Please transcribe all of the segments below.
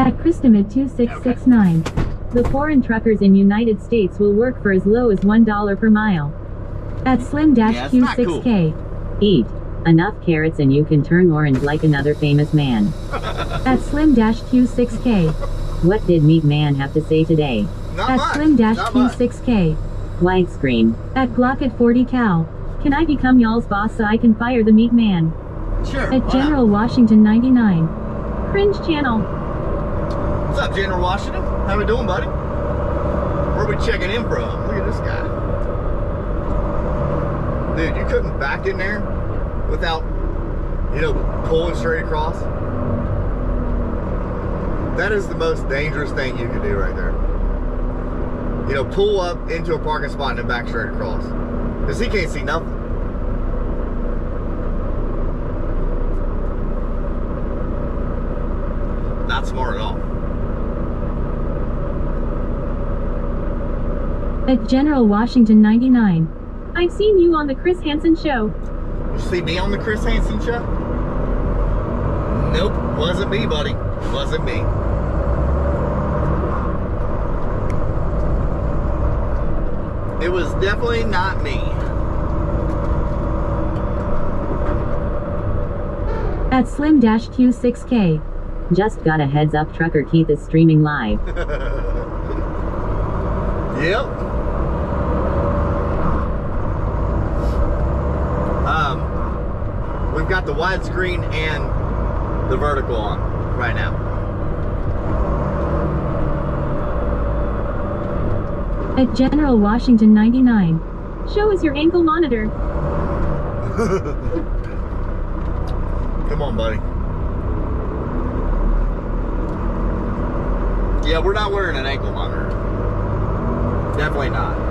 At Christamid 2669. The foreign truckers in United States will work for as low as $1 per mile. At Slim-Q6K. Eat enough carrots and you can turn orange like another famous man. At Slim-Q6K. What did Meat Man have to say today? At Slim-Q6K. Widescreen. At Glock at 40 cal. Can I become y'all's boss so I can fire the Meat Man? Sure. At General Washington 99. Cringe channel. What's up, General Washington? How we doing, buddy? Where are we checking in from? Look at this guy. Dude, you couldn't back in there without, you know, pulling straight across. That is the most dangerous thing you can do right there. You know, pull up into a parking spot and then back straight across. Because he can't see nothing. Not smart at all. At General Washington 99. I've seen you on the Chris Hansen show. You see me on the Chris Hansen show? Nope, wasn't me, buddy. Wasn't me. It was definitely not me. At Slim-Q6K. Just got a heads up, Trucker Keith is streaming live. Yep. We've got the widescreen and the vertical on right now. At General Washington 99. Show us your ankle monitor. Come on, buddy. Yeah, we're not wearing an ankle monitor. Definitely not.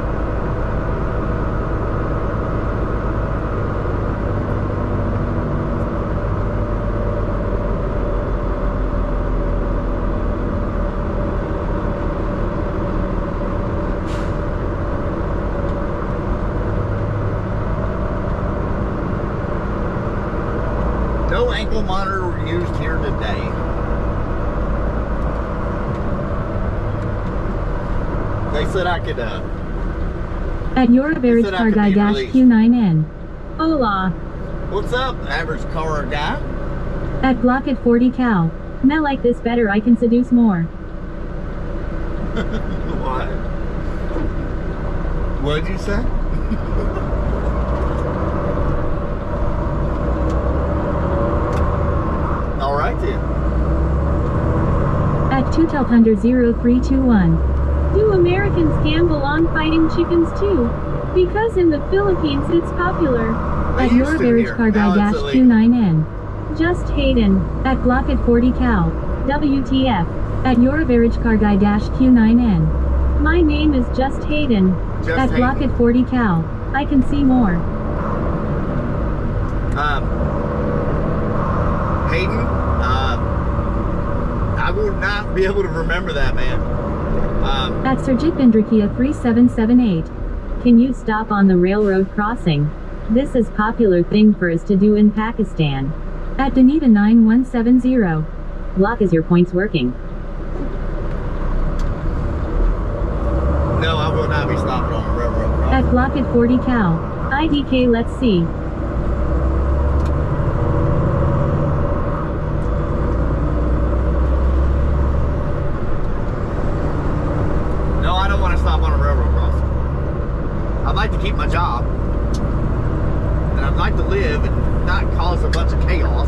No ankle monitor used here today. They said I could, At your average car guy Q9N. Hola. What's up, average car guy? At Glock at 40 cal. Mel like this better, I can seduce more. What? What'd you say? Alright then. At 212000321. Do Americans gamble on fighting chickens too? Because in the Philippines it's popular. At your average car guy Q9N. Just Hayden. At Glock at 40 cal. WTF. At your average car guy Q9N. My name is Just Hayden. At Glock at 40 cal. I can see more. Hayden, I will not be able to remember that, man. At Surjit Bindrakia 3778. Can you stop on the railroad crossing? This is popular thing for us to do in Pakistan. At Danita 9170. Block, is your points working? No, I will not be stopping on a railroad crossing. At Block at 40 cal. IDK, let's see. No, I don't want to stop on a railroad crossing. I'd like to keep my job. And I'd like to live and not cause a bunch of chaos.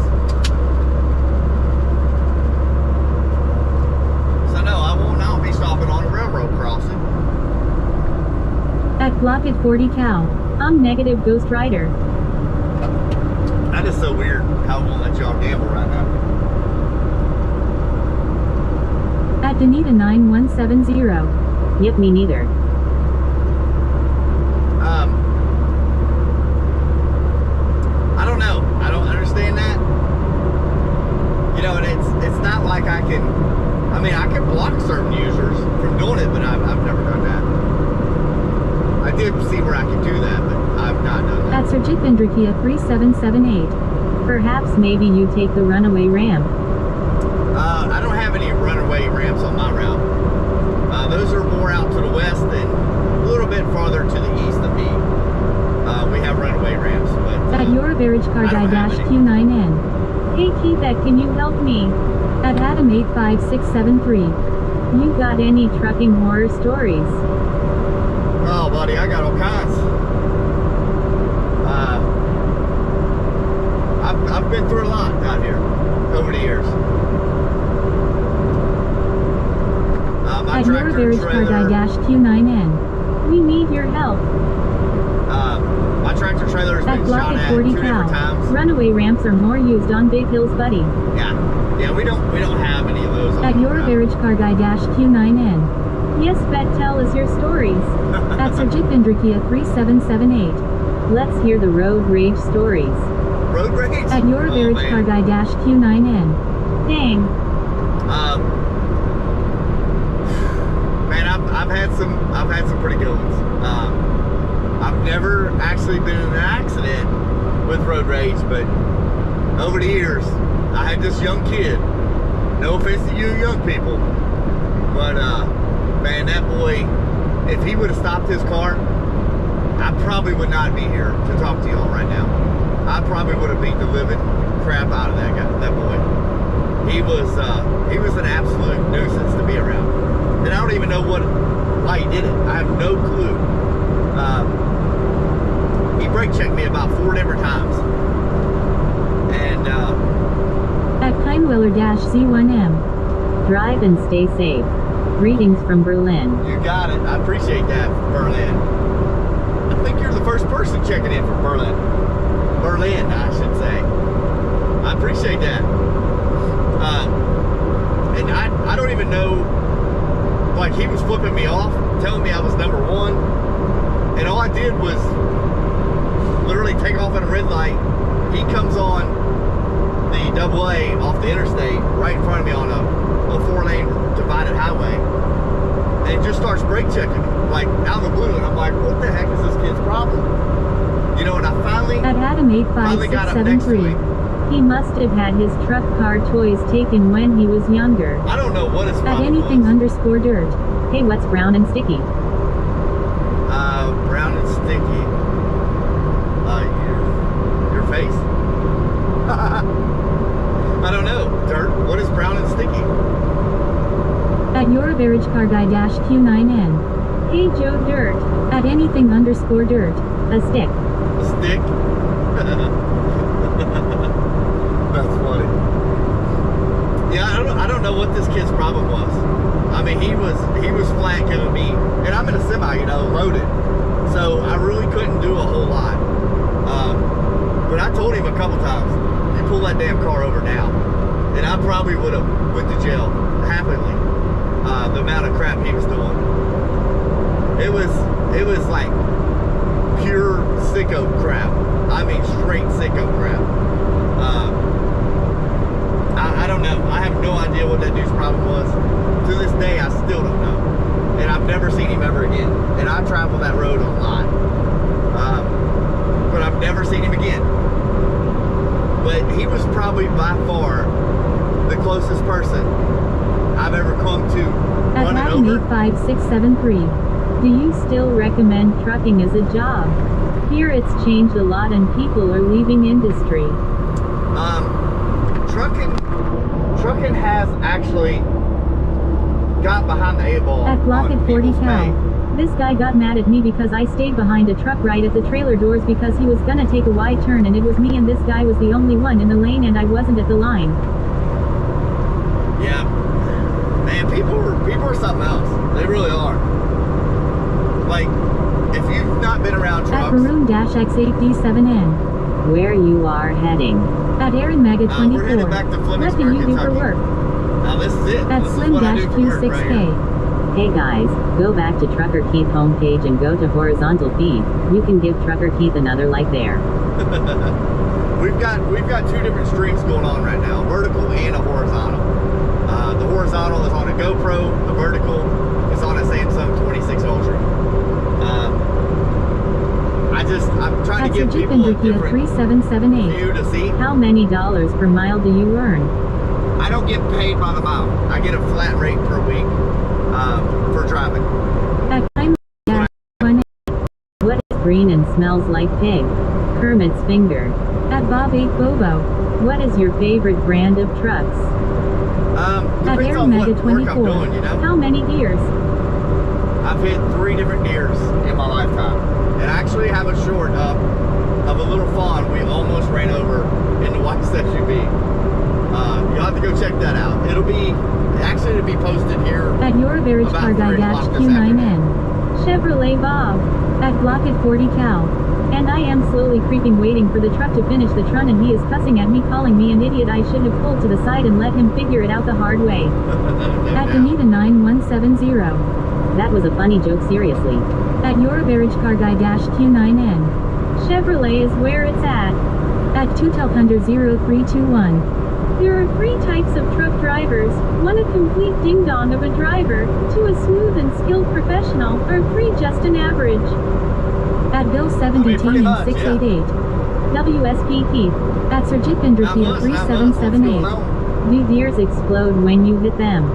So no, I will not be stopping on a railroad crossing. At Block at 40 cal. I'm negative Ghost Rider. That is so weird how it won't let y'all gamble right now. At Danita 9170. Yep, me neither. I don't know. I don't understand that. You know, and it's not like I can, I mean, I can block certain users from doing it, but I've never done that. I did see where I could do that, but I've not done that. At Surjit Bindrakia 3778. Perhaps maybe you take the runaway ram. I don't have any runaway ramps on my route. Those are more out to the west and a little bit farther to the east of me. We have runaway ramps. But, At your average car guy dash Q9N. Hey Keith, can you help me? At Adam 85673. You got any trucking horror stories? Oh, buddy, I got all kinds. I've been through a lot down here over the years. My At your average car guy dash Q9N. We need your help. My tractor trailer has At been block shot at at 40 2 different cal. times. Runaway ramps are more used on big hills, buddy. Yeah, we don't have any of those. At your average car guy dash Q9N. Yes, bet, tell us your stories. At Sergit Indrikia 3778. Let's hear the road rage stories. Road rage? At your average car guy dash Q9N. Dang. Man, I've had some pretty good ones. I've never actually been in an accident with road rage, but over the years, I had this young kid. No offense to you young people, but man, that boy, if he would have stopped his car, I probably would not be here to talk to y'all right now. I probably would have beat the living crap out of that boy. He was an absolute nuisance to be around, and I don't even know why he did it. I have no clue. He brake checked me about 4 different times, and At Kindweller dash Z1M. Drive and stay safe. Greetings from Berlin. you got it. I appreciate that, Berlin. I think you're the first person checking in from Berlin. Berlin, I should say. I appreciate that. And I don't even know, like, he was flipping me off, telling me I was number 1, and all I did was literally take off at a red light. He comes on the AA off the interstate right in front of me on a 4-lane divided highway, and just starts brake checking me, like, out of the blue, and I'm like, what the heck is this kid's problem? You know, and I finally At Adam got up next to 85673. him. He must have had his truck car toys taken when he was younger. I don't know what his At problem anything was. underscore dirt. Hey, what's brown and sticky? Brown and sticky. Your face. I don't know. Dirt. What is brown and sticky? At your average car guy dash Q9N. Hey Joe Dirt. At anything underscore dirt. A stick. A stick? That's funny. Yeah, I don't know what this kid's problem was. I mean, he was flat giving me, and I'm in a semi, you know, loaded, so I really couldn't do a whole lot. But I told him a couple times, you pull that damn car over now, and I probably would have went to jail happily. The amount of crap he was doing, it was like pure sicko crap. I mean, straight sicko crap. I don't know. I have no idea what that dude's problem was. To this day, I still don't know. And I've never seen him ever again. And I travel that road a lot. But I've never seen him again. But he was probably by far the closest person I've ever come to At running Adam over. 85673. Do you still recommend trucking as a job? Here it's changed a lot and people are leaving industry. Trucking has actually got behind the 8-ball. At block on at 40 people's cal. pay. This guy got mad at me because I stayed behind a truck right at the trailer doors because he was gonna take a wide turn and it was me and this guy was the only one in the lane and I wasn't at the line. Yeah, man, people are something else. They really are. Like, if you've not been around At trucks, Maroon-X8D7N. Where you are heading. At Aaron Maga 24. we're headed back to What Flemingsburg, do you do for Kentucky. work? Now this is it. At This is what I do for work Slim-Q6K. right here. Hey guys, go back to Trucker Keith homepage and go to horizontal feed. You can give Trucker Keith another like there. We've got 2 different streams going on right now, a vertical and a horizontal. The horizontal is on a GoPro, the vertical is on a Samsung 26 Ultra. I'm trying At to give Sergit people a Indrikia different 3778. view to see. How many dollars per mile do you earn? I I don't get paid by the mile. I get a flat rate per week for driving. At time what is green and smells like pig? Kermit's finger. At Bob 8 Bobo, what is your favorite brand of trucks? At Depends Air on Mega what work 24, I'm doing, you know? how many gears? I've hit 3 different gears in my lifetime. And I actually have a short of a little fawn we almost ran over in the White SUV. You'll have to go check that out. It'll be posted here. At Your Average about Car Guy 3 o'clock this Q9N. Chevrolet Bob. At Blocket 40 Cal. And I am slowly creeping, waiting for the truck to finish the trun, and he is cussing at me, calling me an idiot. I should have pulled to the side and let him figure it out the hard way. At Anita 9170. That was a funny joke, seriously. At Your Average Car Guy Q9N. Chevrolet is where it's at. At 212000321. There are 3 types of truck drivers, 1 a complete ding-dong of a driver, 2 a smooth and skilled professional, or 3 just an average. At Bill 70T688. WSP Keith. At Sir Jitbinderfield 3778. New gears explode when you hit them.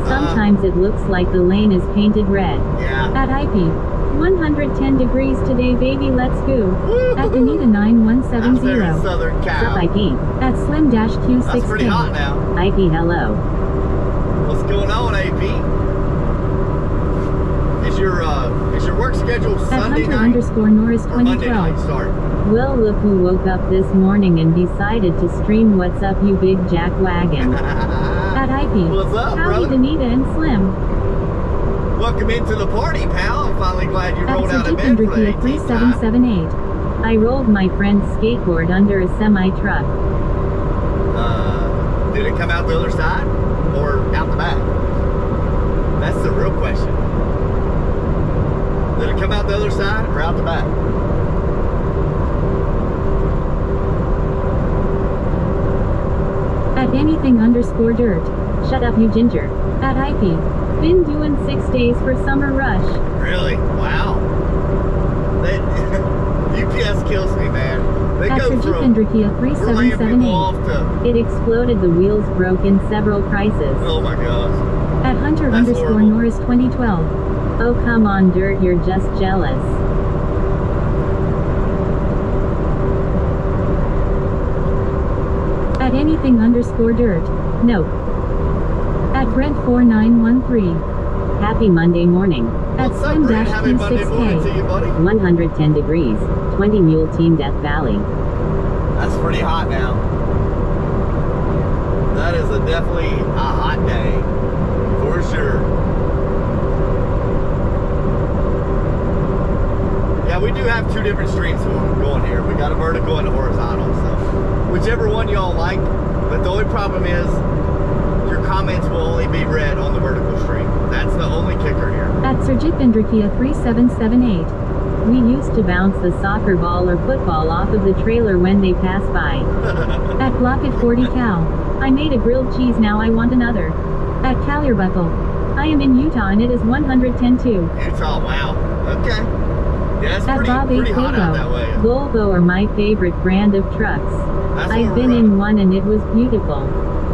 Sometimes it looks like the lane is painted red. At IP. 110 degrees today, baby, let's go. At Anita 9170. Southern Cal. Sup IP. At Slim-Q6K. That's pretty hot now. IP, hello. What's going on, AP? Is your work schedule At Sunday night Hunter_Norris or Monday night? 2012. Sorry. Well, look who woke up this morning and decided to stream What's Up You Big Jack Wagon. At IP. What's up, Howdy, brother? Danita and Slim. Welcome into the party, pal. I'm finally glad you At rolled out of bed for the 18th time. 3778. I rolled my friend's skateboard under a semi-truck. Did it come out the other side or out the back? That's the real question. Did it come out the other side or out the back? At anything_dirt. Shut up, you ginger. At IP. Been doing 6 days for summer rush. Really? Wow. UPS kills me, man. They At go Sir from Jitbinderkia laying people off 3778. to, It exploded, the wheels broke in several prices. oh my gosh. At That's horrible. Hunter_Norris 2012. Oh come on, Dirt, you're just jealous. At anything_dirt. Nope. At Brent4913. Happy Monday morning. At What's up, Brent? Happy Monday morning to you, buddy. Slim-Q6K. 110 degrees. 20 Mule Team Death Valley. That's pretty hot now. That is definitely a hot day, for sure. Yeah, we do have 2 different streams going here. We got a vertical and a horizontal, so whichever one y'all like. But the only problem is your comments will only be read on the vertical stream. That's the only kicker here. At Sir Jitbinderkia 3778. We used to bounce the soccer ball or football off of the trailer when they pass by. At Blocket 40 Cal. I made a grilled cheese, now I want another. At Calierbuckle. I am in Utah and it is 110 too. Utah, wow. Okay. Yeah, it's At Bob 8 pretty hot out that way. Volvo are my favorite brand of trucks. That's what I've we're been running. in one and it was beautiful.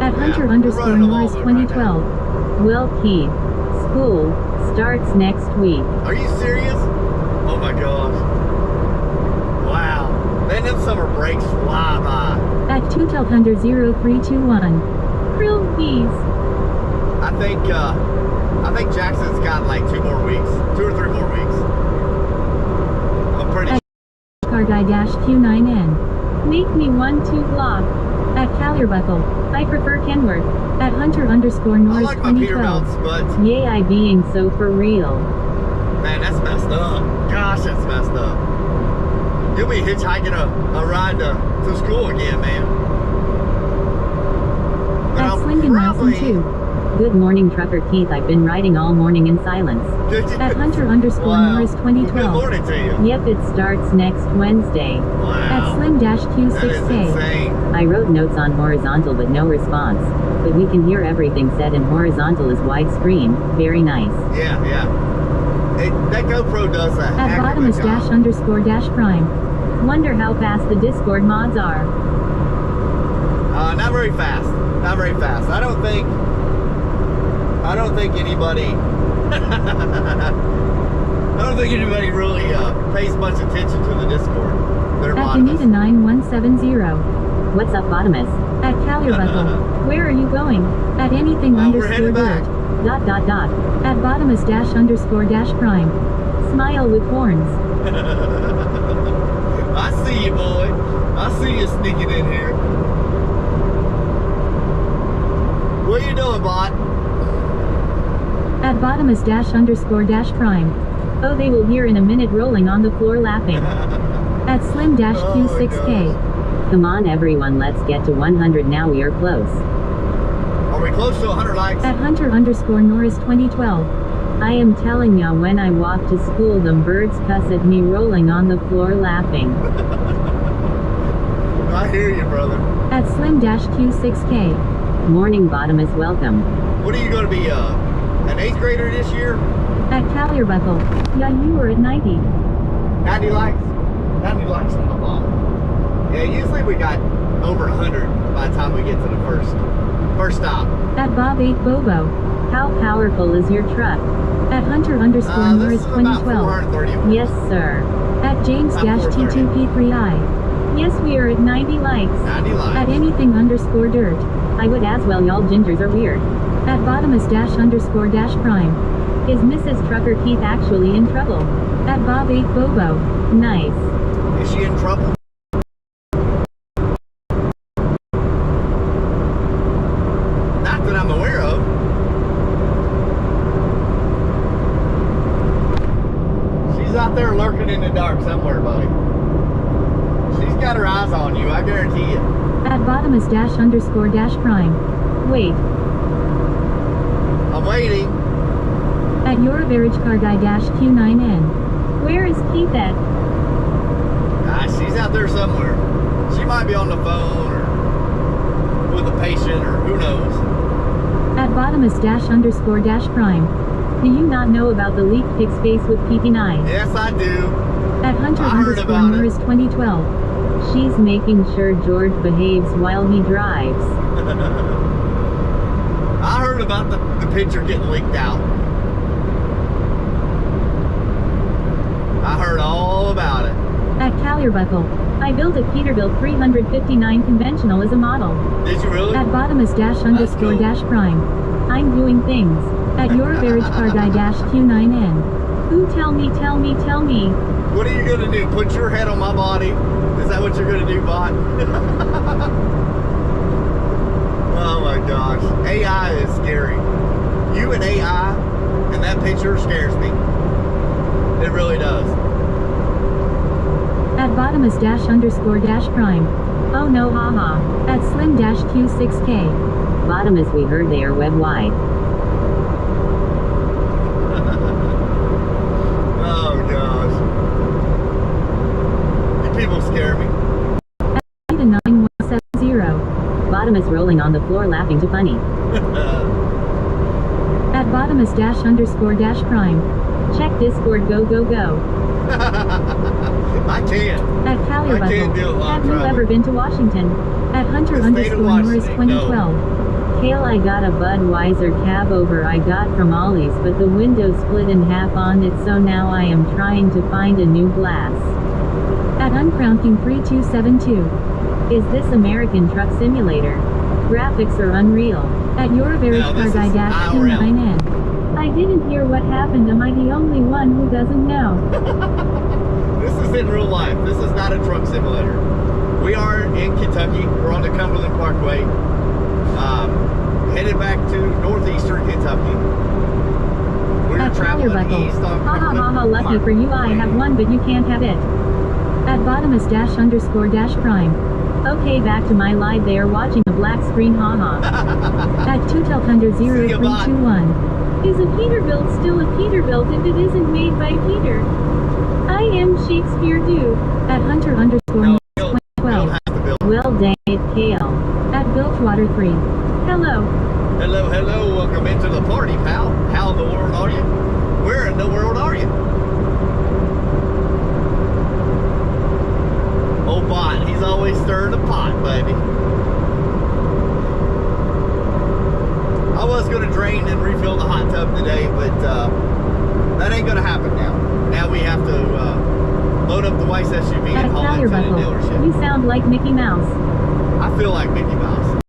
At Yeah, we're running them all Hunter_Norris right 2012. Well, Keith. School starts next week. Are you serious? Oh my gosh. Wow. Man, them summer breaks fly by. At 212000321. Grilled peas. I think Jackson's got like 2 more weeks. 2 or 3 more weeks. I'm pretty At Car Guy Q9N. Make me 1-2 block. At Calierbuckle. I prefer Kenworth. At Hunter_Norris I like my 2012. Peterbilts, but Yay, I being so for real. man, that's messed up. Gosh, that's messed up. You'll be hitchhiking a ride to school again, man. But At I'll Slingen probably... Nelson 2. Good morning, Trucker Keith. I've been riding all morning in silence. At Hunter_Norris Wow. 2012. Good morning to you. Yep, it starts next Wednesday. Wow. At That is Slim-Q6K. insane. I wrote notes on horizontal but no response. But we can hear everything said, and horizontal is widescreen. Very nice. Yeah. That GoPro does a At heck of a bottomless job. _prime. Wonder how fast the Discord mods are. Not very fast. Not very fast. I don't think anybody I don't think anybody really pays much attention to the Discord. They're At Anita 9170. What's up, Bottomus? At Calierbuckle. Where are you going? At anything we're underscore headed back. dirt. Dot. At bottomus dash underscore dash prime. Smile with horns. I see you, boy. I see you sneaking in here. What are you doing, bot? At bottomus dash underscore dash prime. Oh, they will hear in a minute rolling on the floor laughing. At slim dash Q6K. Come on, everyone, let's get to 100 now. We are close. Are we close to 100 likes? At Hunter underscore Norris 2012. I am telling ya, when I walk to school, them birds cuss at me rolling on the floor laughing. I hear you, brother. At slim dash Q6K. Morning, Bottomus, welcome. What are you going to be, an 8th grader this year? At Calierbuckle. Yeah, you were at 90. 90 likes? 90 likes on my blog. Yeah, usually we got over 100 by the time we get to the first stop. At Bob 8 Bobo. How powerful is your truck? At Hunter underscore Norris 2012. Yes, sir. At James dash T2P3I. Yes, we are at 90 likes. 90 likes. At anything underscore dirt. I would as well, y'all gingers are weird. At bottomus dash underscore dash prime. Is Mrs. Trucker Keith actually in trouble? At Bob 8 Bobo. Nice. Is she in trouble? Not that I'm aware of. She's out there lurking in the dark somewhere, buddy. She's got her eyes on you, I guarantee you. At bottomus dash underscore dash prime. Wait. I'm waiting. At your average car guy dash Q9N. Where is Keith at? She's out there somewhere. She might be on the phone or with a patient or who knows. At bottomus dash underscore dash prime. Do you not know about the leaked pig space with PT9? Yes, I do. At Hunter underscore Norris 2012. She's making sure George behaves while he drives. I heard about the picture getting leaked out. I heard all about it. At Calierbuckle. I built a Peterbilt 359 conventional as a model. Did you really? At bottomus dash underscore dash prime. I'm doing things. At your average car guy dash Q9N. Who tell me. What are you going to do? Put your head on my body? Is that what you're going to do, bot? Oh my gosh. AI is scary. You and AI and that picture scares me. It really does. At bottomus dash underscore dash prime. Oh no, haha. At slim dash Q6K. Bottomus, we heard they are web wide. Oh gosh. You people scare me. At 9170. Bottomus rolling on the floor laughing too funny. At bottomus dash underscore dash prime. Check Discord, go. I can't. At Calierbuckle. I can't do it while Have I'm you driving. ever been to Washington? At Hunter The state of underscore Norris Washington, 2012. Kale, I got a Budweiser cab over I got from Ollie's, but the window split in half on it, so now I am trying to find a new glass. At Uncrownking 3272. Is this American Truck Simulator? Graphics are unreal. At your average No, car this guy is dash IRL. Q9N. I didn't hear what happened. Am I the only one who doesn't know? This is in real life. This is not a truck simulator. We are in Kentucky. We're on the Cumberland Parkway. Headed back to northeastern Kentucky. We're At traveling Calierbuckle. east on Ha Cumberland lucky for you, I have one, but you can't have it. At bottomus dash underscore dash prime. Okay, back to my live. They are watching a black screen, haha. At Tutel Thunder See ya, bot. 0321. Is a Peterbilt still a Peterbilt if it isn't made by Peter? I am Shakespeare dude. At Hunter underscore No, Norris Bill 2012. has to build. Well dang it, Kale. At Bilgewater 3. Hello. Hello. Welcome into the party, pal. How in the world are you? Where in the world are you? Oh, bot. He's always stirring the pot, baby. drain and refill the hot tub today, but that ain't gonna happen now. Now we have to load up the wife's SUV and haul it to the dealership. You sound like Mickey Mouse. I feel like Mickey Mouse.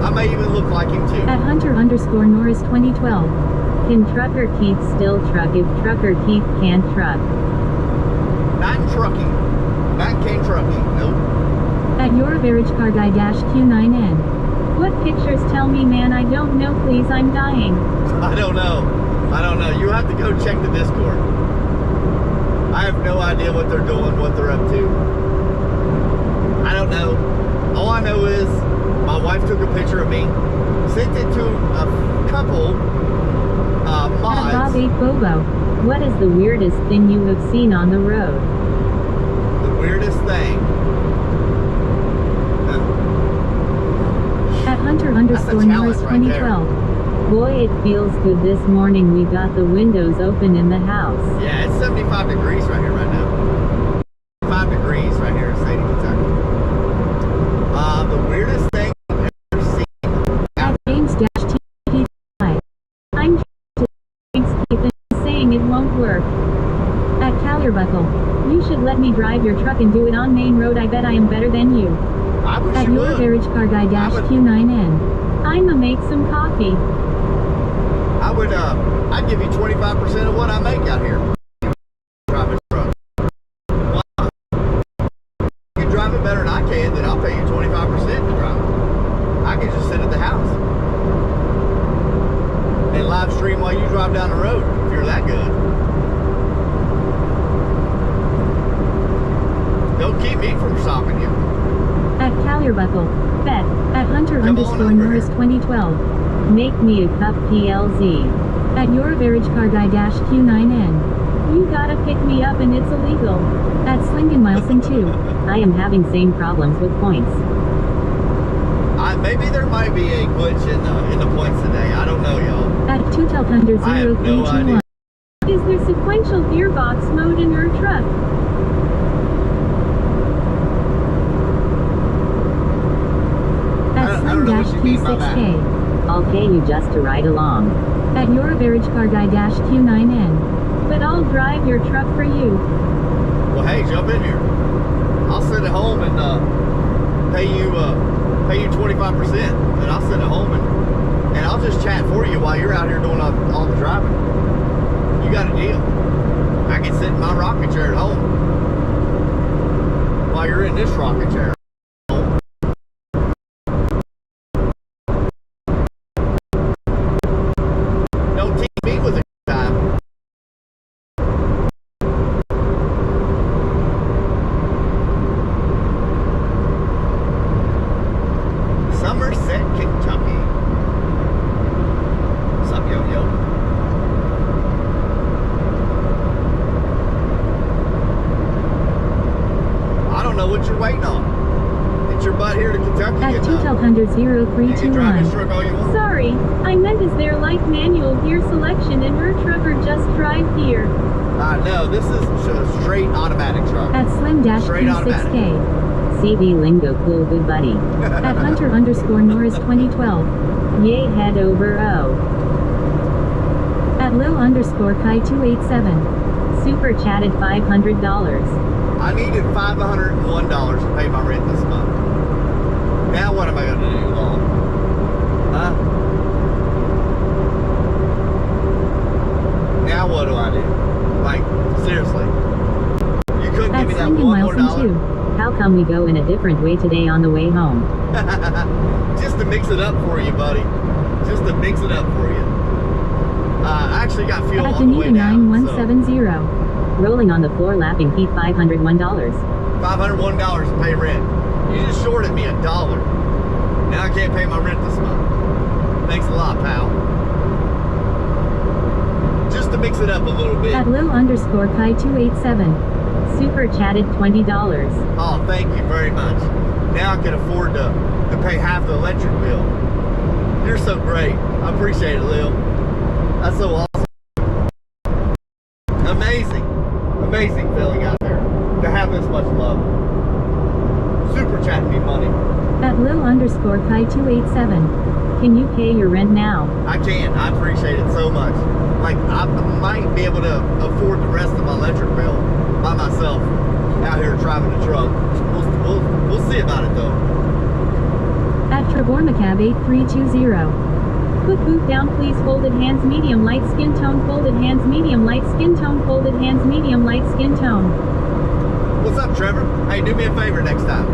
I may even look like him too. At Hunter_Norris 2012. Can Trucker Keith still truck if Trucker Keith can't truck? Not in trucking. Not in cane trucking. Nope. At Your Average Car Guy -Q9N. What pictures? Tell me, man. I don't know. Please, I'm dying. I don't know. I don't know. You have to go check the Discord. I have no idea what they're doing, what they're up to. I don't know. All I know is my wife took a picture of me, sent it to a couple mods. At Bob 8 Bobo. What is the weirdest thing you have seen on the road? The weirdest thing? At Hunter_Norris 2012. Boy, it feels good this morning. We got the windows open in the house. Yeah, it's 75 degrees right here right now. 5 degrees right here in the state of Kentucky. The weirdest thing I've ever seen. At James-TP. I'm to Keith and saying it won't work. At Callerbuckle. You should let me drive your truck and do it on main road. I bet I am better than you. I wish At you Your would. Average Car Guy -Q9N. I'ma make some coffee. I would, I'd give you 25% of what I make out here. Driving a truck. Well, if you drive it better than I can, then I'll pay you 25% to drive it. I can just sit at the house and live stream while you drive down the road, if you're that good. Don't keep me from stopping you. At Callerbuckle. Bet. At Hunter_Norris 2012. Make me a cup PLZ. At Your Average Car Guy -Q9N. You gotta pick me up and it's illegal. At Slingen Milson 2. I am having same problems with points. Maybe there might be a glitch in the points today. I don't know, y'all. At Tuteltunder I have no 0321. idea. Is there sequential gearbox mode in your truck? At I don't know what you mean by that. Slim-Q6K. I'll pay you just to ride along. At Your Average Car Guy -Q9N. But I'll drive your truck for you. Well, hey, jump in here. I'll sit at home and pay you 25%, and I'll sit at home and I'll just chat for you while you're out here doing all the driving. You got a deal. I can sit in my rocking chair at home while you're in this rocking chair. Don't tease me with a good time. Somerset, Kentucky. What's up, yo-yo? I don't know what you're waiting on. Get your butt here to Kentucky. At and, Tuteltunder you can drive 0321. this truck all you want. Sorry, I meant is there like manual gear selection in your truck or just drive here? No, this is a straight automatic truck. At Straight automatic. Slim-Q6K. CV Lingo Cool Good Buddy. At Hunter_Norris 2012. Yay head over O. At Lil_Kai 287. Super chatted $500. I needed $501 to pay my rent this month. Now what am I going to do, Lon? Huh? Now what do I do? Like, seriously. You couldn't give At me that Slingen one more Milson 2. dollar? How come we go in a different way today on the way home? Just to mix it up for you, buddy. Just to mix it up for you. I actually got fuel At on the way down. So Danita9170. Rolling on the floor laughing Pete $501. $501 to pay rent. You just shorted me $1. Now I can't pay my rent this month. Thanks a lot, pal. Just to mix it up a little bit. At Lil_Kai 287. Super chatted $20. Oh, thank you very much. Now I can afford to pay half the electric bill. You're so great. I appreciate it, Lil. That's so awesome. Amazing. Amazing feeling out there to have this much love. Super super chatting me money. At Lil_Kai287. Can you pay your rent now? I can. I appreciate it so much. Like, I might be able to afford the rest of my electric bill by myself out here driving the truck. We'll see about it, though. At Trevormacab8320. Put boot down please. Folded hands medium light skin tone. Folded hands medium light skin tone. Folded hands medium light skin tone. What's up, Trevor? Hey, do me a favor next time.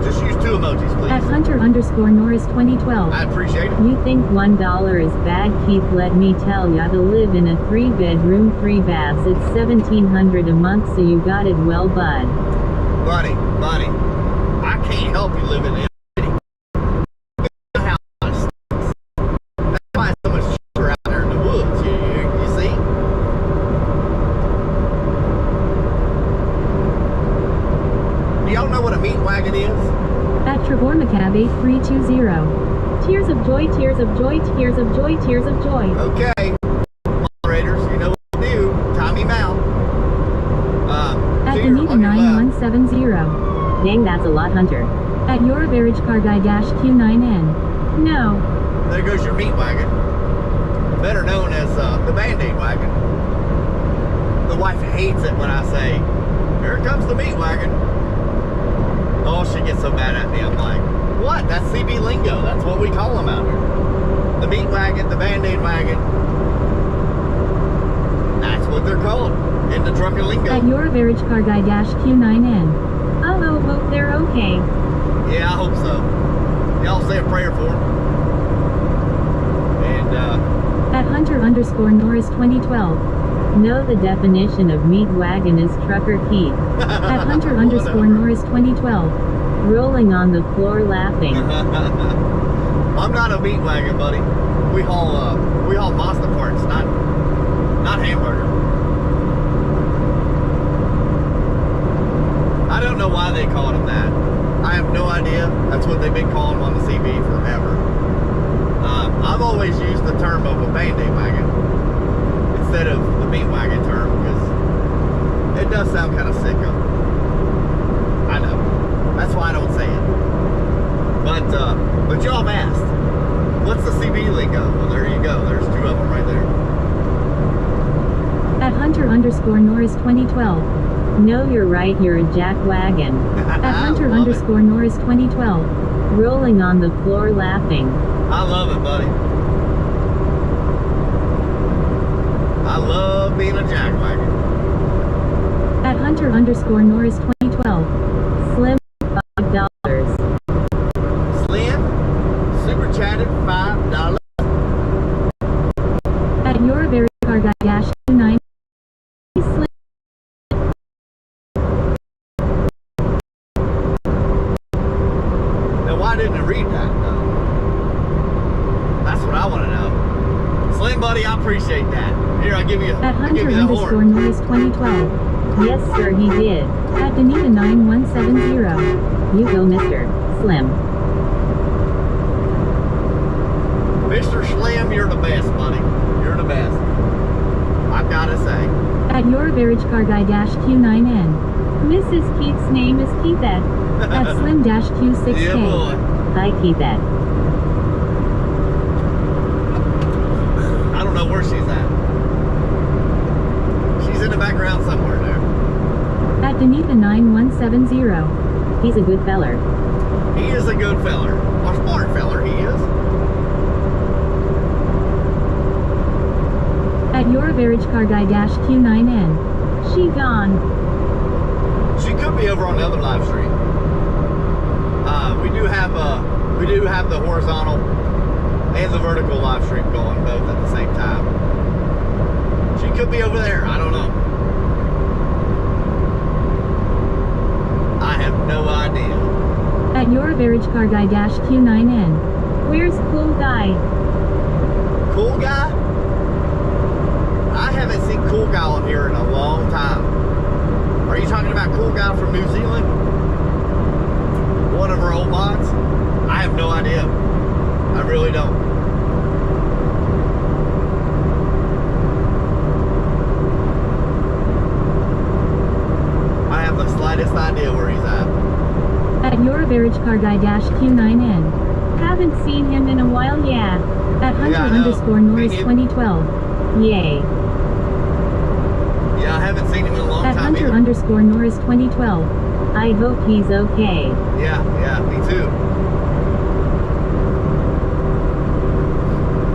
Just use 2 emojis, please. At Hunter_Norris 2012. I appreciate it. You think $1 is bad? Keith, let me tell ya, to live in a 3-bedroom, 3 baths, it's $1,700 a month, so you got it well, bud. Buddy, I can't help you live in it. That's why it's so much cheaper out there in the woods, you see? Do y'all know what a meat wagon is? At Trevormacab8320. Tears of joy, tears of joy, tears of joy, tears of joy. Okay, moderators, you know what to do. Time him out. At Anita9170. Dang, that's a lot, Hunter. At Your Average Car Guy Q9N. No. There goes your meat wagon. Better known as the Band-Aid wagon. The wife hates it when I say, here comes the meat wagon. Oh, she gets so mad at me. I'm like, what? That's CB lingo. That's what we call them out here. The meat wagon, the Band-Aid wagon. That's what they're called in the trucking lingo. At Your Average Car Guy Q9N. Oh, hope they're okay. Yeah, I hope so. Y'all say a prayer for them. And, At Hunter_Norris 2012. Know the definition of meat wagon is trucker Keith. At Hunter_Norris 2012. Rolling on the floor laughing. I'm not a meat wagon, buddy. We haul Mazda parts, not hamburger. I don't know why they called them that. I have no idea. That's what they've been calling them on the CB forever. I've always used the term of a Band-Aid wagon instead of the meat wagon term because it does sound kind of sicko. I know. That's why I don't say it. But y'all have asked, what's the CB lingo? Well, there you go. There's 2 of them right there. At Hunter_Norris 2012. No, you're right, you're a jack wagon. At Hunter_Norris 2012. Rolling on the floor laughing. I love it, buddy. I love being a jack wagon. At Hunter_Norris 2012. Slim $5. Slim, super chatted $5. At Your Very Car Guy Q9. Slim. Now, why didn't I read that, though? That's what I want to know. Slim, buddy, I appreciate that. Here, I'll give you At the horn. Hunter_Norris 2012. Yes, sir, he did. At Danita9170. You go, Mr. Slim. Mr. Slim, you're the best, buddy. You're the best. I've got to say. At Your Average Car Guy Q9N. Mrs. Keith's name is Keithette. At Slim-Q6K. Yeah, boy. Hi, Keithette. I don't know where she's at. She's in the background somewhere there. At Danita9170. He's a good feller. He is a good feller. A smart feller, he is. At Your Average Car Guy Q9N. She gone. She could be over on the other live stream. We do have the horizontal and the vertical live stream going both at the same time. She could be over there. I don't know. I have no idea. At Your Average Car Guy Q9N. Where's Cool Guy? Cool Guy? I haven't seen Cool Guy on here in a long time. Are you talking about Cool Guy from New Zealand? One of our old mods? I have no idea. I really don't. I have the slightest idea where he's at. At Your your average car guy dash Q9N. Haven't seen him in a while, yeah. At Hunter underscore Norris 2012. Yay. Yeah, I haven't seen him in a long At time Hunter either. underscore Norris 2012. I hope he's okay. Yeah, me too.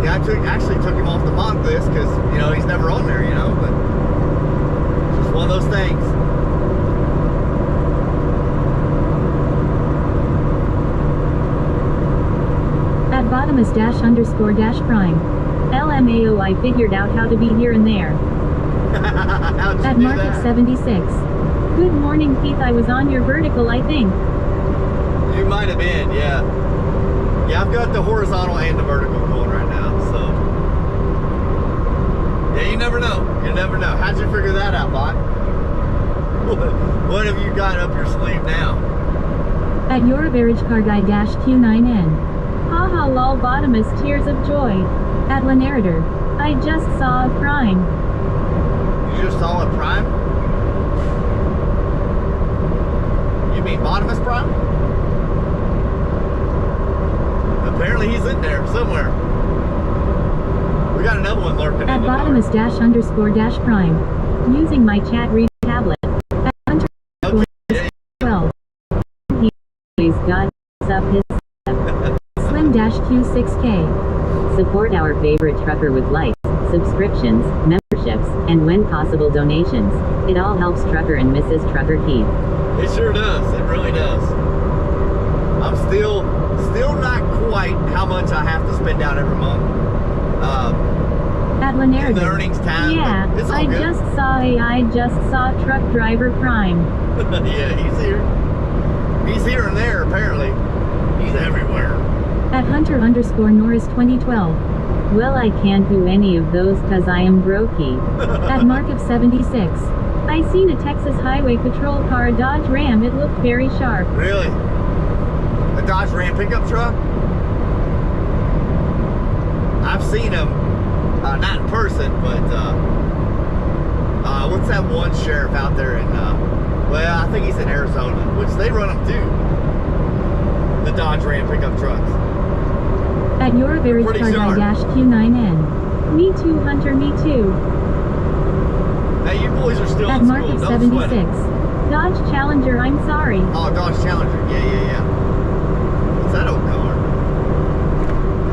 Yeah, I actually took him off the mock list because, you know, he's never on there, you know, but it's just one of those things. At bottomus dash underscore dash prime. LMAO, I figured out how to be here and there. How'd you At do Market that? 76. Good morning, Keith. I was on your vertical, I think. You might have been, yeah. Yeah, I've got the horizontal and the vertical going right now, so. Yeah, you never know. You never know. How'd you figure that out, bot? What have you got up your sleeve now? At your average car guy dash Q9N. Haha lol bottomus tears of joy. At Lanarator. I just saw a prime. You just saw a prime? You mean bottomus prime? Apparently he's in there somewhere. We got another one lurking At in the bottomus dark. dash underscore dash prime. Using my chat read tablet. At Hunter Okay, yeah, 12. He always got up his Slim dash Q6K. Support our favorite trucker with likes, subscriptions, memberships, and when possible donations. It all helps Trucker and Mrs. Trucker Keith. it sure does. It really does. I'm still not quite how much I have to spend out every month. At In the Lanarator. earnings time. Yeah, but it's all I good. just saw truck driver prime. Yeah, he's here. He's here and there, apparently. He's everywhere. At Hunter underscore Norris 2012. Well, I can't do any of those cause I am brokey. At Mark of 76. I seen a Texas Highway Patrol car, a Dodge Ram. It looked very sharp. Really? A Dodge Ram pickup truck? I've seen them, not in person, but what's that one sheriff out there in, well, I think he's in Arizona, which they run them too. The Dodge Ram pickup trucks. At your average Pretty car guy sharp. dash Q9N. Me too, Hunter, me too. Hey, you boys are still At in Mark school, of don't 76. sweat it. Dodge Challenger, I'm sorry. Oh, Dodge Challenger, yeah. What's that old car?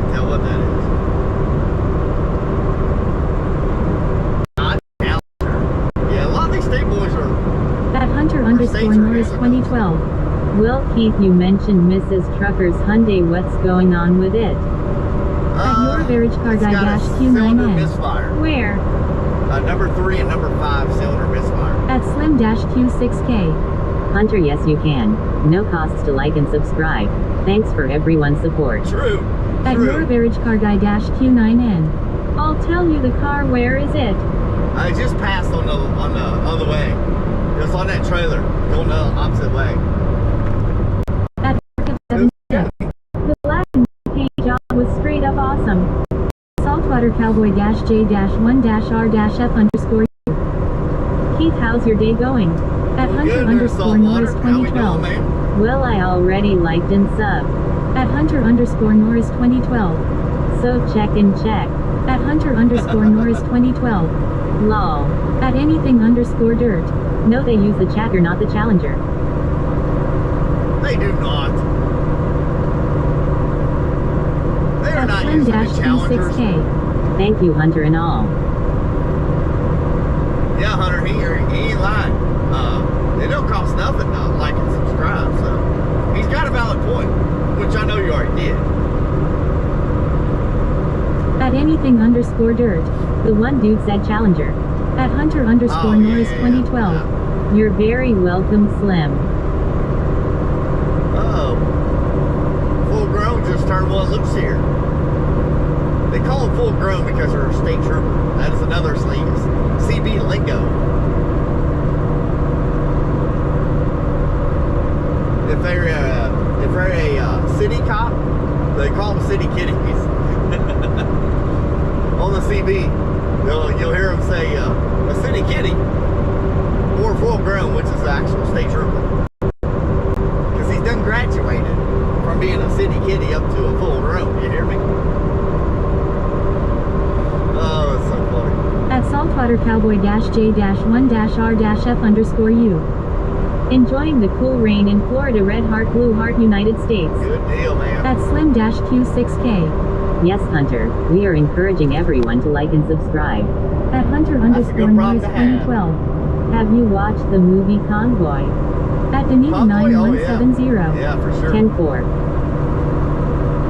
Can't tell what that is. Dodge Challenger. Yeah, a lot of these state boys are. At Hunter Our underscore states are Norris using 2012. Well, Keith, you mentioned Mrs. Trucker's Hyundai. What's going on with it? At your average car it's guy got a dash cylinder Q9N. misfire. Where? Number 3 and number 5 cylinder misfire. At Slim dash Q6K. Hunter, yes you can. No costs to like and subscribe. Thanks for everyone's support. True. At your average car guy dash Q9N. I'll tell you the car. Where is it? I just passed on the other way. It was on that trailer going the opposite way. At Mark of 76. The black and paint job was straight up awesome. Saltwater Cowboy dash J dash 1 dash R dash F underscore U. Keith, how's your day going? At Well, Hunter good, underscore Norris Saltwater. How we 2012. doing, man? Well, I already liked and subbed. At Hunter underscore Norris 2012. So check and check. At Hunter underscore Norris 2012. Lol. At anything underscore dirt. No, they use the chatter, not the challenger. They do not. They are At not Slim using dash the Challengers. Q6K. Thank you, Hunter and all. Yeah, Hunter, he ain't lying. It don't cost nothing to like and subscribe, so he's got a valid point, which I know you already did. At anything underscore dirt. The one dude said challenger. At Hunter underscore Oh, yeah, Norris yeah, 2012. yeah. You're very welcome, Slim. Uh-oh. Full grown just turned one loose here. They call them full grown because they're a state trooper. That is another CB lingo. If they're a city cop, they call them city kitties. On the CB, you'll hear them say a city kitty or full grown, which is the actual state trooper. Because he's done graduated from being a city kitty up to a full grown. You hear me? Oh, it's so funny. At Saltwater Cowboy J-1-R-F_U. Enjoying the cool rain in Florida. Red Heart Blue Heart United States. Good deal, man. At Slim-Q6K. Yes, Hunter, we are encouraging everyone to like and subscribe. At Hunter_Norris 2012. Have you watched the movie Convoy? At Danita 9170. Yeah, for sure. 10-4.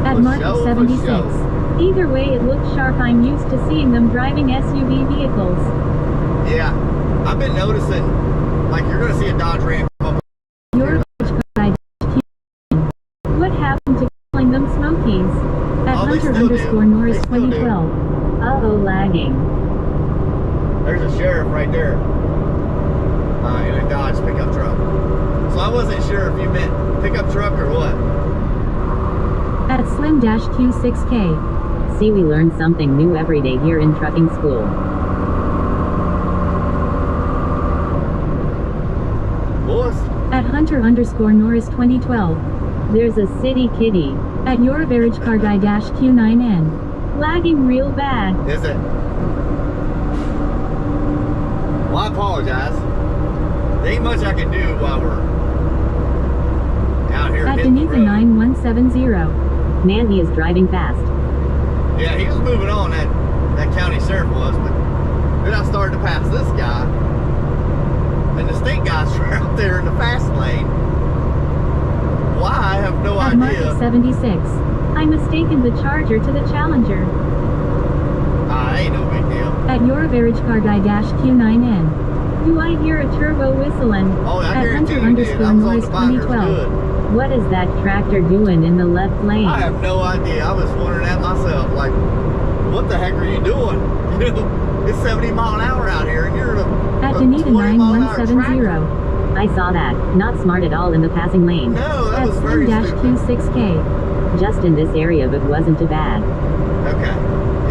At Market 76. Either way, it looks sharp. I'm used to seeing them driving SUV vehicles. Yeah, I've been noticing, like, you're going to see a Dodge Ram come up. Your guy. What happened to calling them Smokies? At Hunter_Norris 2012. Uh-oh, lagging. There's a sheriff right there. In a Dodge pickup truck. So I wasn't sure if you meant pickup truck or what. At Slim-Q6K. See, we learn something new every day here in trucking school. Boys. At Hunter_Norris 2012. There's a city kitty. At Your Average Car Guy Q9N. Lagging real bad. Is it? Well, I apologize. There ain't much I can do while we're out here at hitting the Danita road. 9170. Man, he is driving fast. Yeah, he was moving on, that county sheriff was, but then I started to pass this guy, and the state guys were out there in the fast lane. Why, I have no At idea. Market 76. I mistaken the Charger to the Challenger. Ain't no big deal. At Your Average Car Guy Q9N. Do I hear a turbo whistling? Oh, I at guarantee you did. I was on Hunter_Norris the binders, 2012. good. What is that tractor doing in the left lane? I have no idea. I was wondering that myself. Like, what the heck are you doing? You know, it's 70 mile an hour out here, and you're in at a Danita 20 mile an hour 9170. tractor. I saw that. Not smart at all in the passing lane. No, that at was very stupid. Slim-Q6K. Just in this area, but wasn't too bad. Okay.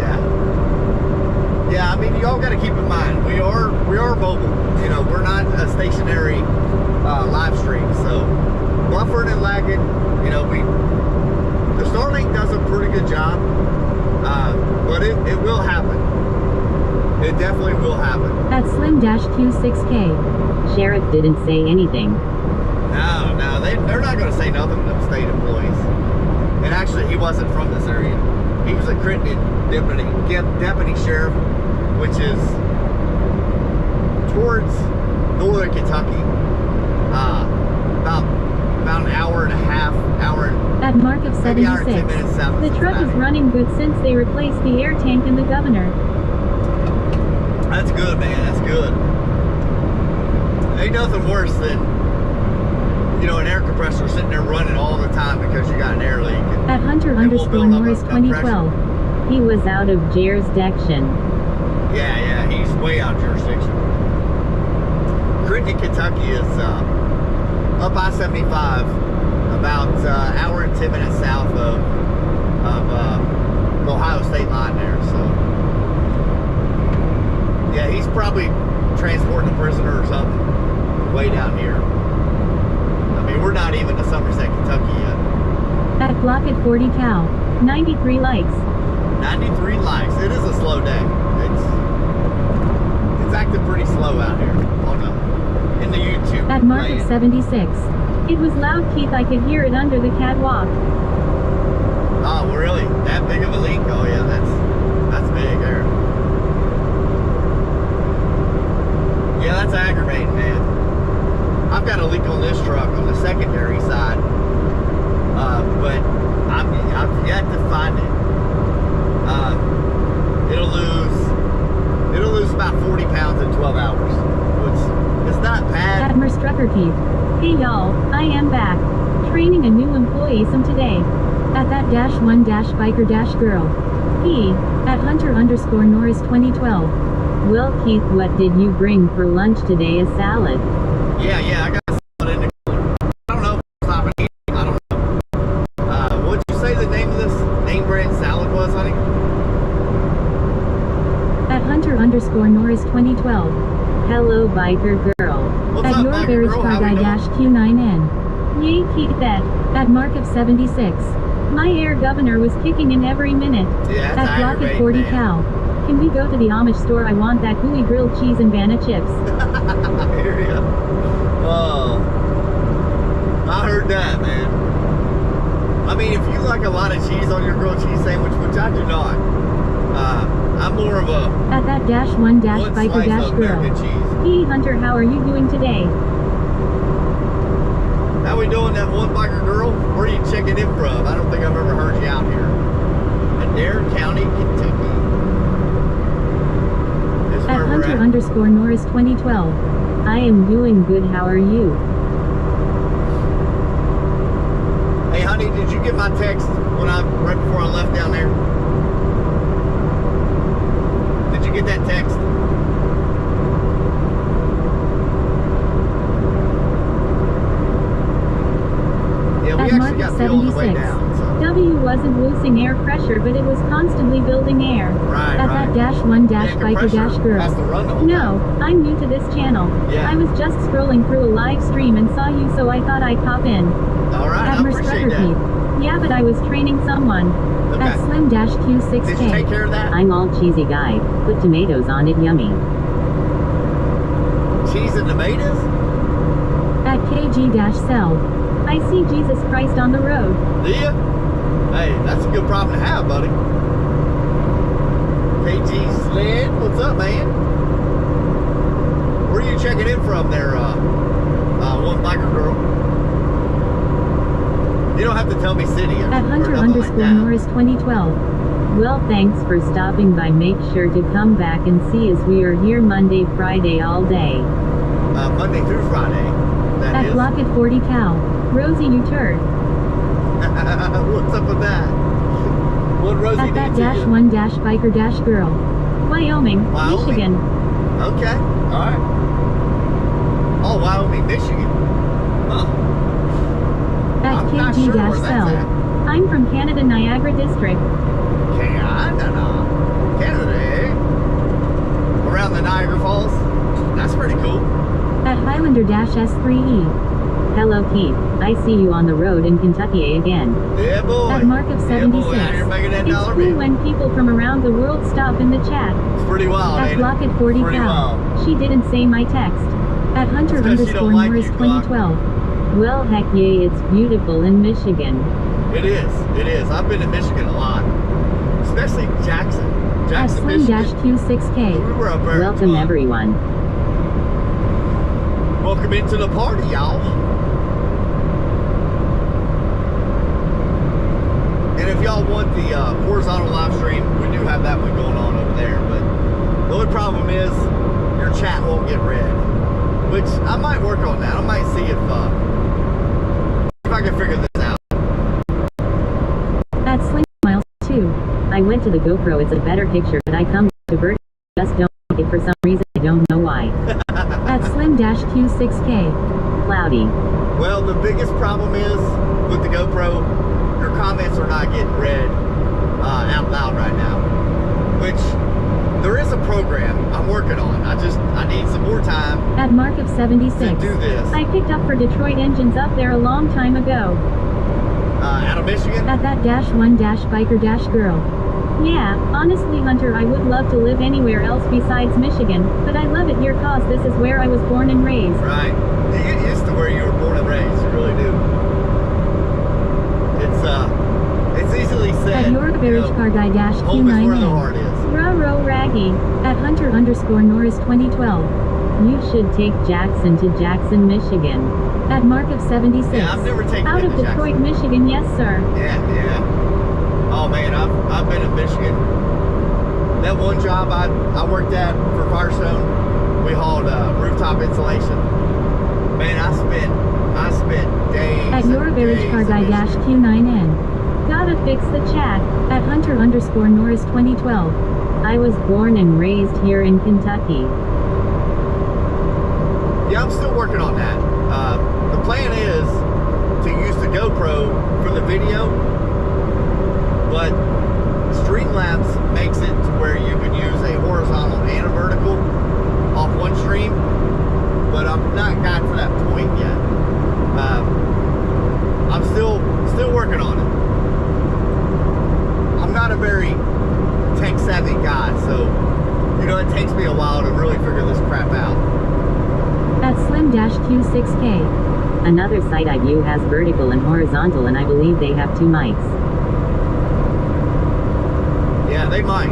Yeah. Yeah, I mean, you all got to keep in mind, we are mobile. You know, we're not a stationary live stream. So, buffering and lagging, you know, the Starlink does a pretty good job, but it will happen. It definitely will happen. At Slim-Q6K. Sheriff didn't say anything. No, they're not going to say nothing to state employees. And actually, he wasn't from this area. He was a Crittenden deputy sheriff, which is towards northern Kentucky. About an hour and a half, at Market 76. hour and 10 minutes south of The truck is Cincinnati. running good since they replaced the air tank in the Governor. That's good, man. That's good. Ain't nothing worse than, you know, an air compressor sitting there running all the time because you got an air leak. At Hunter_Norris 2012. He was out of jurisdiction. Yeah, he's way out of jurisdiction. Crittenden, Kentucky is up I-75, about hour and 10 minutes south of the Ohio state line there. So, yeah, he's probably transporting a prisoner or something way down here. I mean, we're not even to Somerset, Kentucky yet. At Blocket 40 Cal. 93 likes. 93 likes. It is a slow day. It's acting pretty slow out here in the YouTube. At Market land. 76. It was loud, Keith. I could hear it under the catwalk. Oh, really? That big of a leak? Oh yeah, that's big there. Yeah, that's aggravating, man. I've got a leak on this truck on the secondary side, but I've yet to find it. It'll lose about 40 pounds in 12 hours, which is not bad. At Merstrucker Keith. Hey y'all, I am back. Training a new employee some today. At that -1-biker-girl. He. At Hunter_Norris 2012. Well, Keith, what did you bring for lunch today? A salad. Yeah, I got a salad in the cooler. I don't know if I'm stopping eating. I don't know. What'd you say the name of this name brand salad was, honey? At Hunter_Norris 2012. Hello, biker girl. What's at up, Your biker Average girl? Car How we Guy doing? Q9N. Yay, keep that. At mark of 76. My air governor was kicking in every minute. Yeah, that's At block of aggravating, 40 man. cal. Can we go to the Amish store? I want that gooey grilled cheese and banana chips. I hear ya. Oh, I heard that, man. I mean, if you like a lot of cheese on your grilled cheese sandwich, which I do not, I'm more of a At that dash one dash one biker slice dash of grill. American cheese. Hey Hunter, how are you doing today? How we doing, that one biker girl? Where are you checking in from? I don't think I've ever heard you out here. Adair County, Kentucky. This is At where we're Hunter at. underscore Norris 2012. I am doing good, how are you? Hey honey, did you get my text when right before I left down there? Did you get that text? Yeah, we At actually mark got of fuel on the way 76. down. So. W wasn't losing air pressure, but it was constantly building air. Right, At right. that dash one dash Yeah, biker compressor dash girl. has to run the whole No, I'm new to this channel. Yeah. I was just scrolling through a live stream and saw you, so I thought I'd pop in. All right, At I appreciate that. Peep. Yeah, but I was training someone. Okay. At slim dash Q6K. Did you take care of that? I'm all cheesy guy. Put tomatoes on it, yummy. Cheese and tomatoes? At KG dash cell. I see Jesus Christ on the road. Do you? Hey, that's a good problem to have, buddy. KG Sled, what's up, man? Where are you checking in from there, one biker girl? You don't have to tell me city or At Hunter nothing underscore like that. Norris 2012. Well, thanks for stopping by. Make sure to come back and see us. We are here Monday, Friday all day. Monday through Friday, that At is. block at 40 cal. Rosie, you turd. What's up with that? What Rosie At did that to dash you? one dash biker dash girl. Wyoming, Wyoming. Michigan. Okay, all right. Oh, Wyoming, Michigan. Huh. At I'm not KG sure dash where that's cell. at. I'm from Canada, Niagara District. Canada, eh? Around the Niagara Falls? That's pretty cool. At Highlander dash S3E. Hello Keith, I see you on the road in Kentucky again. Yeah, boy. At mark of 76. Yeah, boy, out here making that It's dollar cool bill. when people from around the world stop in the chat. It's pretty wild, At ain't block it? at 40 Pretty cal. wild. She didn't say my text. At Hunter It's 'cause she don't underscore like Norris you, Glock. 2012. Well, heck yay, it's beautiful in Michigan. It is. It is. I've been to Michigan a lot. Especially Jackson. At Jackson, slim dash Michigan. Q6K. We were up there. Welcome everyone. Welcome into the party, y'all. And if y'all want the horizontal live stream, we do have that one going on over there. But the only problem is your chat won't get read. Which I might work on that. I might see if I can figure this out. At Sling Miles 2. I went to the GoPro, it's a better picture, but I come to Vert, just don't like it for some reason, I don't know why. At Slim Dash Q6K. Cloudy. Well, the biggest problem is with the GoPro, your comments are not getting read out loud right now. Which there is a program I'm working on. I need some more time At mark of 76. to do this. I picked up for Detroit engines up there a long time ago. Out of Michigan. At that dash one dash biker dash girl. Yeah, honestly Hunter, I would love to live anywhere else besides Michigan, but I love it here cause this is where I was born and raised. Right. You get used to where you were born and raised. You really do. It's easily said. At your average car guy dash home is where the Q9N. heart is. Row raggy. At Hunter underscore Norris 2012. You should take Jackson to Jackson, Michigan. At mark of 76. Yeah, I've never taken Out it of to Detroit, Jackson. Michigan, yes sir. Yeah. Oh man, I've been in Michigan. That one job I worked at for Firestone, we hauled rooftop insulation. Man, I spent days. At your and average days car in guy dash Michigan. Q9N. Gotta fix the chat. At Hunter underscore Norris 2012. I was born and raised here in Kentucky. Yeah, I'm still working on that. The plan is to use the GoPro for the video, but Streamlabs makes it to where you can use a horizontal and a vertical off one stream, but I've not gotten to that point yet. I'm still working on it. I'm not a very tech savvy guy, so you know it takes me a while to really figure this crap out. At Slim-Q6K. Another site I view has vertical and horizontal, and I believe they have 2 mics. Yeah, they might.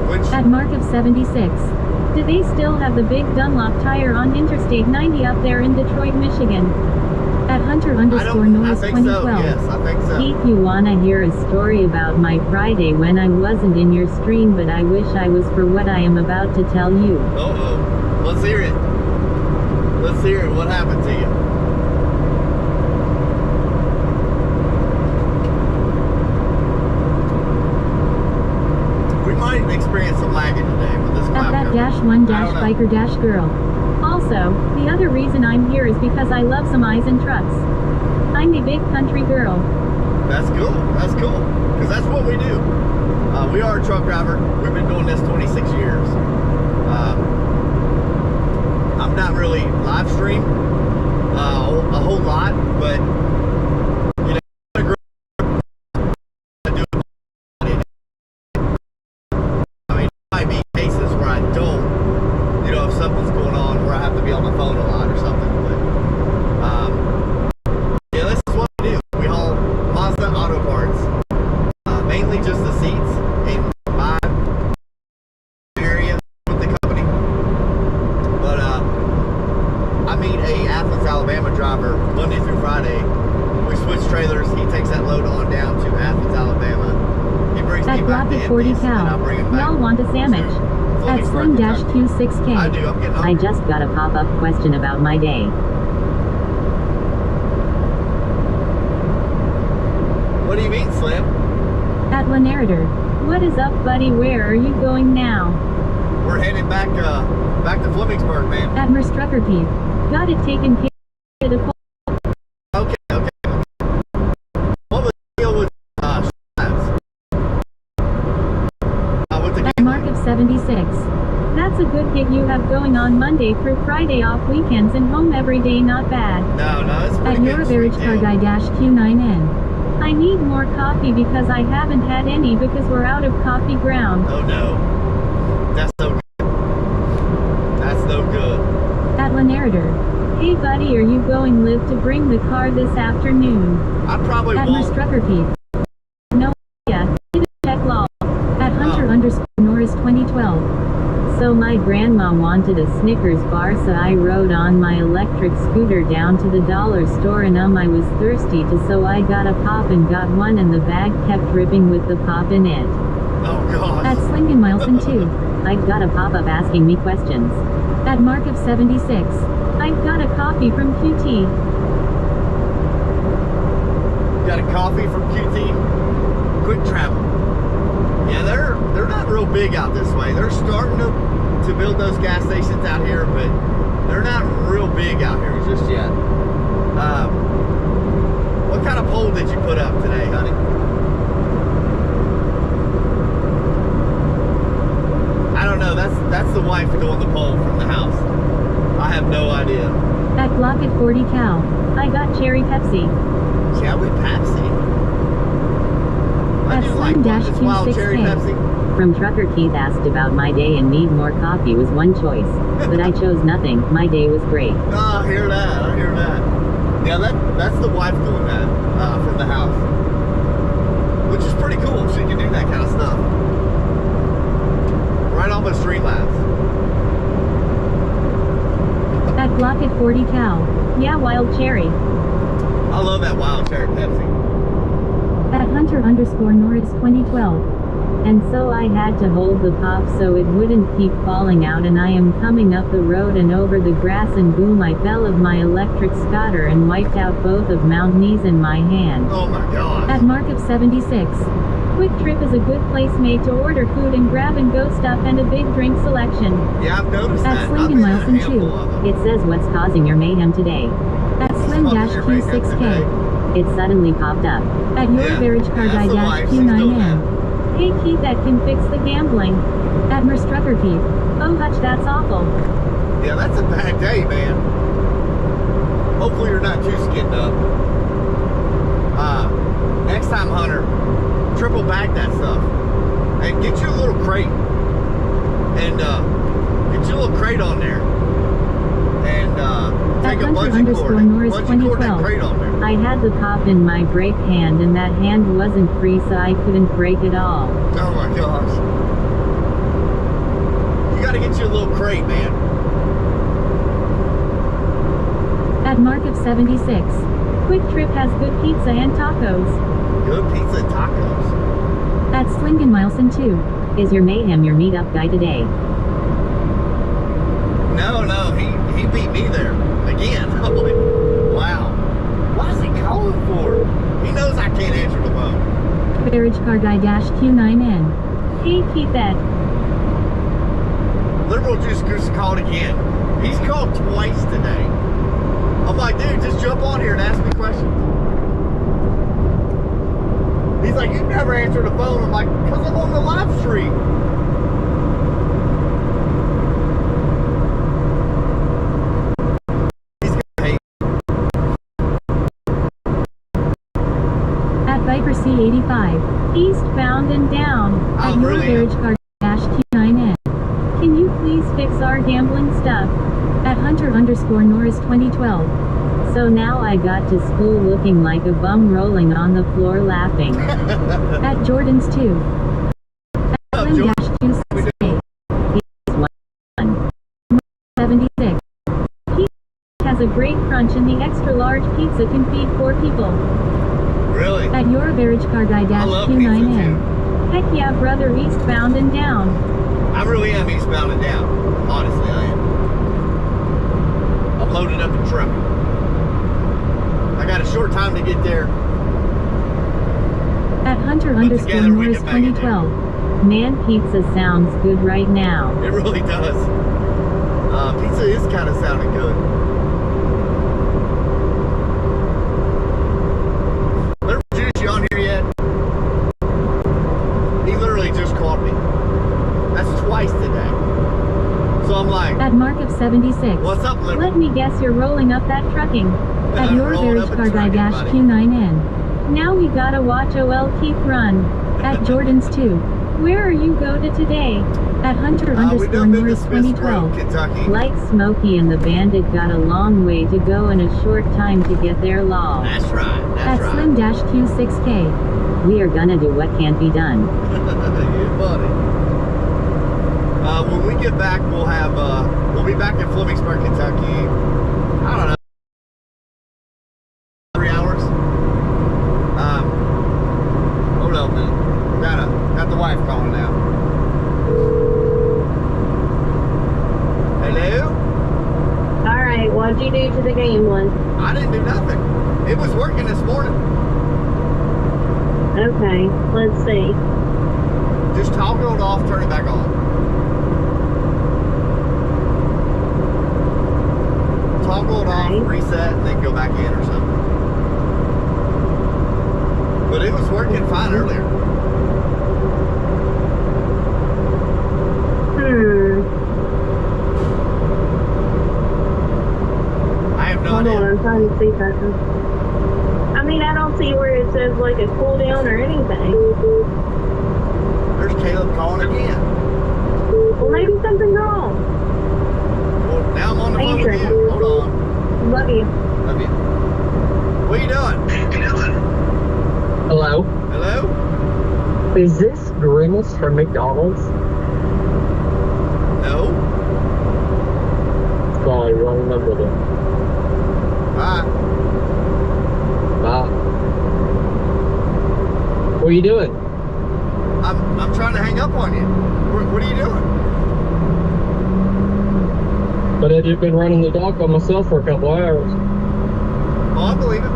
Which at Mark of 76. Do they still have the big Dunlop tire on Interstate 90 up there in Detroit, Michigan? At Hunter_Norris 2012. So. Yes, I think so. Keith, you wanna hear a story about my Friday when I wasn't in your stream, but I wish I was for what I am about to tell you. Uh-oh. Let's hear it. Let's hear it. What happened to you? We might experience some lagging today with this cloud At that -1-biker-girl. Also, the other reason I'm here is because I love some eyes and trucks. I'm a big country girl. That's cool. That's cool. Because that's what we do. We are a truck driver. We've been doing this 26 years. I'm not really live stream a whole lot, but you know, I mean, there might be cases where I don't, you know, if something's going on where I have to be on my phone a lot or something. But yeah, this is what we do. We haul Mazda auto parts, mainly just the seats in my area with the company. But I meet a Athens, Alabama driver Monday through Friday. We switch trailers. He takes that load on down to Athens, Alabama. He brings me back to 40 Empties, and I bring him back. Y'all want a sandwich? At Slim-Q6K. I do. I'm getting I just got a pop-up question about my day. What do you mean, Slim? At Narrator. What is up, buddy? Where are you going now? We're heading back to Flemingsburg, man. At Merstrucker Keith. Got it taken care of. Okay. What was the deal with with the At Mark of 76. That's a good gig you have going on Monday through Friday, off weekends and home every day. Not bad. No, it's pretty At good. Your Average Car Guy -Q9N. I need more coffee because I haven't had any because we're out of coffee ground. Oh no. That's no good. That's no good. At Narrator. Hey buddy, are you going live to bring the car this afternoon? I probably At won't. Merstrucker Keith. No idea. Check lol. At Hunter_Norris 2012. So my grandma wanted a Snickers bar, so I rode on my electric scooter down to the dollar store, and I was thirsty so I got a pop and got one, and the bag kept dripping with the pop in it. Oh god. At Slinkin Milson 2. I've got a pop-up asking me questions. At Mark of 76. I've got a coffee from QT. Got a coffee from QT. Quick Travel. Yeah, they're not real big out this way. They're starting to build those gas stations out here, but they're not real big out here just yet. What kind of pole did you put up today, honey? I don't know. That's the wife doing the pole from the house. I have no idea. At Glock at 40 Cal. I got cherry Pepsi. Cherry Pepsi. I At do like one. It's wild cherry Pepsi. From Trucker Keith asked about my day and need more coffee was one choice. But I chose nothing. My day was great. Oh, I hear that. I hear that. Yeah, that's the wife doing that from the house. Which is pretty cool. She can do that kind of stuff. Right off of Streamlabs. At Glock at 40 Cal. Yeah, wild cherry. I love that wild cherry Pepsi. At Hunter_Norris 2012. And so I had to hold the pop so it wouldn't keep falling out, and I am coming up the road and over the grass, and boom, I fell of my electric scooter and wiped out both of Mount knees in my hand. Oh my god. At Mark of 76. Quick Trip is a good place made to order food and grab and go stuff and a big drink selection. Yeah, I've noticed At that. Slinkin Milson 2. It says what's causing your mayhem today. At Slim-Q6K. It suddenly popped up. At Your Average Car Guy -Q9N. Hey Keith, that can fix the gambling. At Merstrucker Keith. Oh hutch, that's awful. Yeah, that's a bad day, man. Hopefully you're not too skinned up. Next time, Hunter, triple bag that stuff and get you a little crate and get you a little crate on there and take a bungee cord that crate on there. I had the pop in my brake hand and that hand wasn't free, so I couldn't brake at all. Oh my gosh. You gotta get you a little crate, man. At Mark of 76. Quick Trip has good pizza and tacos. Good pizza and tacos. At Slingen Milson 2. Is your mayhem your meetup guy today? No, he beat me there. Again. I'm like, wow. What is he calling for? He knows I can't answer the phone. Garage Car Guy Q9N. Hey, keep that. Liberal Juice Goose called again. He's called twice today. I'm like, dude, just jump on here and ask me questions. He's like, you never answer the phone. I'm like, because I'm on the live stream. He's gonna hate. At Viper C85. Eastbound and down. At your Garage Car Q9N. Can you please fix our gambling stuff? At Hunter_Norris 2012. So now I got to school looking like a bum rolling on the floor laughing. At Jordan's 2. At Slim-Q6K. He's 176. He has a great crunch and the extra large pizza can feed 4 people. Really? At your Garage Car Guy Q9N. Heck yeah, brother, eastbound and down. I really am eastbound and down. Honestly, I am. I'm loaded up in truck. I got a short time to get there. At Hunter_Norris 2012. Man, pizza sounds good right now. It really does. Pizza is kind of sounding good. Liberal Juice, you on here yet? He literally just called me. That's twice today. So I'm like, at Mark of 76. What's up, Liberal? Let me guess you're rolling up that trucking. At your Garage Car Guy Q9N. Now we gotta watch OL Keith run. At Jordan's 2. Where are you go to today? At Hunter_Norris 2012. Like Smokey and the Bandit got a long way to go and a short time to get there law. That's right. At Slim-Q6K. We are gonna do what can't be done. Yeah, buddy. When we get back, we'll be back in Flemingsburg, Kentucky. I don't know. 3 hours. Hold on a minute. Got the wife calling now. Hello? Alright, what'd you do to the game one? I didn't do nothing. It was working this morning. Okay, let's see. Just toggle it off, turn it back on. Toggle it off, reset, and then go back in or something. But it was working fine earlier. I have no idea. Hold on, I'm trying to see something. I mean, I don't see where it says like a cooldown or anything. There's Caleb calling again. Well, maybe something's wrong. Well, now I'm on the phone with you. Hold on. Love you. Love you. What are you doing? Hello? Hello? Is this Grimace from McDonald's? No. Sorry, wrong number then. Bye. Bye. What are you doing? I'm trying to hang up on you. What are you doing? But I've just been running the dock by myself for a couple hours. Oh, I believe it.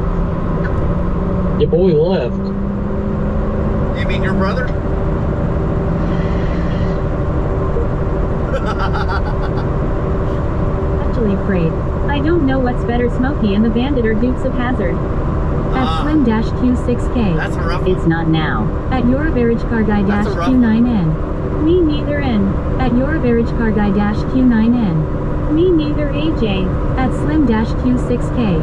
Your boy left. You mean your brother? Actually afraid. I don't know what's better, Smokey and the Bandit or Dukes of Hazzard. At Slim-Q6K. That's a rough one. It's not now. At your Garage Car Guy Q9N. Me neither in. At your Garage Car Guy Q9N. Me neither AJ. At Slim-Q6K.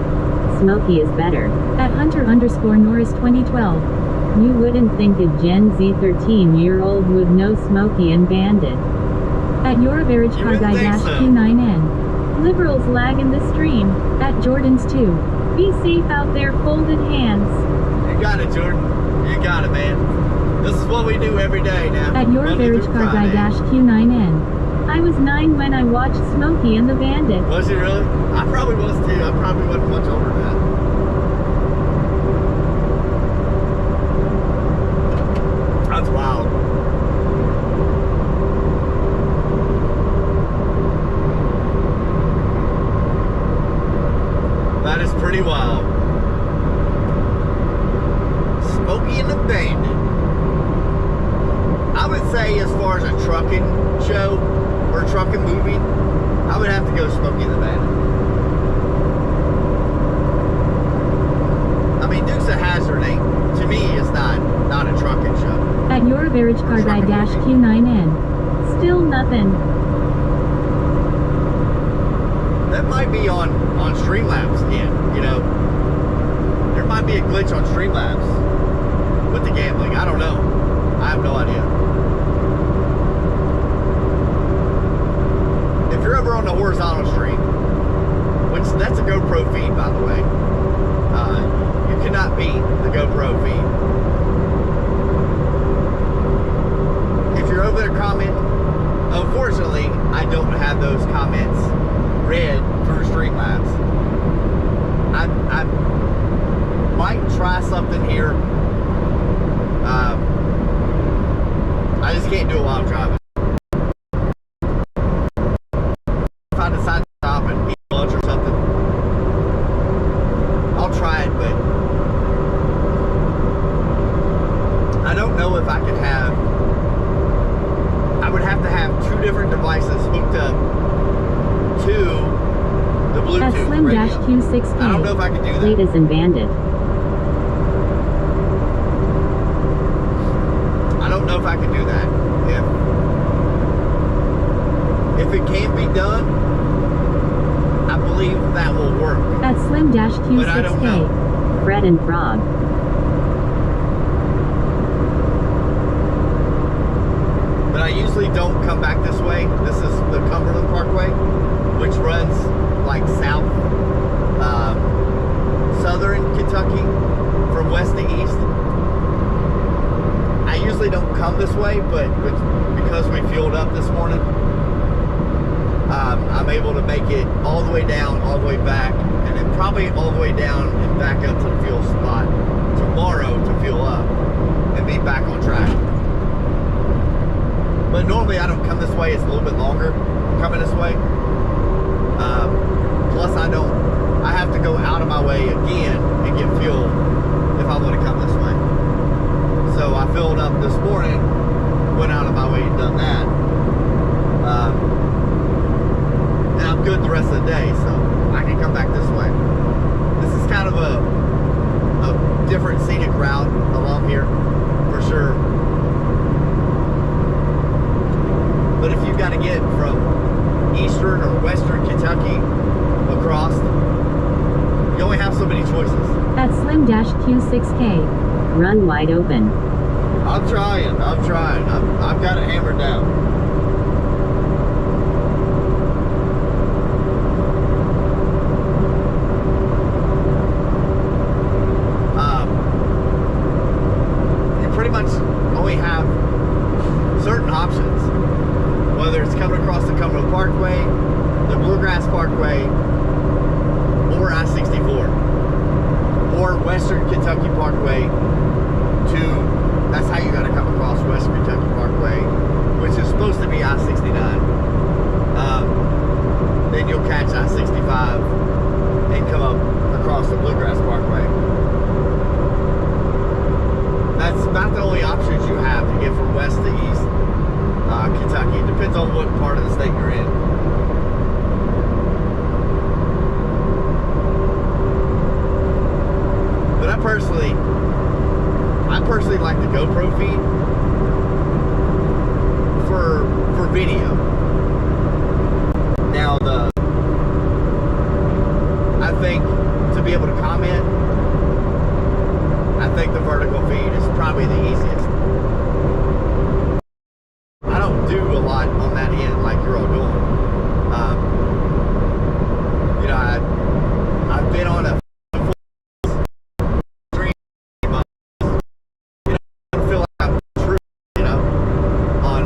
Smokey is better. At Hunter_Norris 2012. You wouldn't think a Gen Z 13-year-old would know Smokey and Bandit. At Your Average Car Guy Q9N. Liberals lag in the stream. At Jordan's 2. Be safe out there, folded hands. You got it, Jordan. You got it, man. This is what we do every day now. At Your Monday Average through Car Guy Friday. Q9N. I was 9 when I watched Smokey and the Bandit. Was he really? I probably was too. I probably wasn't much older than that. That's wild. That is pretty wild. Smokey and the Bandit. I would say as far as a trucking show or a trucking movie, I would have to go Smokey and the Bandit. I mean, Dukes of Hazzard ain't, to me, is not a trucking show. At Your Average Car Guy Q9N. Still nothing. That might be on Streamlabs again, you know. There might be a glitch on Streamlabs with the gambling. I don't know. I have no idea. If you're over on the horizontal stream, which that's a GoPro feed, by the way, you cannot beat the GoPro feed. If you're over there commenting, unfortunately, I don't have those comments read through Streamlabs. I might try something here. I just can't do it while I'm driving. If I decide to stop and eat lunch or something, I'll try it, but I don't know if I could have. I would have to have 2 different devices hooked up to the Bluetooth At radio. Slim-Q6K. I don't know if I could do that. Latest and Bandit. I don't know if I can do that. If it can be done, I believe that will work. At Slim-Q6K. But I don't know. Fred and Frog. But I usually don't come back this way. This is the Cumberland Parkway, which runs like south, southern Kentucky from west to east. I usually don't come this way, but because we fueled up this morning, I'm able to make it all the way down, all the way back, and then probably all the way down and back up to the fuel spot tomorrow to fuel up and be back on track. But normally I don't come this way. It's a little bit longer coming this way. Plus I have to go out of my way again and get fuel if I want to come this way. So I filled up this morning, went out of my way and done that. And I'm good the rest of the day, so I can come back this way. This is kind of a different scenic route along here, for sure. But if you've got to get from eastern or western Kentucky across, you only have so many choices. At Slim-Q6K. Run wide open. I'm trying. I've got it hammered down. You pretty much only have certain options. Whether it's coming across the Cumberland Parkway, the Bluegrass Parkway, or I-64, or Western Kentucky Parkway that's how you got to come across Western Kentucky Parkway, which is supposed to be I-69. Then you'll catch I-65 and come up across the Bluegrass Parkway. That's about the only options you have to get from west to east Kentucky. It depends on what part of the state you're in. But I personally like the GoPro feed for video. Now I think, to be be able to comment, I think the vertical feed is probably the easiest. I don't do a lot on that end like you're all doing. You know, I've been on a stream. You know, I feel like I'm true. You know, on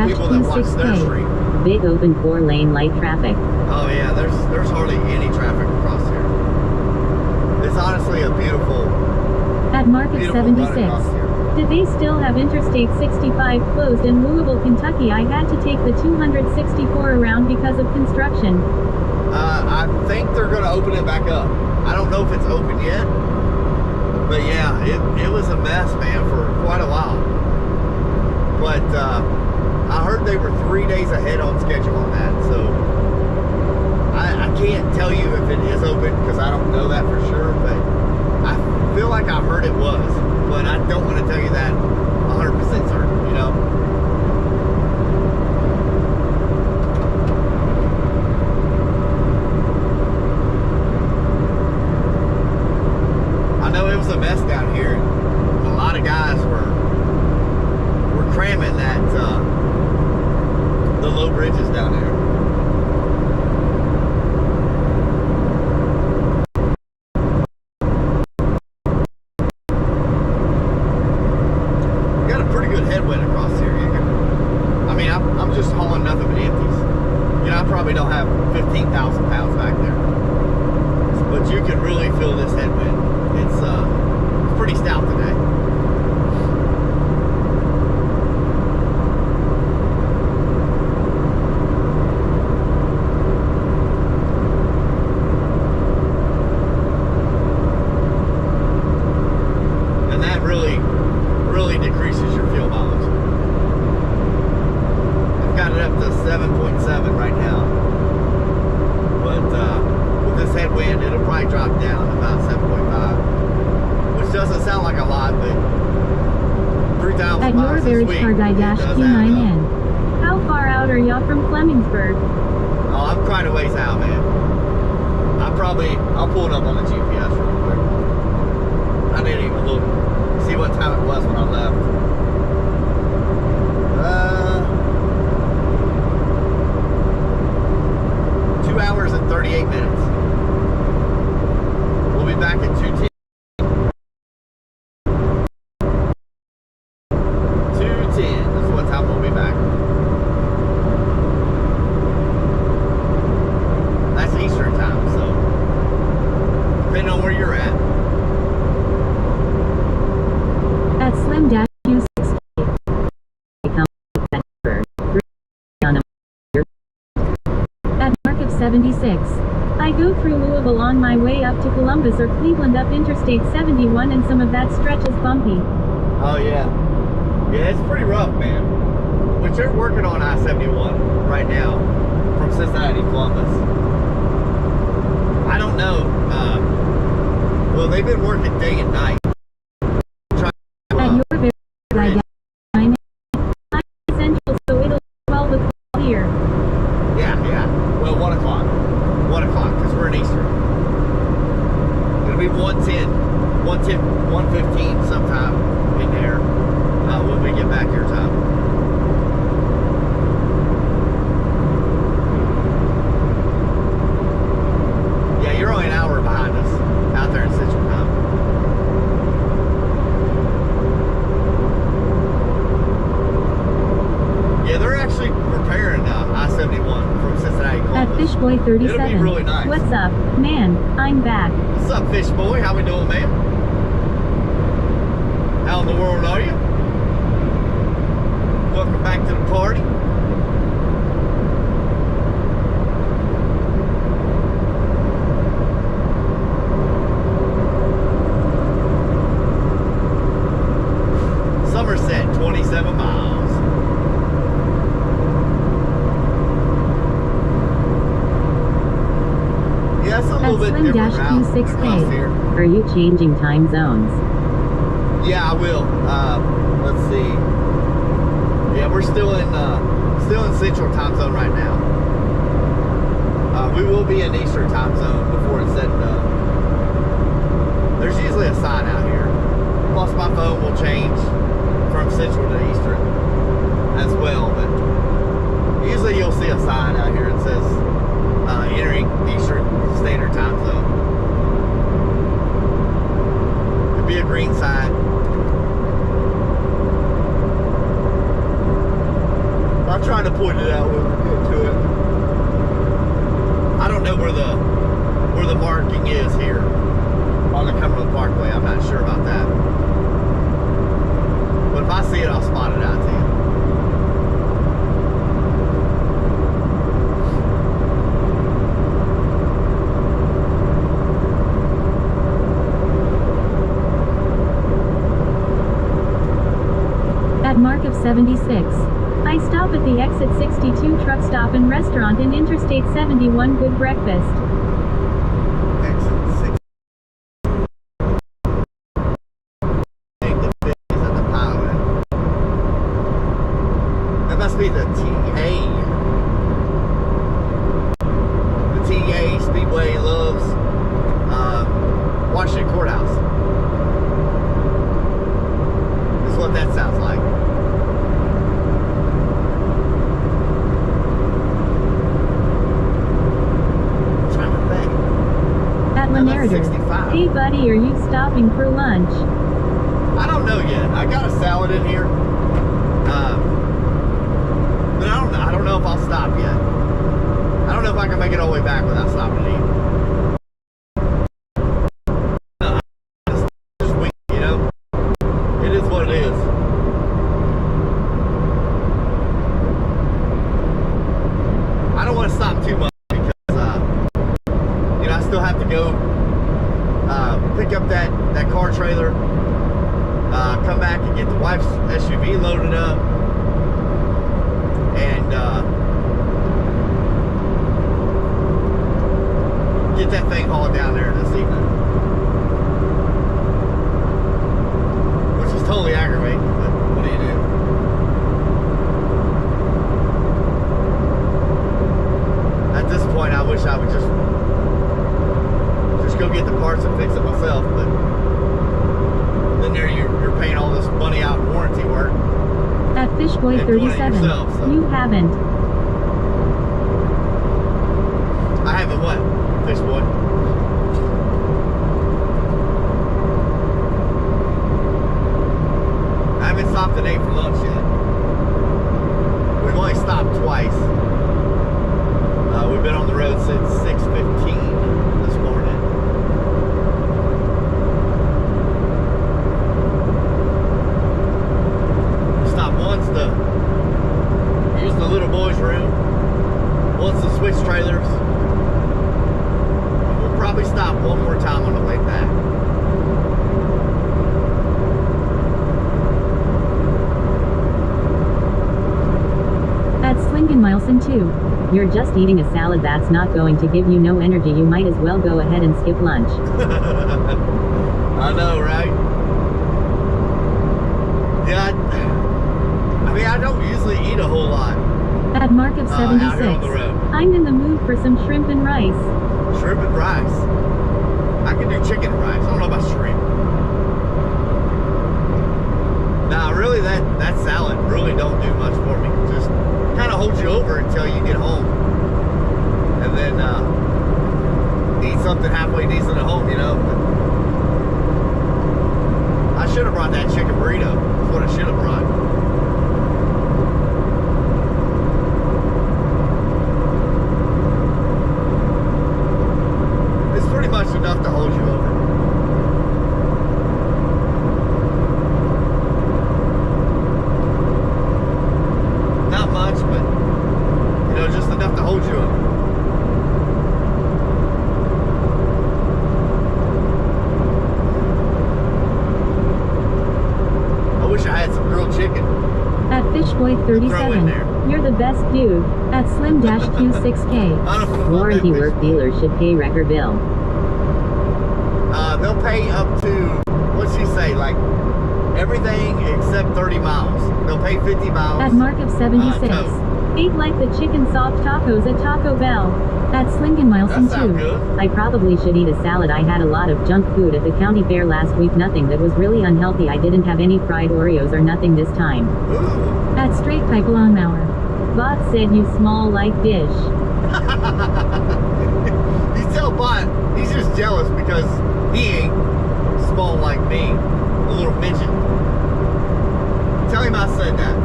people that watch their stream. Big open 4-lane light traffic. Oh yeah, there's hardly any traffic across here. It's honestly a beautiful. At Market 76. Did they still have Interstate 65 closed in Louisville, Kentucky? I had to take the 264 around because of construction. I think they're going to open it back up. I don't know if it's open yet, but yeah, it was a mess, man, for quite a while. But I heard they were 3 days ahead on schedule on that, so I can't tell you if it is open because I don't know that for sure, but I feel like I heard it was, but I don't want to tell you that 100% certain, you know? I know it was a mess down here. A lot of guys were cramming that the low bridges down there. Headwind across here. I mean, I'm just hauling nothing but empties. You know, I probably don't have 15,000 pounds back there, but you can really feel this headwind. It's pretty stout today. And that really decreases your fuel mileage. I've got it up to 7.7 right now, but with this headwind it'll probably drop down to about 7.5, which doesn't sound like a lot, but 3,000 at miles your this week, Q9N. How far out are y'all from Flemingsburg? Oh, I'm quite a ways out, man. I'll pull it up on the GPS real quick. I didn't even look. See what time it was when I left. 2 hours and 38 minutes. We'll be back at 2:10. 2:10. That's what time we'll be back. That's Eastern time, so depending on where you're at. At Slim-Q6K. At Market 76. I go through Louisville on my way up to Columbus or Cleveland up Interstate 71, and some of that stretch is bumpy. Oh yeah. Yeah, it's pretty rough, man. But you're working on I-71 right now from Cincinnati to Columbus. I don't know. Well, they've been working day and night. At your I'm Central, so it'll be 12 o'clock here. Yeah. Well, 1 o'clock. 1 o'clock, because we're in Eastern. It'll be 1:15 sometime in there when we get back your time. Yeah, you're only an hour behind us out there in Central Time. Yeah, they're actually repairing I-71 from Cincinnati to Columbus. At Fishboy 37. It'll be really nice. What's up, man? I'm back. What's up, Fish Boy? How we doing, man? How in the world are you? Welcome back to the party. Somerset, 27 miles. Yeah, it's a little bit different route across here. Are you changing time zones? Yeah, I will. Let's see. Yeah, we're still in Central Time Zone right now. We will be in Eastern Time Zone before it's said and done. there's usually a sign out here. Plus my phone will change from Central to Eastern as well, but usually you'll see a sign out here that says entering Eastern Standard Time Zone. Could be a green sign. I'm trying to point it out when we get to it. I don't know where the marking is here on the Cumberland Parkway. I'm not sure about that. But if I see it, I'll spot it out to you. At mark of 76. I stop at the exit 62 truck stop and restaurant in Interstate 71. Good breakfast. Exit 6. Take the 50s at the pilot. That must be the TA. The TA Speedway loves Washington Courthouse. Is what that sounds like. Narrator. Hey buddy, are you stopping for lunch? I don't know yet. I got a salad in here. But I don't know if I'll stop yet. I don't know if I can make it all the way back without stopping to eat. Just wait, you know? It is what it is. I don't want to stop too much because you know, I still have to go pick up that car trailer, come back and get the wife's SUV loaded up, and get that thing hauled down there this evening, which is totally aggravating, but what do you do? At this point, I wish I would just go get the parts and fix it myself, but then there you're paying all this money out in warranty work. At Fishboy 37. Yourself, so. You haven't. I haven't what? Fishboy? I haven't stopped at 8 for lunch yet. We've only stopped twice. We've been on the road since 6:15 this morning. Once to use the little boy's room, once to switch trailers, and we'll probably stop one more time on the way back. At Slingen Milson 2. You're just eating a salad that's not going to give you no energy. You might as well go ahead and skip lunch. I know, right? Yeah, I mean, I don't usually eat a whole lot. At mark of 76. Out here on the road. I'm in the mood for some shrimp and rice. Shrimp and rice. I can do chicken and rice. I don't know about shrimp. Nah, really, that salad really don't do much for me. Just kind of holds you over until you get home, and then eat something halfway decent at home, you know. But I should have brought that chicken burrito. That's what I should have brought. Much enough to hold you over. Not much, but you know, just enough to hold you over. I wish I had some grilled chicken. At Fishboy 37. You're the best dude. At Slim-Q6K. Warranty work dealers should pay wrecker bill. They'll pay up to, what'd she say, like everything except 30 miles. They'll pay 50 miles. At mark of 76. Ate like the chicken soft tacos at Taco Bell. That's Lincoln Milson That sounds too. good. I probably should eat a salad. I had a lot of junk food at the county fair last week. Nothing that was really unhealthy. I didn't have any fried Oreos or nothing this time. Ooh. That's straight pipe along hour. Bot said you small like dish. You tell Bot, he's just jealous because he ain't small like me, a little midget. Tell him I said that.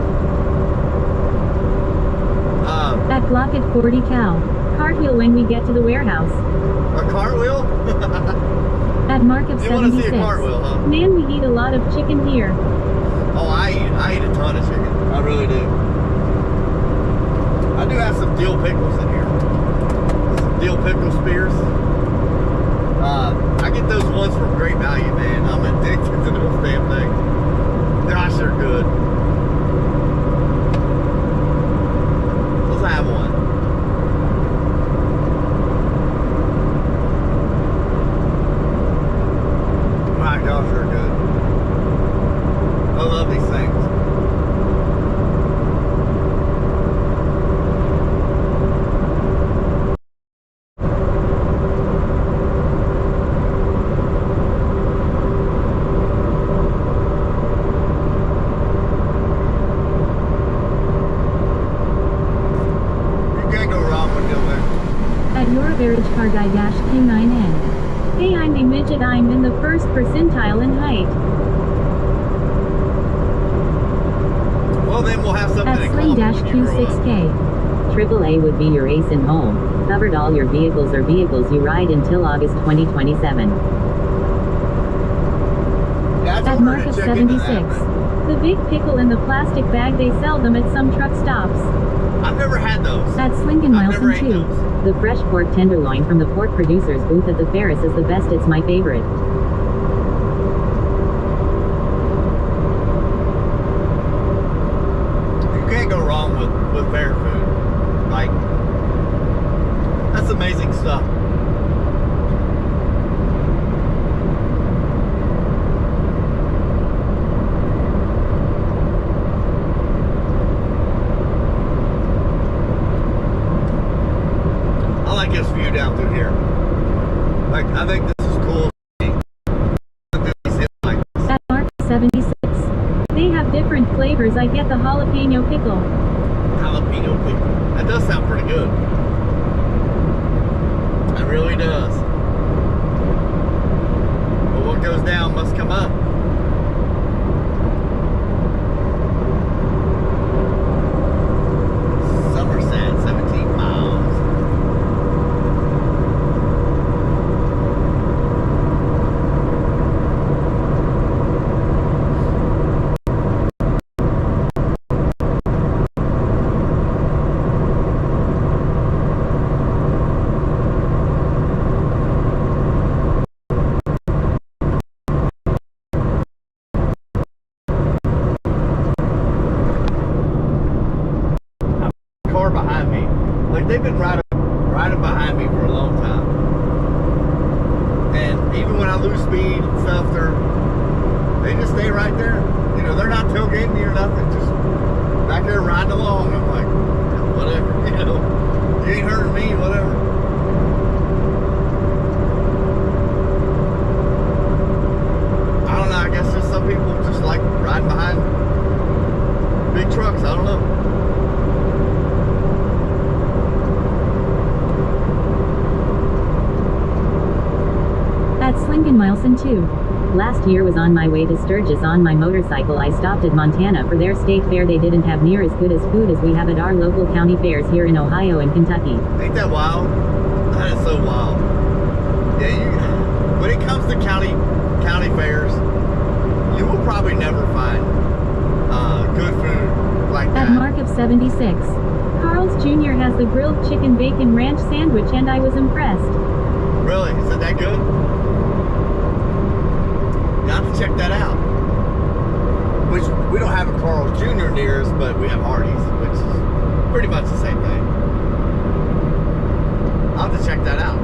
That Glock at 40 cal. Cartwheel when we get to the warehouse. A cartwheel? At Mark of You want to 76. see a cartwheel, huh? Man, we eat a lot of chicken here. Oh, I eat a ton of chicken. I really do. I do have some dill pickles in here. Some dill pickle spears. I get those ones from Great Value, man. I'm addicted to those damn things. Gosh, they're good. Let's have one. My gosh, they're good. I love these things. Car guy Q9N. Hey, I'm a midget. I'm in the first percentile in height. Well, then we'll have something At in Sling common when you grow up. Q6K. AAA would be your ace in home. Covered all your vehicles or vehicles you ride until August 2027. Yeah, I At told her Mark to of check into 76. that. The big pickle in the plastic bag, they sell them at some truck stops. I've never had those. At Slinkin I've never Milson ate 2. those. The fresh pork tenderloin from the pork producer's booth at the Ferris is the best. It's my favorite. You can't go wrong with fair food. Like, that's amazing stuff. I like this view down through here. Like, I think this is cool. At Mark 76. They have different flavors. I get the jalapeno pickle. Jalapeno pickle. That does sound pretty good. It really does. But what goes down must come up. Somerset, 17 miles. Car behind me, like they've been riding behind me for a long time, and even when I lose speed and stuff, they just stay right there. You know, they're not tailgating me or nothing, just back there riding along. I'm like, whatever, you know, you ain't hurting me, whatever. I don't know, I guess just some people just like riding behind big trucks. I don't know. That's Lincoln Milson 2. Last year was on my way to Sturgis on my motorcycle. I stopped at Montana for their state fair. They didn't have near as good as food as we have at our local county fairs here in Ohio and Kentucky. Ain't that wild? That is so wild. Yeah, when it comes to county fairs, you will probably never find good food like that. At Mark of 76. Carl's Jr. has the grilled chicken bacon ranch sandwich and I was impressed. Really? Is it that good? You have to check that out. Which, we don't have a Carl's Jr. near us, but we have Hardee's, which is pretty much the same thing. I'll have to check that out.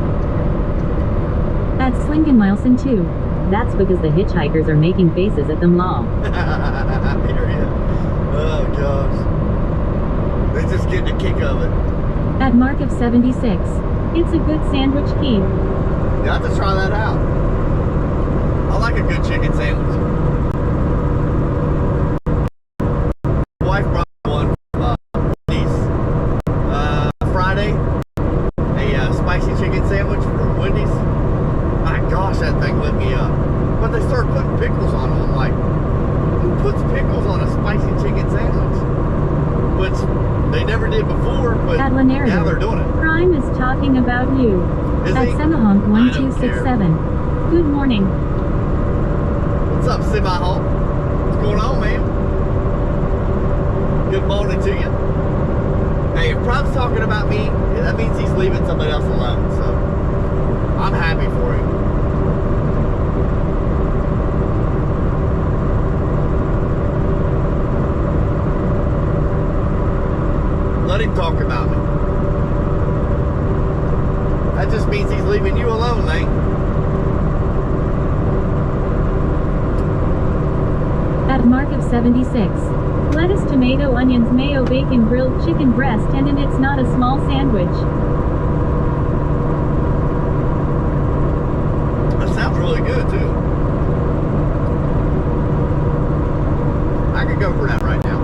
That's Lincoln Milson 2. That's because the hitchhikers are making faces at them long. I hear ya. Oh gosh. They just get the kick of it. At mark of 76. It's a good sandwich, Keith. You have to try that out. I like a good chicken sandwich. My wife brought one from Wendy's Friday. A spicy chicken sandwich from Wendy's. My gosh, that thing lit me up. But they started putting pickles on them. I'm like, who puts pickles on a spicy chicken sandwich? Which they never did before, but now they're doing it. Prime is talking about you. Is at he? Semahonk I don't 1267. Good morning. What's up, Semahonk? What's going on, man? Good morning to you. Hey, if Prime's talking about me, that means he's leaving somebody else alone, so I'm happy for him. Let him talk about me. That just means he's leaving you alone, mate. At mark of 76. Lettuce, tomato, onions, mayo, bacon, grilled chicken breast, and it's not a small sandwich. That sounds really good, too. I could go for that right now.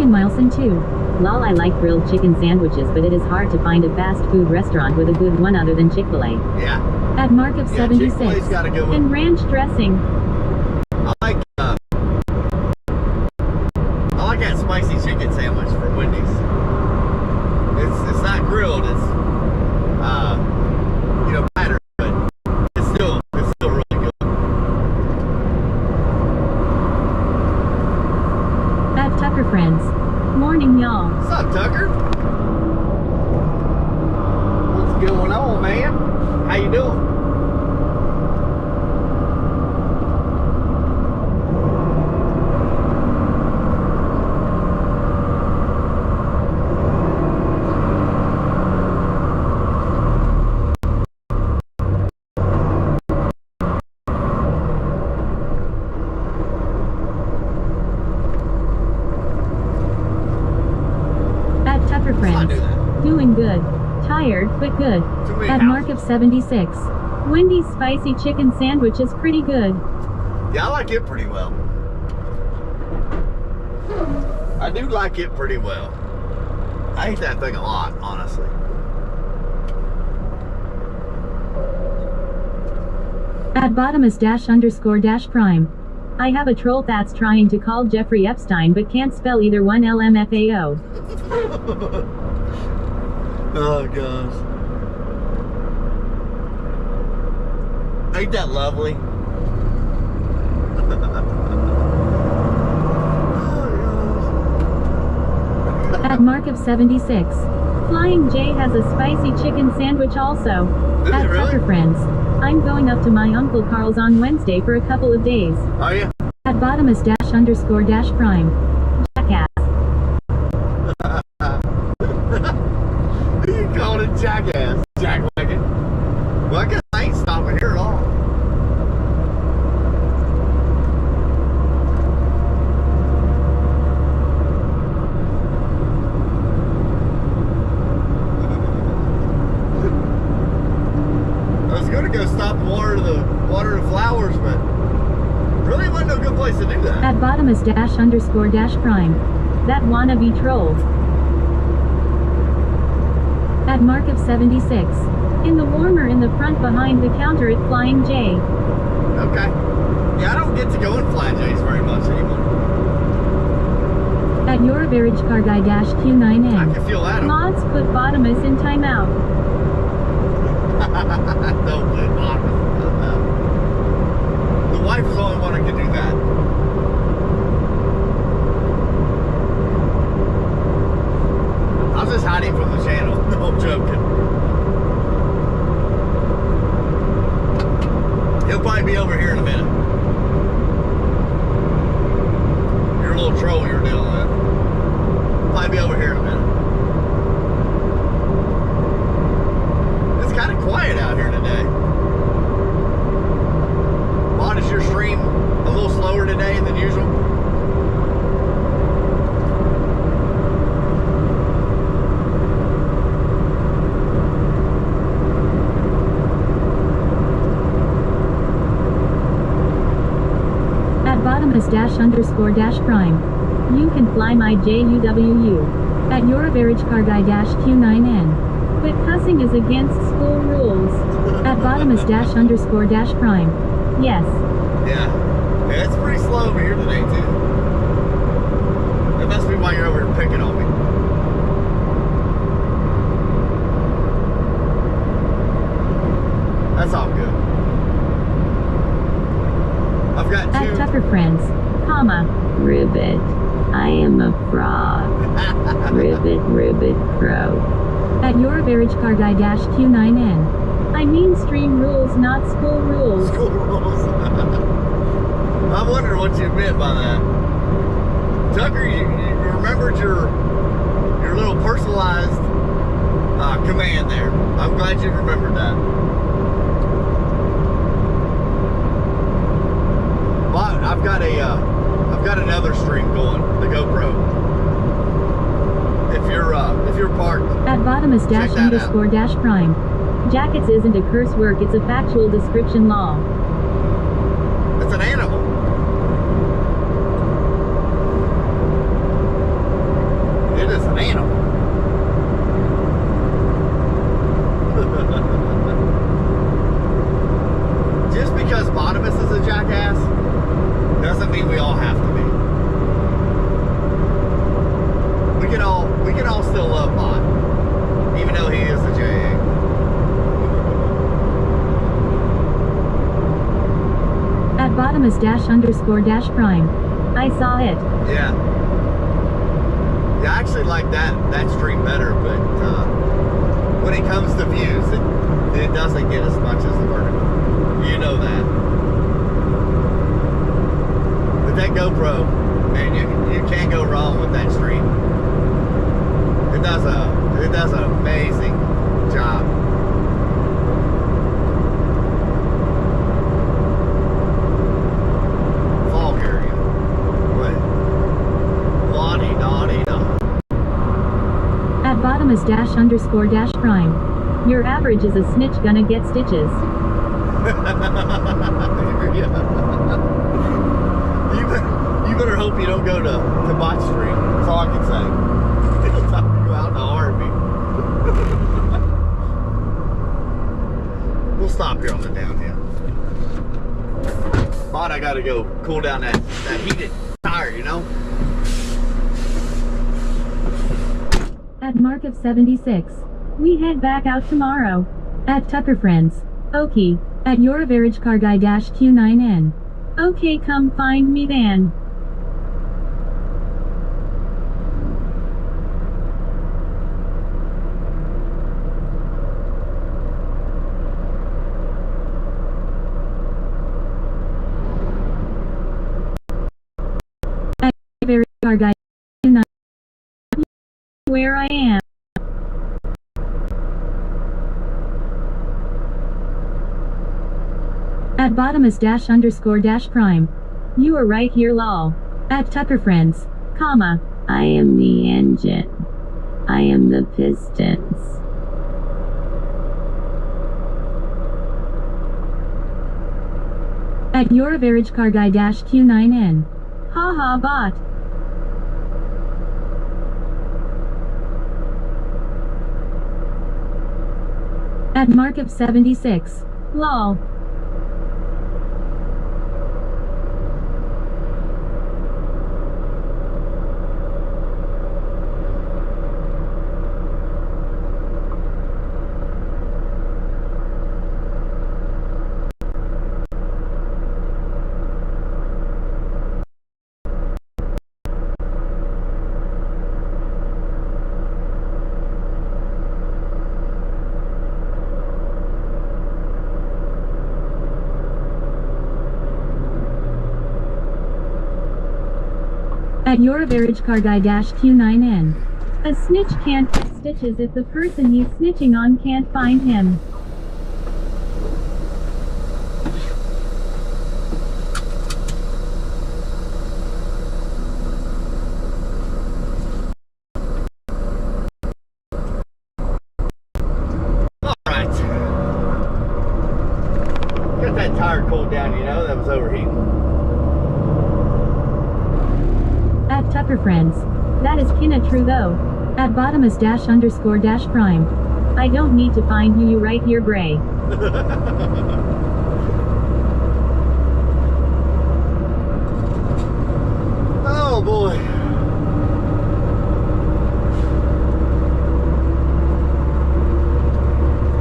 Milson 2. Lol, I like grilled chicken sandwiches, but it is hard to find a fast food restaurant with a good one other than Chick-fil-A. Yeah. At mark of 76. Chick-fil-A's got a good one. And ranch dressing. I like that spicy chicken sandwich from Wendy's. It's not grilled, it's battered, but it's still really good. At Tucker Friends. Morning, y'all. What's up, Tucker? What's going on, man? How you doing? Doing good. Tired, but good. At mark of 76. Wendy's spicy chicken sandwich is pretty good. Yeah, I like it pretty well. I do like it pretty well. I eat that thing a lot, honestly. At bottomus__prime. I have a troll that's trying to call Jeffrey Epstein but can't spell either one LMFAO. Oh gosh. Ain't that lovely? At mark of 76. Flying J has a spicy chicken sandwich also. At really? Tucker Friends. I'm going up to my Uncle Carl's on Wednesday for a couple of days. Oh yeah? At bottomus__prime. Jackass. You called it jackass. Jackwagon. Well, I guess I ain't stopping here at all. I was gonna go stop and water the flowers, but really wasn't no good place to do that. At bottomus__prime. That wannabe troll. At mark of 76. In the warmer in the front behind the counter at Flying J. Okay. Yeah, I don't get to go in Flying J's very much anymore. At your average car guy -Q9N. I can feel that. Mods put Bottomus in timeout. Don't put Bottomus in timeout. The wife is the only one that can do that. I'll just hide him from the channel. No, I'm joking. He'll probably be over here in a minute. Your little troll you're dealing with. Probably be over here in a minute. Bottomus-_prime. You can fly my JUWU. At your average car guy Q9N. But cussing is against school rules. At Bottomus-_prime. Yes. Yeah. Yeah, it's pretty slow over here today, too. That must be why you're over here picking on me. That's all good. I've got two. At Tucker Friends, comma, Ribbit. I am a frog. Ribbit, ribbit, crow. At your average car guy Q9N. I mean stream rules, not school rules. School rules. I wondered what you meant by that. Tucker, you remembered your little personalized command there. I'm glad you remembered that. But I've got another stream going, the GoPro. If you're parked at Bottomus-_prime. Jackets isn't a curse word, it's a factual description law. It's an animal. It is an animal. Just because Bottomus is a jackass doesn't mean we all have to be. We can all still love Bot, even though he is a JA. At Bottomus-_prime. I saw it. Yeah. Yeah, I actually like that stream better, but when it comes to views, it doesn't get as much as the vertical. You know that. But that GoPro, man, you can't go wrong with that stream. It does an amazing job. Fog area. Wait. La-di-da-di-da. At Bottomus-_prime. Your average is a snitch gonna get stitches. You better hope you don't go to Bot Street. That's all I can say. It'll top you out in a heartbeat. We'll stop here on the downhill. Bot, I gotta go cool down that heated tire, you know? At Mark of 76. We head back out tomorrow. At Tucker Friends. Okay. At your average car guy Q9N. Okay, come find me then. At your average car guy Q9N. Where I am. At Bottomus-_prime. You are right here lol. At Tucker Friends, comma, I am the engine. I am the pistons. At your average car guy Q9N. Haha bot. At Mark of 76. Lol. At your average car guy Q9N. A snitch can't get stitches if the person he's snitching on can't find him. Alright. Got that tire cooled down, you know, that was overheating. Tucker friends. That is kinda true though. At bottomus dash underscore dash prime. I don't need to find you right here, Bray. Oh boy.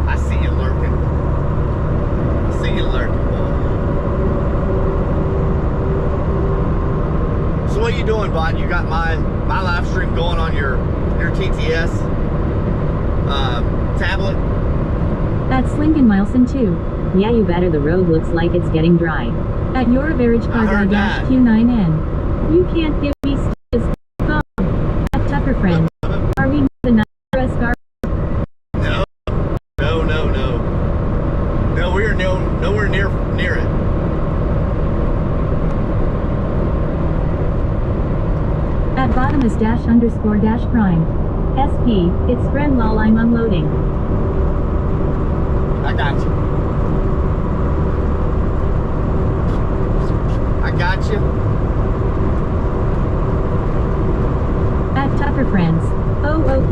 I see you lurking. I see you lurking, boy. So what are you doing, bud? You got my live stream going on your TTS tablet? That's Lincoln Milson too. Yeah, you better. The road looks like it's getting dry. At your average car dash Q9N. You can't give me stitches. Phone. At Tucker friend. Are we the nice scar? No. No, no, no. No, we are nowhere near it. At bottomus dash underscore dash prime. SP, it's friend lol, I'm unloading. I got you. I got you. At Tucker friends. OOP.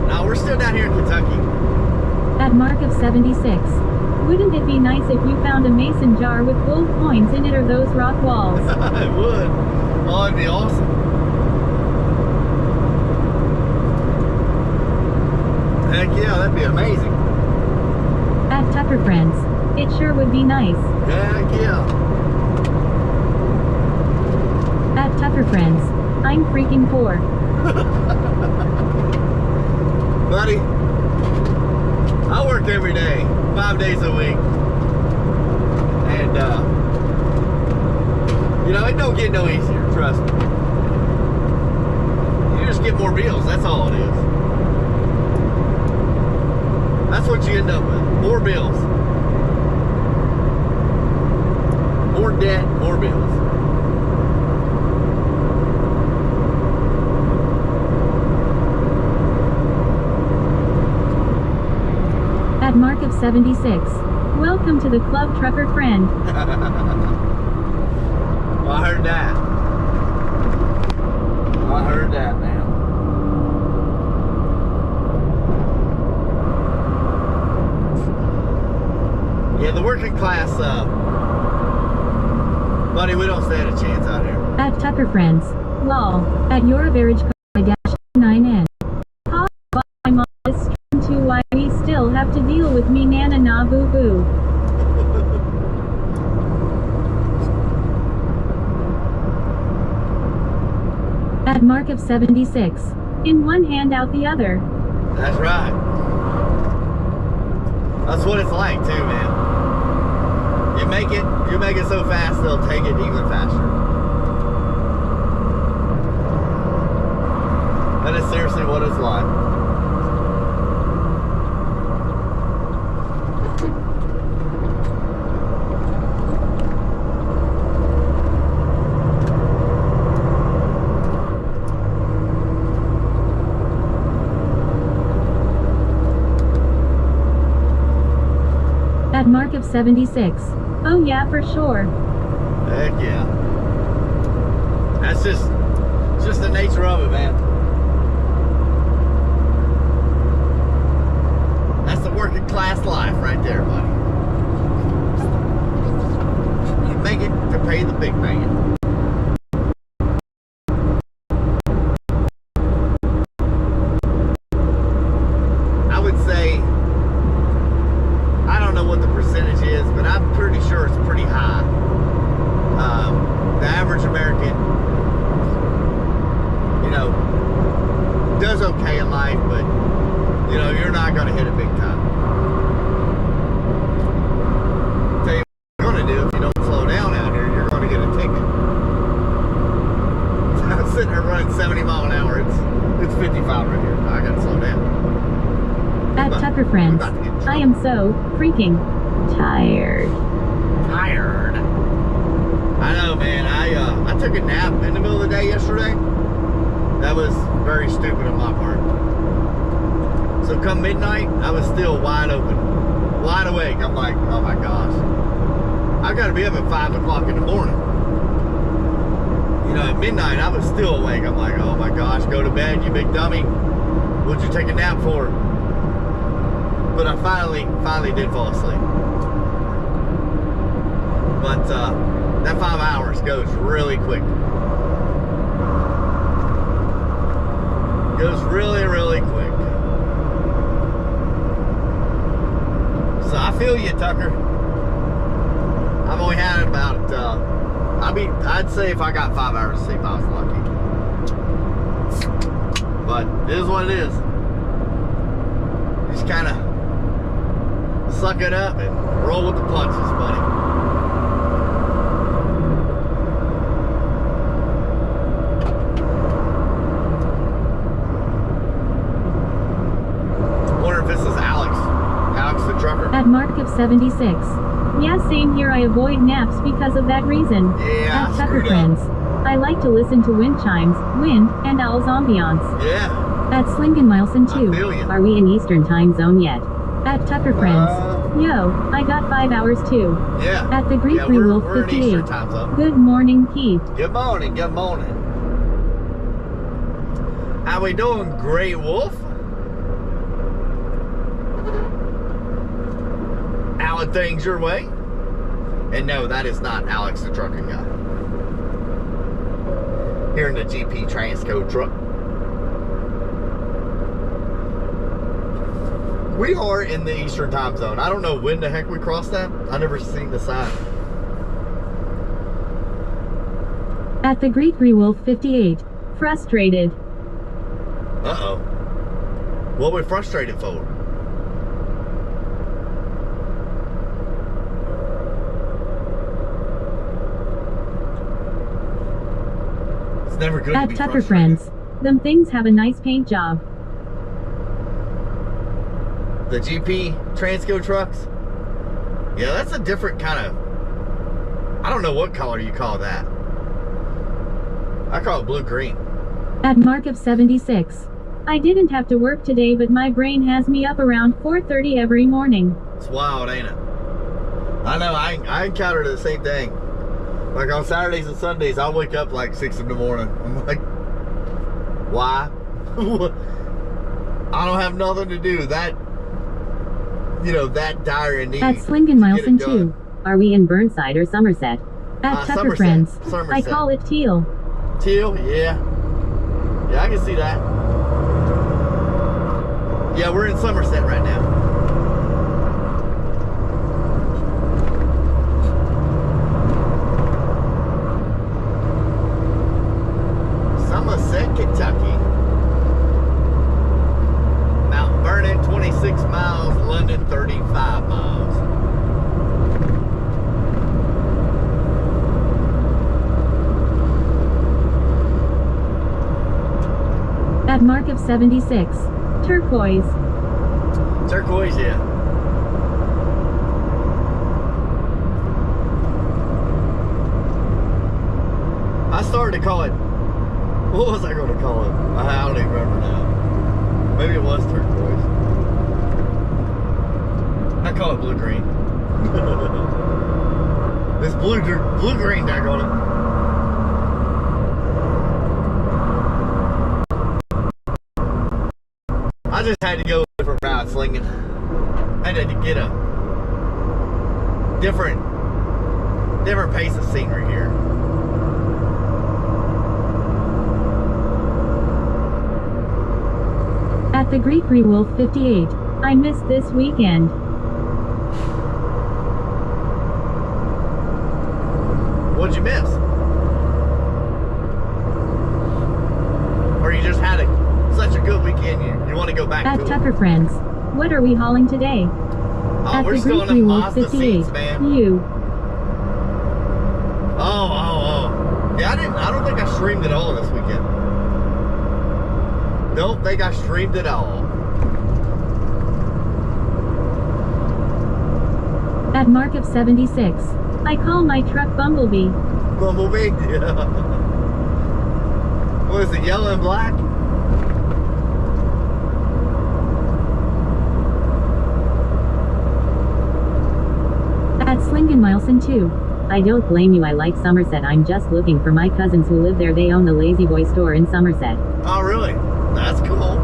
No, we're still down here in Kentucky. At mark of 76. Wouldn't it be nice if you found a mason jar with gold coins in it or those rock walls? It would. Oh, it'd be awesome. Heck yeah, that'd be amazing. At Tucker friends. It sure would be nice. Heck yeah. At Tucker friends. I'm freaking poor. Buddy, I work every day, 5 days a week. And, you know, it don't get no easier, trust me. You just get more bills, that's all it is. That's what you end up with, more bills. More debt, more bills. At mark of 76. Welcome to the club, trucker friend. Well, I heard that. I heard that, man. Yeah, the working class, buddy, we don't stand a chance out here. At Tucker friends. Lol. At your average car dash 9N. Ha, I'm on this stream too. Why we still have to deal with me nana na boo boo. At mark of 76. In one hand out the other. That's right. That's what it's like too, man. You make it so fast they'll take it even faster. That is seriously what it's like. At mark of 76. Oh yeah, for sure. Heck yeah. That's just the nature of it, man. That's the working class life right there, buddy. You make it to pay the big man. I would say, I don't know what the percentage is, but I'm pretty sure it's pretty high. The average American, you know, does okay in life, but, you know, you're not going to hit it big time. Tell you what you're going to do if you don't slow down out here, you're going to get a ticket. I'm sitting there running 70 mile an hour. It's 55 right here. I got to slow down. At Tucker friends. I am so freaking tired. Tired. I know, man. I took a nap in the middle of the day yesterday. That was very stupid on my part. So come midnight, I was still wide open, wide awake. I'm like, oh my gosh, I've got to be up at 5 o'clock in the morning. you know, at midnight, I was still awake. I'm like, oh my gosh, go to bed, you big dummy. What'd you take a nap for? But I finally did fall asleep. But that 5 hours goes really quick. Goes really, really quick. So I feel you, Tucker. I've only had about, I'd say if I got 5 hours of sleep, I was lucky. But it is what it is. Just kind of suck it up and roll with the punches, buddy. At mark of 76. Yeah, same here. I avoid naps because of that reason. Yeah, At Tucker Friends. I like to listen to wind chimes, wind, and owls ambiance. Yeah. At Slingenmilson 2. Are we in Eastern time zone yet? At Tucker Friends. Yo, I got 5 hours too. Yeah. At the Greek Wolf 58. Good morning, Keith. Good morning, good morning. How we doing, Grey Wolf? Things your way. And no, that is not Alex the trucking guy. Here in the GP Transco truck. We are in the Eastern time zone. I don't know when the heck we crossed that. I never seen the sign. At the Greek Wolf 58. Frustrated. Uh-oh. What we frustrated for? Never good at Tucker Friends. Them things have a nice paint job. The GP Transco trucks? Yeah, that's a different kind of... I don't know what color you call that. I call it blue-green. At mark of 76. I didn't have to work today, but my brain has me up around 4:30 every morning. It's wild, ain't it? I know, I encountered the same thing. Like on Saturdays and Sundays, I'll wake up like 6 in the morning. I'm like, why? I don't have nothing to do. That, you know, that dire in need. At Slingenmilson 2. Are we in Burnside or Somerset? At Tucker Somerset. Friends. Somerset. I call it teal. Teal? Yeah. Yeah, I can see that. Yeah, we're in Somerset right now. Kentucky. Mount Vernon, 26 miles. London, 35 miles. At mark of 76. Turquoise. Turquoise, yeah. I started to call it... What was I going to call it? I don't even remember now. Maybe it was turquoise. I call it blue-green. It's blue-green, daggone it. I just had to go a different route slinging. I had to get a different pace of scenery here. At the Greek Wolf 58. I missed this weekend. What'd you miss? Or you just had such a good weekend you want to go back at to Tucker it? Friends. What are we hauling today? Oh, at we're the still Greek in the Wolf Mazda 58. seats, man. You. Oh. Yeah, I don't think I streamed it all this weekend. Don't think I streamed it all. At mark of 76. I call my truck Bumblebee. Bumblebee? Yeah. What is it, yellow and black? At Slingenmilson 2. I don't blame you. I like Somerset. I'm just looking for my cousins who live there. They own the Lazy Boy store in Somerset. Oh, really? That's cool.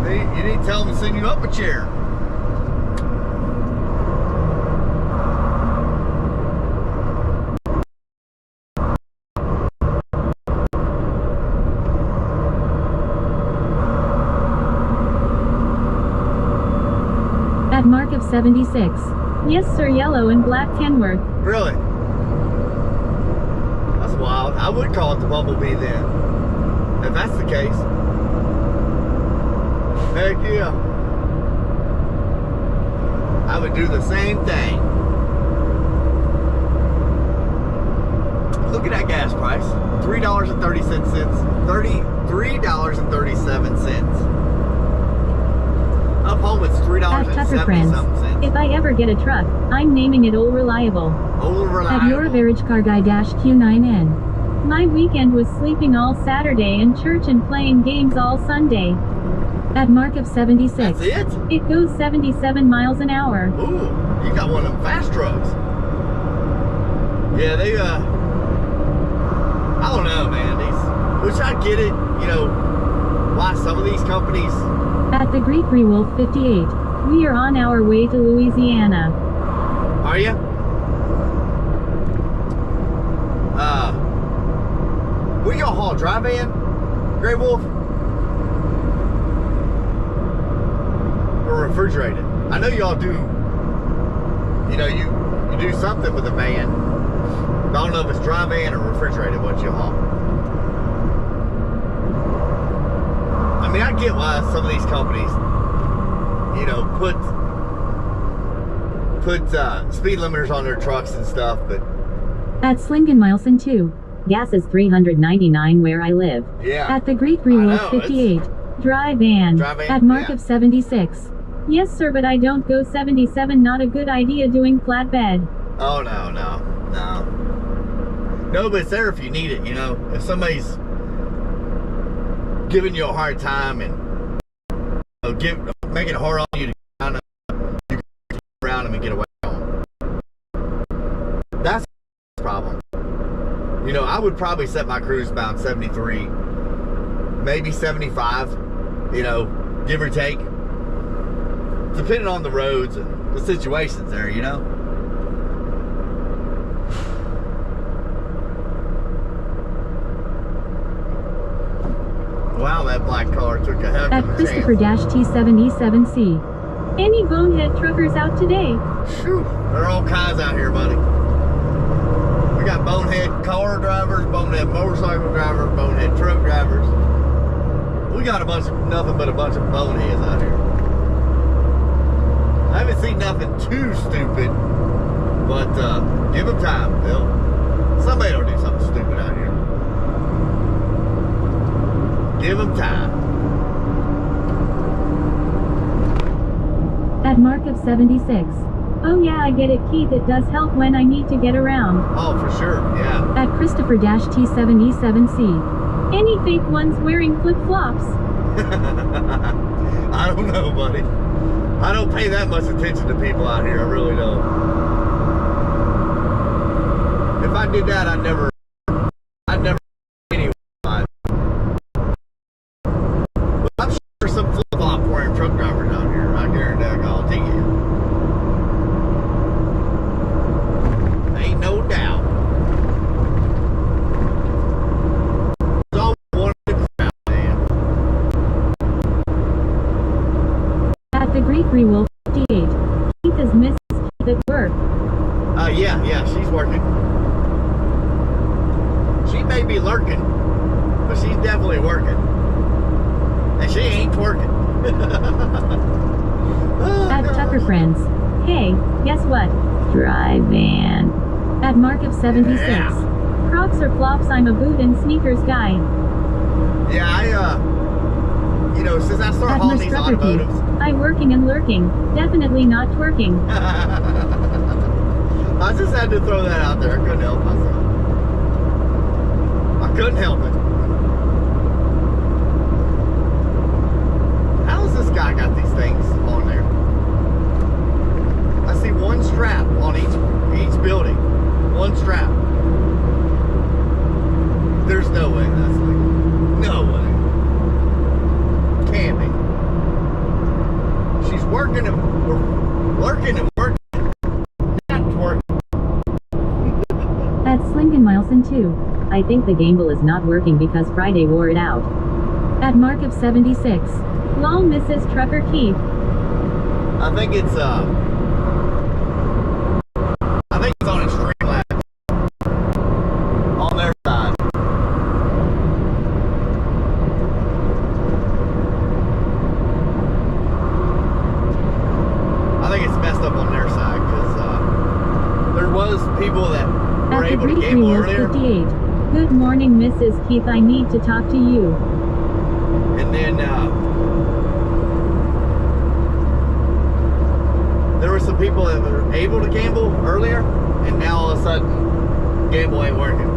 You need to tell them to send you up a chair. At mark of 76. Yes, sir. Yellow and black Kenworth. Really? That's wild. I would call it the Bumblebee then, if that's the case. Heck yeah. I would do the same thing. Look at that gas price. $3.37. Up home it's $3.70. If I ever get a truck, I'm naming it Old Reliable. Old Reliable. At your average car guy -Q9N. My weekend was sleeping all Saturday and church and playing games all Sunday. At mark of 76. That's it? It goes 77 miles an hour. Ooh, you got one of them fast trucks. Yeah, they, I don't know, man. Which I get it, you know, why some of these companies. At the Greek Rewolf 58, we are on our way to Louisiana. Are you? Will y'all haul dry van, Grey Wolf? Or refrigerated? I know y'all do, you know, you do something with a van. I don't know if it's dry van or refrigerated what you haul. I mean, I get why some of these companies, you know, put speed limiters on their trucks and stuff, but... At Slingen Milson 2, gas is $3.99 where I live. Yeah. At the Greek Rewolf 58, dry van. At mark of 76. Yes, sir, but I don't go 77. Not a good idea doing flatbed. Oh, no. No, but it's there if you need it, you know. If somebody's giving you a hard time and making it hard on you to kind of you can around them and get away from them. That's the problem. You know, I would probably set my cruise bound 73, maybe 75, you know, give or take, depending on the roads and the situations there, you know. Wow, that black car took a heck of a At Christopher-T7E7C. Any bonehead truckers out today? Phew, there are all kinds out here, buddy. We got bonehead car drivers, bonehead motorcycle drivers, bonehead truck drivers. We got nothing but a bunch of boneheads out here. I haven't seen nothing too stupid, but give them time, Bill. Somebody will do something stupid out here. Give them time. At mark of 76. Oh yeah, I get it, Keith. It does help when I need to get around. Oh, for sure, yeah. At Christopher-T7E7C. Any fake ones wearing flip-flops? I don't know, buddy. I don't pay that much attention to people out here. I really don't. If I did that, I'd never anyway. But I'm sure some flip-flop wearing truck drivers out here. I guarantee you. Ain't no doubt. There's always one in the crowd, man. At the Greek Rewolf 58. Keith is Mrs. Keith at work. Yeah, she's working. She may be lurking, but she's definitely working. And she ain't twerking. At Tucker Friends. Hey, guess what? Dry van. At mark of 76. Yeah. Crocs or flops, I'm a boot and sneakers guy. Yeah, you know, since I started At hauling these Keith. automotives. I working and lurking. Definitely not twerking. I just had to throw that out there. I couldn't help myself. I couldn't help it. How has this guy got these things on there? I see one one strap on each building. One strap. There's no way that's legal. No way. Can't be. She's working and working and working. Not working. At Slingen Milson 2. I think the gamble is not working because Friday wore it out. At Mark of 76. Lol, Mrs. Trucker Keith. I think it's on Extreme Labs. On their side. I think it's messed up on their side because there was people that were At the able to Greek gamble Reels earlier. 58. Good morning, Mrs. Keith. I need to talk to you. And then there were some people that were able to gamble earlier, and now all of a sudden, gamble ain't working.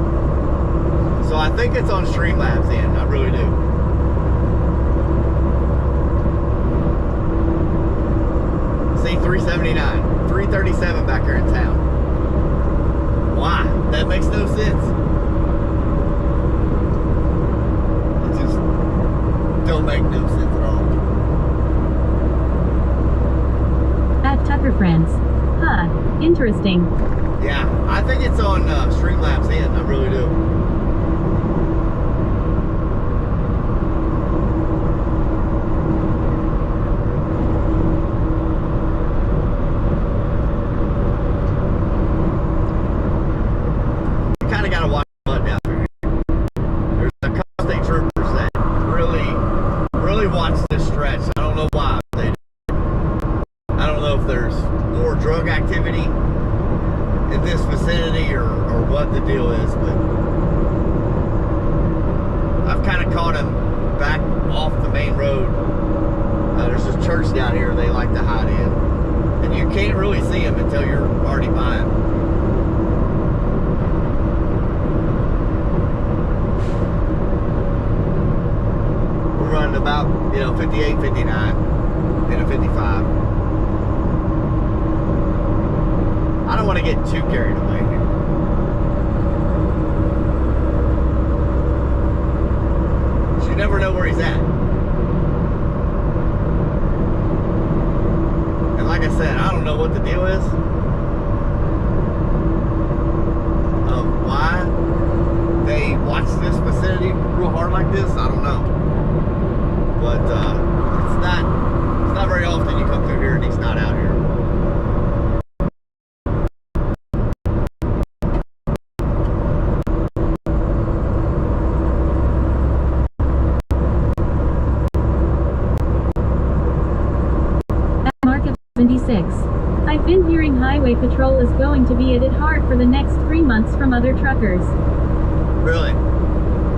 So I think it's on Streamlabs end. I really do. See, 379, 337 back here in town. Why? That makes no sense. It just don't make no sense at all. At Tucker Friends. Huh. Interesting. Yeah, I think it's on Streamlabs end. I really do. You kind of got to watch blood down through here. There's a couple state troopers that really watch this stretch. I don't know why they do. I don't know if there's more drug activity in this vicinity or what the deal is, but I've kind of caught them back off the main road. There's this church down here they like to hide in, and you can't really see them until you're already by them. We're running about 58, 59, and a 55. I don't want to get too carried away here. You never know where he's at. And like I said, I don't know what the deal is of why they watch this vicinity real hard like this. I don't know. But it's not very often you come through here and he's not out here. I've been hearing Highway Patrol is going to be at it hard for the next 3 months from other truckers. Really?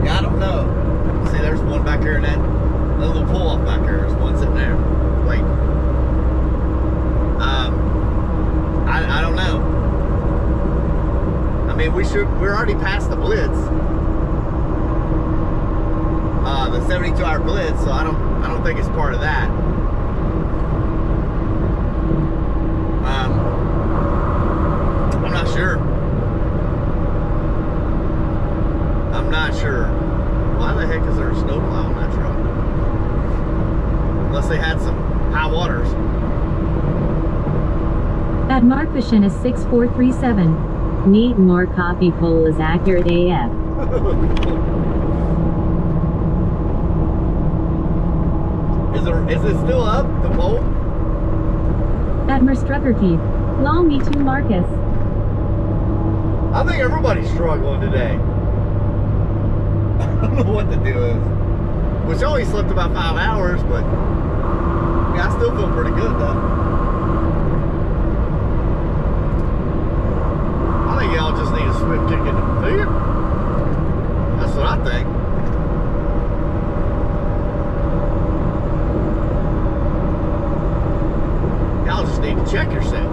Yeah, I don't know. See, there's one back here in that little pull-off back here. There's one sitting there. Wait. I don't know. I mean, we're already past the blitz. The 72-hour blitz, so I don't think it's part of that. I'm not sure. I'm not sure. Why the heck is there a snowplow on that truck? Unless they had some high waters. At Mark Fishin is 6437. Need more coffee. Poll is accurate AF. Is it still up, the poll? At Merstrucker Keith. Lol, me too, Marcus. I think everybody's struggling today. I don't know what the deal is. Which only slept about 5 hours, but yeah, I still feel pretty good though. I think y'all just need a swift kick in the feet. That's what I think. Y'all just need to check yourself.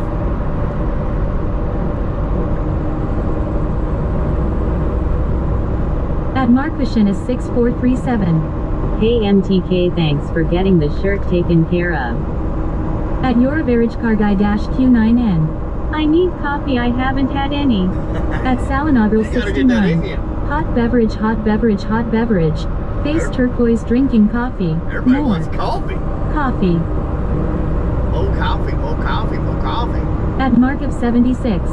At Mark Fishin is 6437. Hey MTK, thanks for getting the shirt taken care of. At Your Average Car Guy -Q9N. I need coffee, I haven't had any. At Salinogral You gotta get that in 69. you. Hot beverage, hot beverage, hot beverage. Face Every- turquoise drinking coffee. Everybody More. wants coffee. Coffee. More coffee, more coffee, more coffee. At Mark of 76.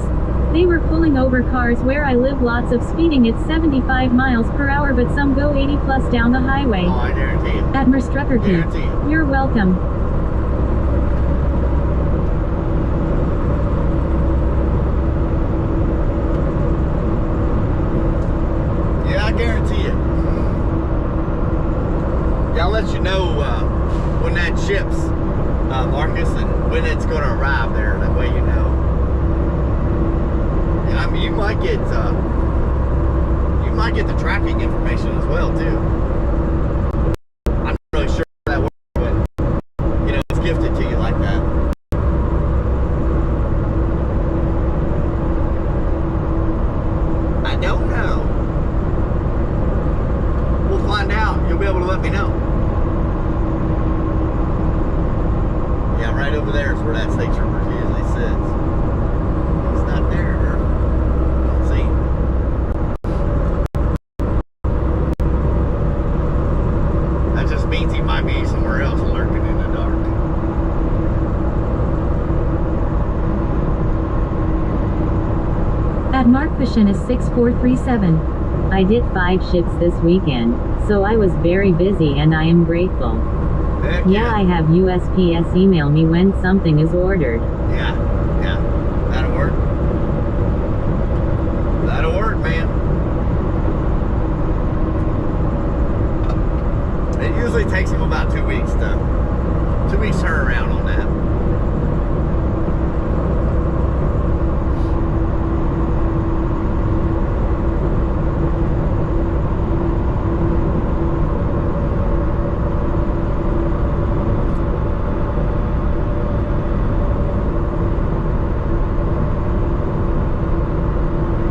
They were pulling over cars where I live, lots of speeding at 75 miles per hour, but some go 80 plus down the highway. Oh, I guarantee you. At Merstruckerkey. Guarantee you. You're welcome. Yeah, I guarantee it. Yeah, I'll let you know when that ships, Marcus, and when it's going to arrive there. That way you know. And I mean, you might get the tracking information as well too. I'm not really sure how that works, but you know, it's gifted to you like that. I don't know. We'll find out. You'll be able to let me know. Yeah, right over there is where that state trooper usually sits. He's not there. Don't see him. That just means he might be somewhere else lurking in the dark. At Mark Passion is 6437. I did 5 ships this weekend, so I was very busy and I am grateful. Heck Yeah, I have USPS email me when something is ordered. Yeah, yeah. That'll work. That'll work, man. It usually takes them about 2 weeks to 2 weeks turnaround on that.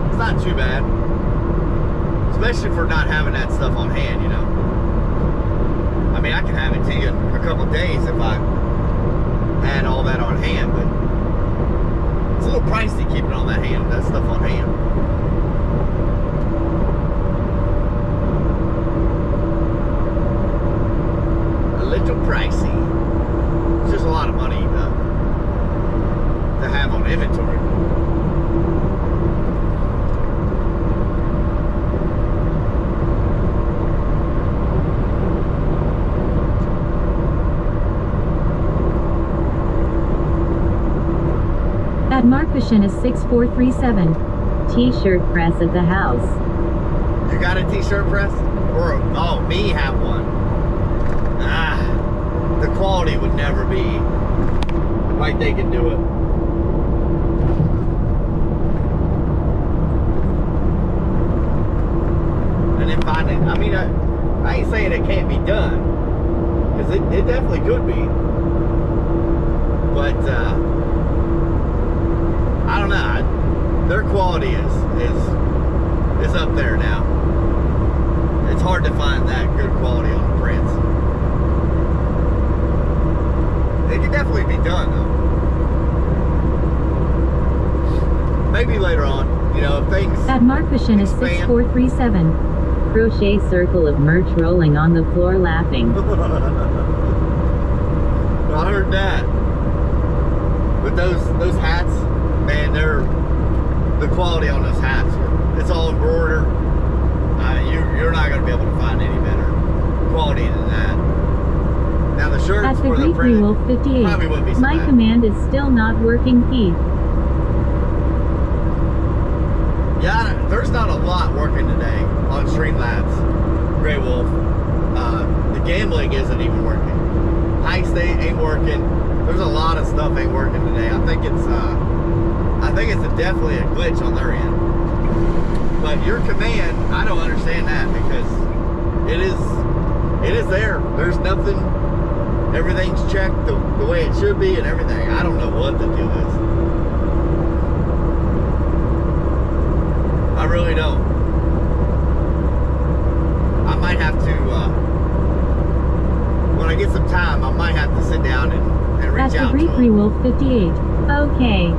It's not too bad. Especially for not having that stuff on hand, you know. I mean, I can have it to you in a couple of days if I had all that on hand, but it's a little pricey keeping all that stuff on hand. A little pricey. It's just a lot of money to have on inventory. At Mark Passion is 6437. T-shirt press at the house. You got a t-shirt press? Or, oh, me have one. Ah, the quality would never be like they can do it. And then finally, I mean, I ain't saying it can't be done, because it definitely could be. But, I don't know. Their quality is up there now. It's hard to find that good quality on the prints. It can definitely be done though. Maybe later on, you know, if things At Mark Passion is expand. 6437. Crochet circle of merch rolling on the floor laughing. I heard that. But those hats, man, the quality on those hats, it's all embroidered. You're not going to be able to find any better quality than that. Now the shirts At the where they're Greek printed Wolf 58. probably wouldn't be so My bad. command is still not working, Keith. Yeah, there's not a lot working today on Streamlabs, Grey Wolf. The gambling isn't even working. Heist ain't working. There's a lot of stuff ain't working today. I think it's definitely a glitch on their end. But your command, I don't understand that, because it is there. There's nothing. Everything's checked the way it should be and everything. I don't know what the deal is. I really don't. I might have to, when I get some time, I might have to sit down and reach At the out to Greek them. Wolf 58. Okay.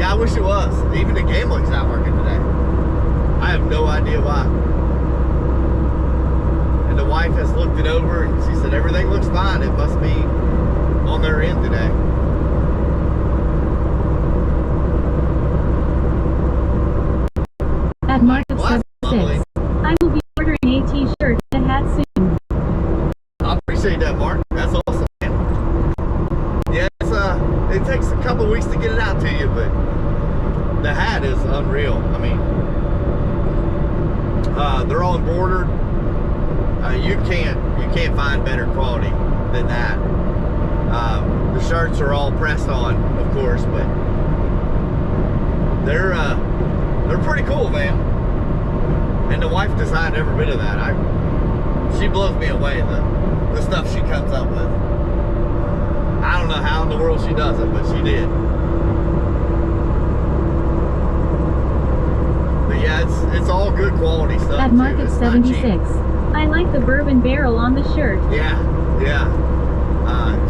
Yeah, I wish it was. Even the gambling's not working today. I have no idea why. And the wife has looked it over and she said everything looks fine. It must be on their end today. At Mark of 76, I will be ordering a t-shirt and a hat soon. I appreciate that, Mark. That's awesome, man. Yeah, it takes a couple weeks to get it out to you, but the hat is unreal. I mean, they're all embroidered. You can't find better quality than that. The shirts are all pressed on, of course, but they're pretty cool, man. And the wife designed every bit of that. She blows me away, the stuff she comes up with. I don't know how in the world she does it, but she did. But yeah, it's all good quality stuff. At Market 76, I like the bourbon barrel on the shirt. Yeah.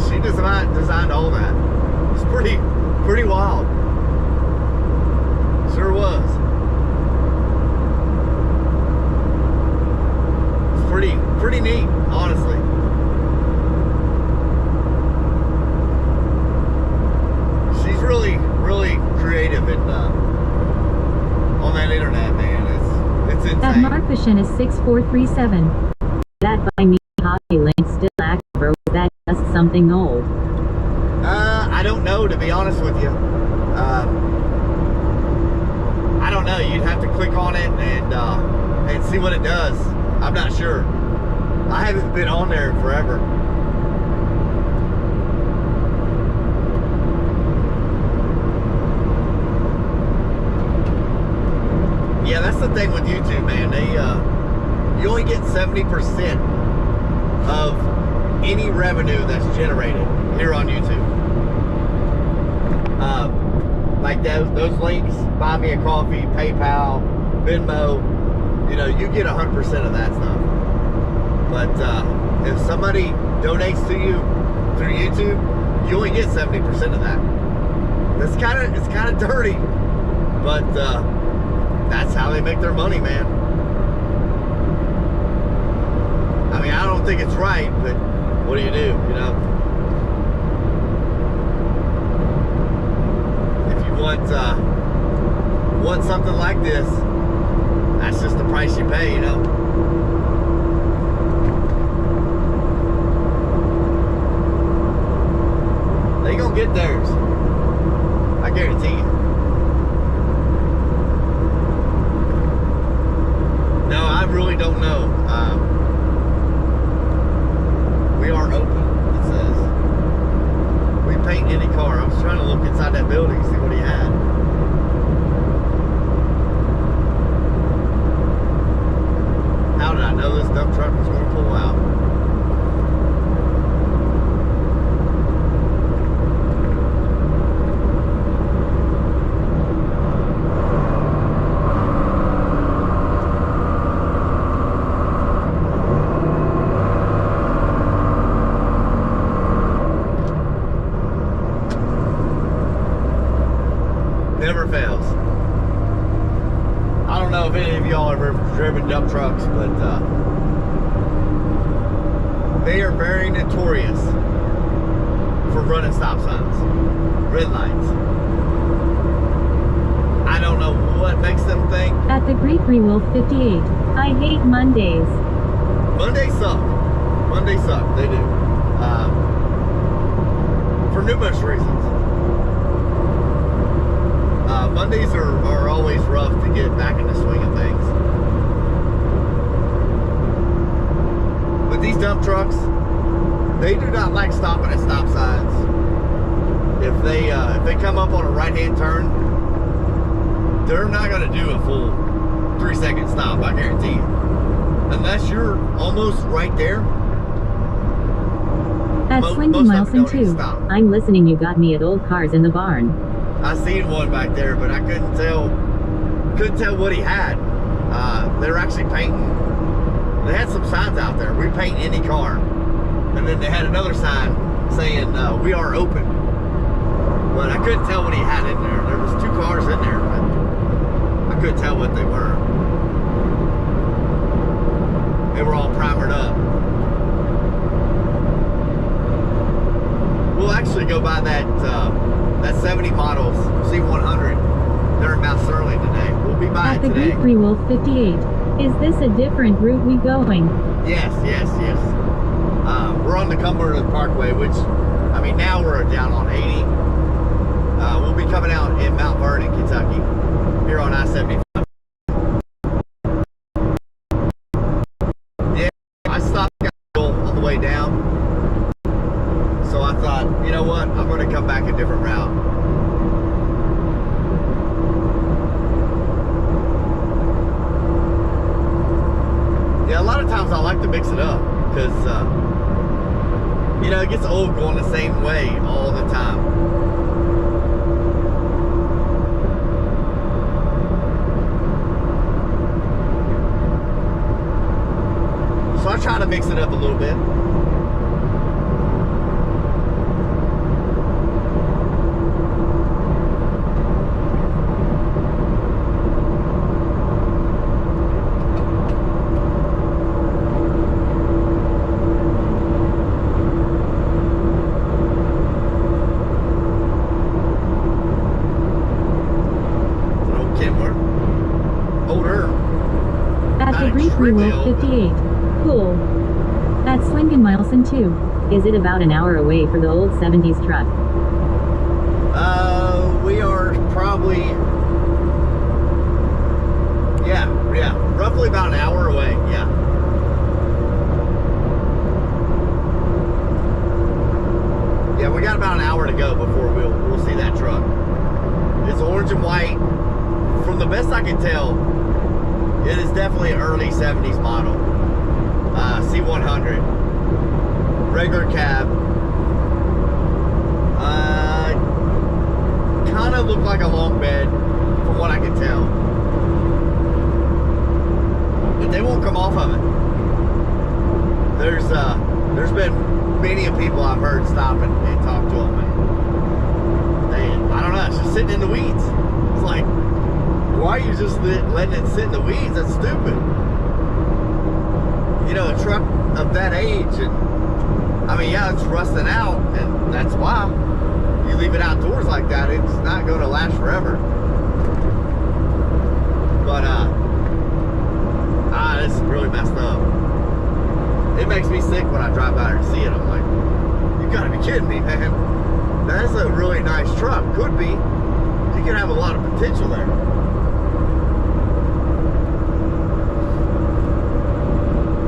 She designed all that. It's pretty wild. Sure was. It's pretty neat, honestly. She's really creative and on that internet, man. It's insane. At Mark Vision is 6437. That by me hockey link still active, or was that just something old? I don't know, to be honest with you. I don't know. You'd have to click on it and see what it does. I'm not sure. I haven't been on there in forever. Yeah, that's the thing with YouTube, man. You only get 70% of any revenue that's generated here on YouTube. Like those links, buy me a coffee, PayPal, Venmo, you get 100% of that stuff. But if somebody donates to you through YouTube, you only get 70% of that. It's kind of dirty, but that's how they make their money, man. I mean, I don't think it's right, but what do you do, If you want something like this, that's just the price you pay, They gonna get theirs. I guarantee you. No, I really don't know. We are open, it says. We paint any car. I was trying to look inside that building, see what he had. How did I know this dump truck was going to pull out? Never fails. I don't know if any of y'all have ever driven dump trucks, but they are very notorious for running stop signs, red lights. I don't know what makes them think. At the Greek Wolf 58, I hate Mondays. Mondays suck. Mondays suck. They do. For numerous reasons. Mondays are always rough to get back in the swing of things. But these dump trucks, they do not like stopping at stop signs. If they come up on a right-hand turn, they're not going to do a full 3-second stop, I guarantee you. Unless you're almost right there. At Slingy Milson 2, I'm listening. You got me at old cars in the barn. I seen one back there, but I couldn't tell what he had. They were actually painting. They had some signs out there. We paint any car. And then they had another sign saying, we are open. But I couldn't tell what he had in there. There was 2 cars in there, but I couldn't tell what they were. They were all primered up. We'll actually go by that 70 models C100. They're in Mount Sterling today. We'll be by At it the today. Greek Rewolf 58. Is this a different route we going? Yes. We're on the Cumberland Parkway, which, I mean, now we're down on 80. We'll be coming out in Mount Vernon, Kentucky, here on I-75. Yeah, I stopped on the way down. So I thought, you know what, I'm going to come back a different route. Yeah, a lot of times I like to mix it up because, you know, it gets old going the same way all the time. So I try to mix it up a little bit. Rewolf 58. Cool. That's Lincoln-Milson too. Is it about an hour away for the old 70s truck? We are probably, yeah, roughly about an hour away, yeah. Yeah, we got about an hour to go before we'll see that truck. It's orange and white. From the best I can tell, it is definitely an early 70s model. C100. Regular cab. Kind of looked like a long bed, from what I can tell. But they won't come off of it. There's been many of people I've heard stop and talk to them, and I don't know, it's just sitting in the weeds. It's like, why are you just letting it sit in the weeds? That's stupid. You know, a truck of that age, and I mean, yeah, it's rusting out, and that's why. You leave it outdoors like that, it's not going to last forever. But, this is really messed up. It makes me sick when I drive by and see it. I'm like, you gotta be kidding me, man. That's a really nice truck. Could be. You could have a lot of potential there.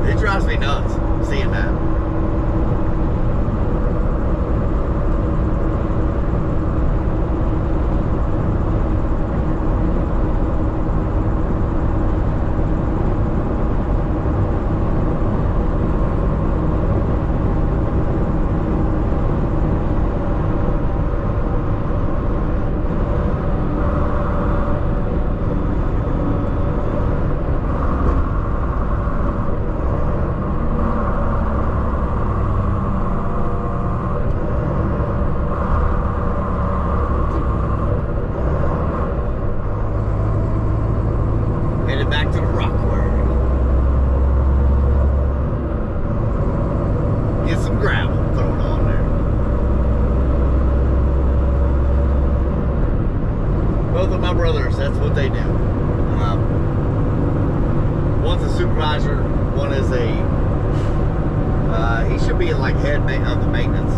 It drives me nuts seeing that. Back to the rock quarry. Get some gravel thrown on there. Both of my brothers, that's what they do. One's a supervisor, one is he should be in like head of the maintenance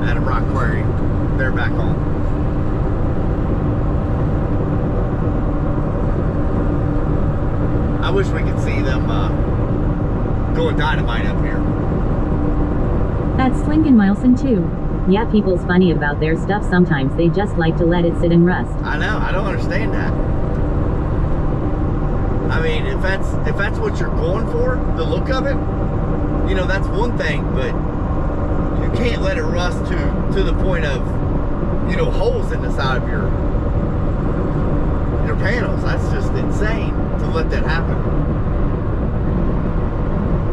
at a rock quarry. They're back home. I wish we could see them going dynamite up here. That's Lincoln-Milson too. Yeah, people's funny about their stuff sometimes. They just like to let it sit and rust. I know. I don't understand that. I mean, if that's what you're going for, the look of it, you know, that's one thing. But you can't let it rust to the point of, you know, holes in the side of your panels. That's just insane to let that happen.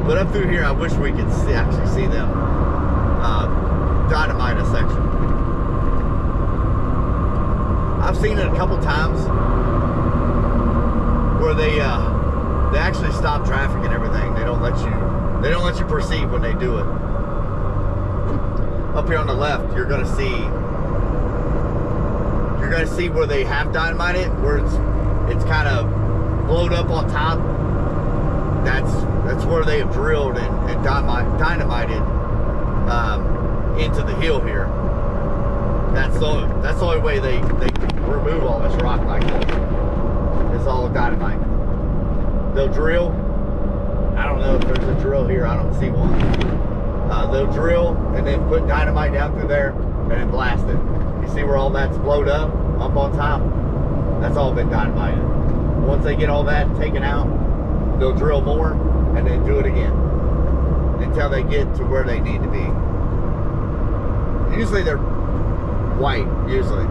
But up through here, I wish we could actually see them dynamite a section. I've seen it a couple times where they actually stop traffic and everything. They don't let you proceed when they do it. Up here on the left, you're gonna see where they have dynamited, where it's kind of blowed up on top. That's where they have drilled and dynamited into the hill here. That's the only way they remove all this rock like this. It's all dynamite. They'll drill. I don't know if there's a drill here. I don't see one. They'll drill and then put dynamite down through there and then blast it. You see where all that's blowed up on top? That's all been dynamited. Once they get all that taken out, they'll drill more and then do it again until they get to where they need to be. Usually they're white, usually.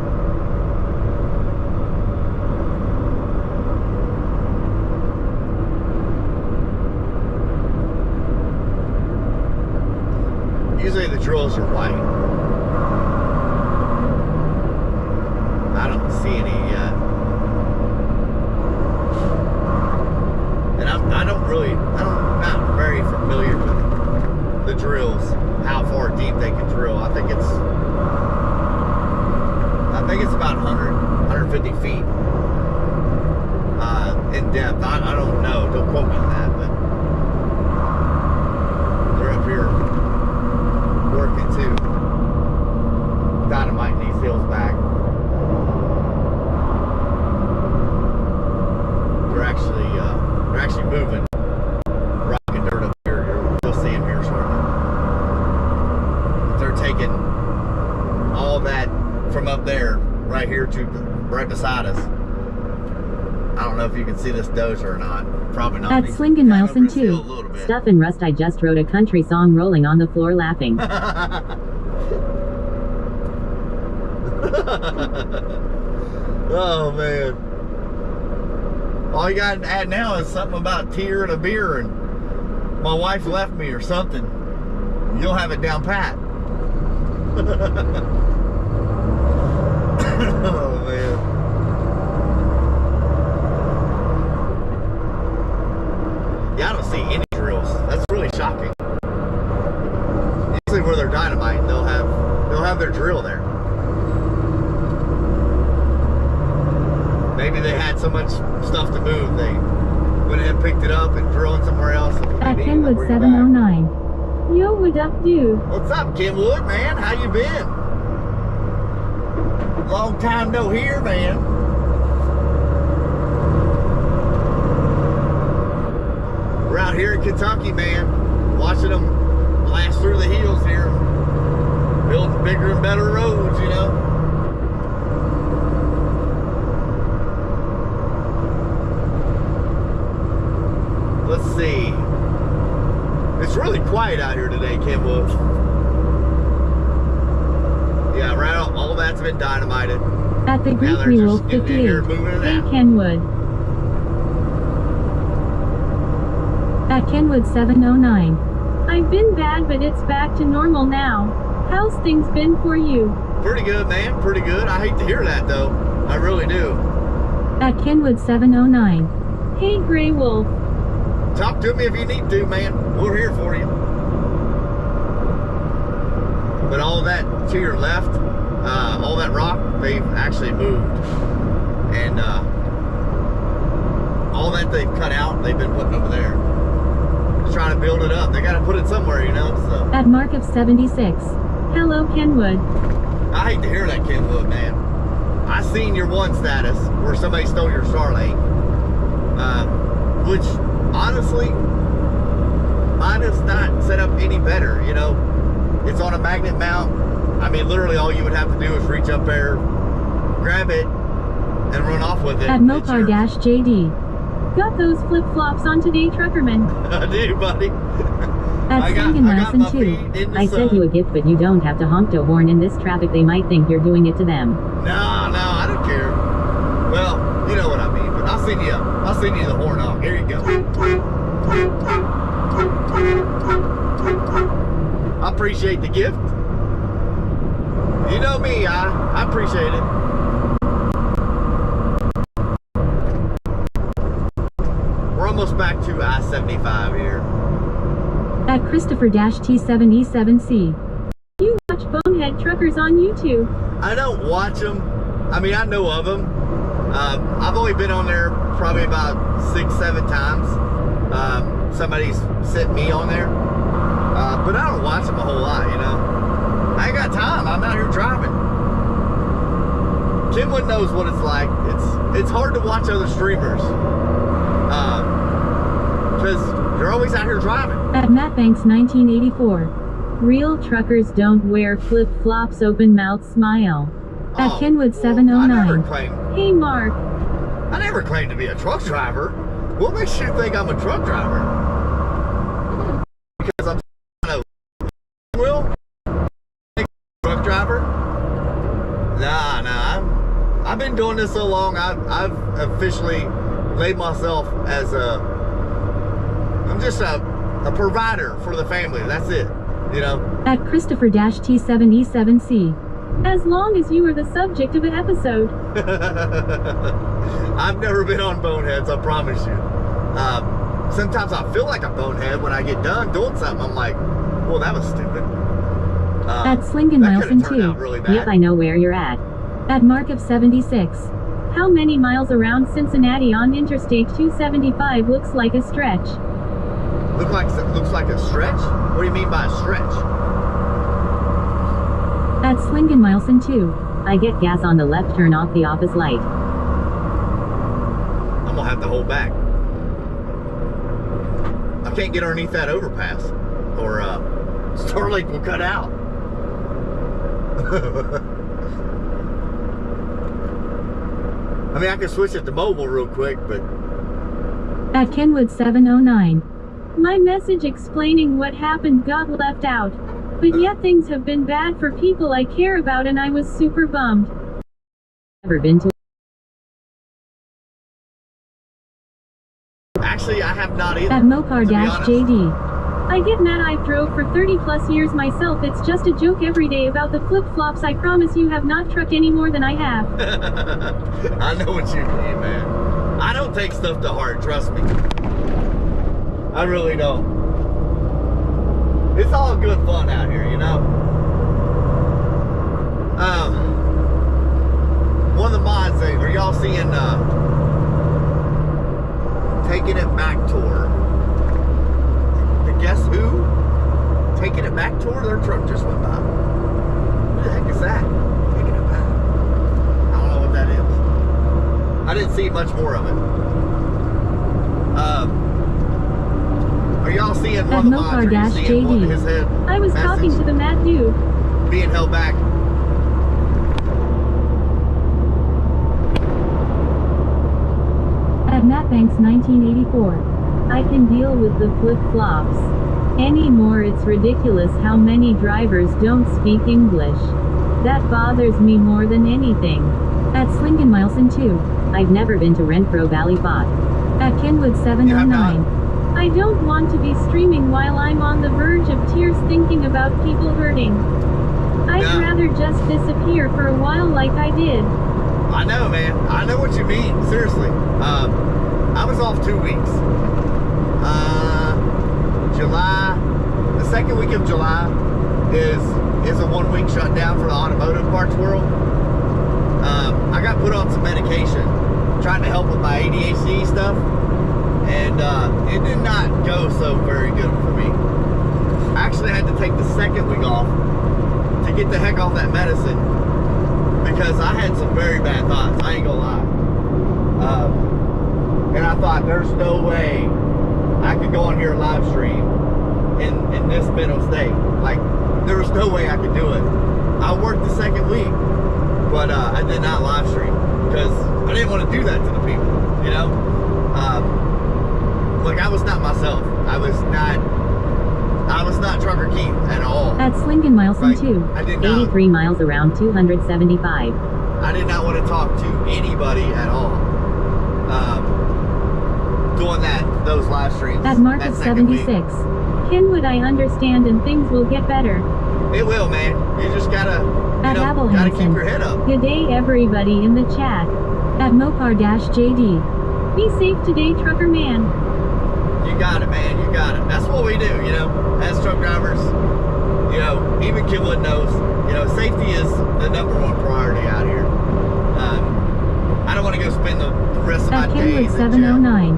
Usually the drills are white. I don't see any yet. And I'm not very familiar with the drills, how far deep they can drill. I think it's about 150 feet in depth. I don't know, don't quote me on that, but they're up here working too. Dynamite these hills back. They're actually moving rock and dirt up here. You'll see them here shortly. They're taking all that from up there right here to right beside us. I don't know if you can see this dozer or not. Probably not. At Slingen Milson 2. Stuff and Rust. I just wrote a country song rolling on the floor laughing. Oh man. All you got to add now is something about tear and a beer and my wife left me or something. You'll have it down pat. Oh man. Yeah, I don't see any drills. That's really shocking. Usually where they're dynamite, they'll have their drill there. Maybe they had so much stuff to move, they went ahead and picked it up and drilled somewhere else. At Kenwood 709. Yo, what up, dude? What's up, Kenwood, man? How you been? Long time no hear, man. We're out here in Kentucky, man, watching them blast through the hills here, building bigger and better roads, you know. Let's see. It's really quiet out here today, Kenwood. Yeah, right. All that's been dynamited. At the Greek Rewolf 58. Hey, Kenwood. At Kenwood 709. I've been bad, but it's back to normal now. How's things been for you? Pretty good, man. Pretty good. I hate to hear that, though. I really do. At Kenwood 709. Hey, Grey Wolf. Talk to me if you need to, man. We're here for you. But all that to your left, all that rock, they've actually moved. And all that they've cut out, they've been putting over there. Just trying to build it up. They got to put it somewhere, you know. So. At Mark of 76. Hello, Kenwood. I hate to hear that, Kenwood, man. I seen your one status where somebody stole your Starlink. Which, honestly, mine is not set up any better, you know. It's on a magnet mount. I mean, literally all you would have to do is reach up there, grab it, and run off with it. At Mopar-JD. Got those flip-flops on today, Truckerman. I do, buddy. At Slingen Madison 2. I sent you a gift, but you don't have to honk the horn in this traffic. They might think you're doing it to them. No, I don't care. Well, you know what I mean, but I'll send you the horn off. Here you go. I appreciate the gift. You know me, I appreciate it. We're almost back to I-75 here. At Christopher-T7E7C. You watch Bonehead Truckers on YouTube. I don't watch them. I mean, I know of them. I've only been on there probably about 6-7 times. Somebody's sent me on there. But I don't watch them a whole lot, you know. I ain't got time. I'm out here driving. Kenwood knows what it's like. It's hard to watch other streamers. Because you're always out here driving. At MattBanks 1984. Real truckers don't wear flip-flops, open mouth smile. At Kenwood 709. Hey Mark. I never claimed to be a truck driver. What makes you think I'm a truck driver? Because I'm truck driver? Nah. I've been doing this so long. I've officially laid myself as I'm just a provider for the family. That's it. You know. At Christopher-T7E7C. As long as you are the subject of an episode. I've never been on Boneheads, I promise you. Sometimes I feel like a bonehead when I get done doing something. I'm like, well, that was stupid. At Slingen Milson 2. Really yep, I know where you're at. At Mark of 76. How many miles around Cincinnati on Interstate 275 looks like a stretch? Looks like a stretch? What do you mean by a stretch? At Slingen Milson 2. I get gas on the left, turn off the office light. I'm gonna have to hold back. I can't get underneath that overpass, or Starlink will cut out. I mean, I can switch it to mobile real quick, but... At Kenwood 709. My message explaining what happened got left out. But yet things have been bad for people I care about and I was super bummed. Never been to... Actually, I have not either. At Mopar-JD. I get mad. I've drove for 30 plus years myself. It's just a joke every day about the flip-flops. I promise you have not trucked any more than I have. I know what you mean, man. I don't take stuff to heart, trust me. I really don't. It's all good fun out here, you know? One of the mods, are y'all seeing Taking It Back tour? Guess who? Taking It Back tour? Their truck just went by. What the heck is that? Taking It Back. I don't know what that is. I didn't see much more of it. Are y'all seeing one of the mods? Are you seeing one, his head I was talking to the mad dude. Being held back. At MattBanks 1984. I can deal with the flip-flops. Anymore, it's ridiculous how many drivers don't speak English. That bothers me more than anything. At Slingen Milson 2. I've never been to Renfro Valley Pot. At Kenwood 709. I don't want to be streaming while I'm on the verge of tears thinking about people hurting. I'd rather just disappear for a while like I did. I know, man. I know what you mean. Seriously. I was off 2 weeks. July, the second week of July is a 1 week shutdown for the automotive parts world. I got put on some medication trying to help with my ADHD stuff, and it did not go so very good for me. I actually had to take the second week off to get the heck off that medicine because I had some very bad thoughts, I ain't gonna lie. And I thought, there's no way I could go on here and live stream in this mental state. Like, there was no way I could do it. I worked the second week, but I did not live stream because I didn't want to do that to the people, you know? Like, I was not myself. I was not Trucker Keith at all. At Slingen Milson 2. I did not. 83 miles around 275. I did not want to talk to anybody at all. Doing those live streams. At Marcus 76. Kenwood, I understand and things will get better. It will, man. You just gotta At gotta keep your head Abelhansen. up. Good day everybody in the chat. At Mopar-JD. Be safe today, trucker man. You got it, man. You got it. That's what we do, you know, as truck drivers. You know, even Kenwood knows, you know, safety is the #1 priority out here. I don't want to go spend the rest of my At days Kenwood in jail. 709.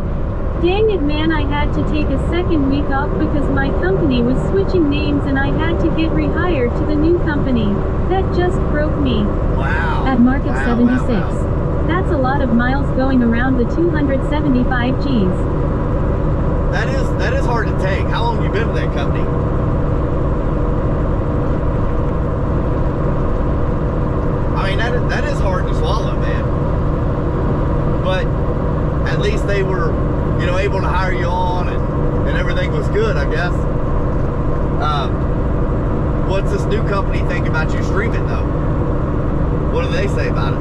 Dang it man, I had to take a second week off because my company was switching names and I had to get rehired to the new company. That just broke me. Wow. At Market Wow, 76. wow, wow. That's a lot of miles going around the 275 Gs. That is hard to take. How long have you been with that company? I mean, that is hard to swallow, man. But at least they were, you know, able to hire you on and everything was good, I guess. What's this new company think about you streaming, though? What do they say about it?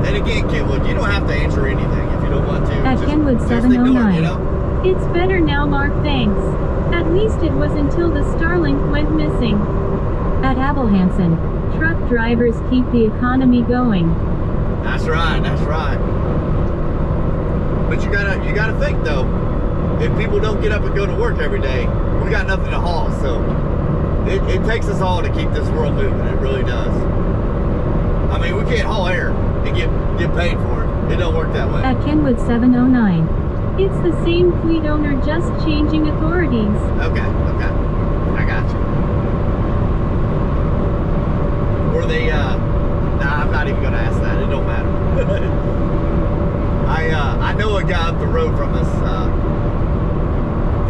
And again, Kenwood, you don't have to answer anything if you don't want to. At Kenwood just ignore it, 709. you know? It's better now, Mark, thanks. At least it was until the Starlink went missing. At Abelhansen. Truck drivers keep the economy going. That's right, that's right. But you gotta think though, if people don't get up and go to work every day, we got nothing to haul, so it takes us all to keep this world moving. It really does. I mean, we can't haul air and get paid for it. It don't work that way. At Kenwood 709. It's the same fleet owner, just changing authorities. Okay, I got you. Were they, nah, I'm not even gonna ask that, it don't matter. I know a guy up the road from us,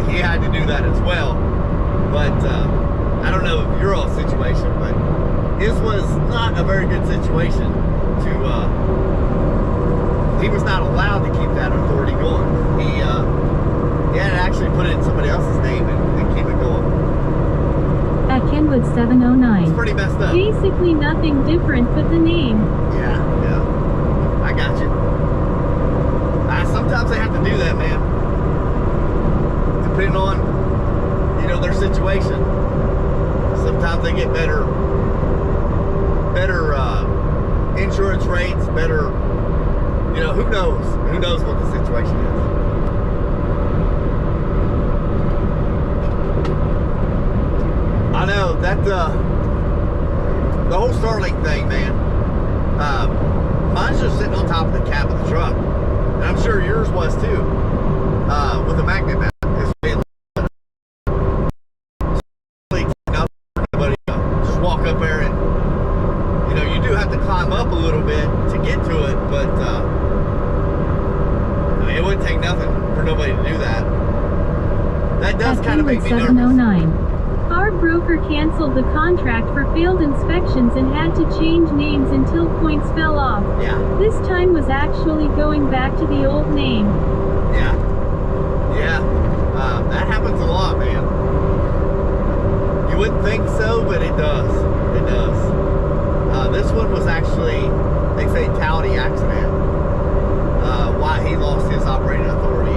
he had to do that as well, but I don't know if your all situation, but his was not a very good situation to, he was not allowed to keep that authority going. He had to actually put it in somebody else's name and keep it going. At Kenwood 709. It's pretty messed up. Basically nothing different but the name. Yeah. I got you. Sometimes they have to do that, man. Depending on, you know, their situation. Sometimes they get better insurance rates, better, you know, who knows? Who knows what the situation is? I know that the whole Starlink thing, man. Mine's just sitting on top of the cab of the truck, and I'm sure yours was too. With a magnet mount, it's been just walk up there, and you know you do have to climb up a little bit to get to it, but I mean, it wouldn't take nothing for nobody to do that. That does At kind of make Kenwood me nervous. 709. Our broker canceled the contract for failed inspections and had to change names until points fell off. Yeah. This time was actually going back to the old name. Yeah. That happens a lot, man. You wouldn't think so, but it does. It does. This one was actually a fatality accident. Why he lost his operating authority.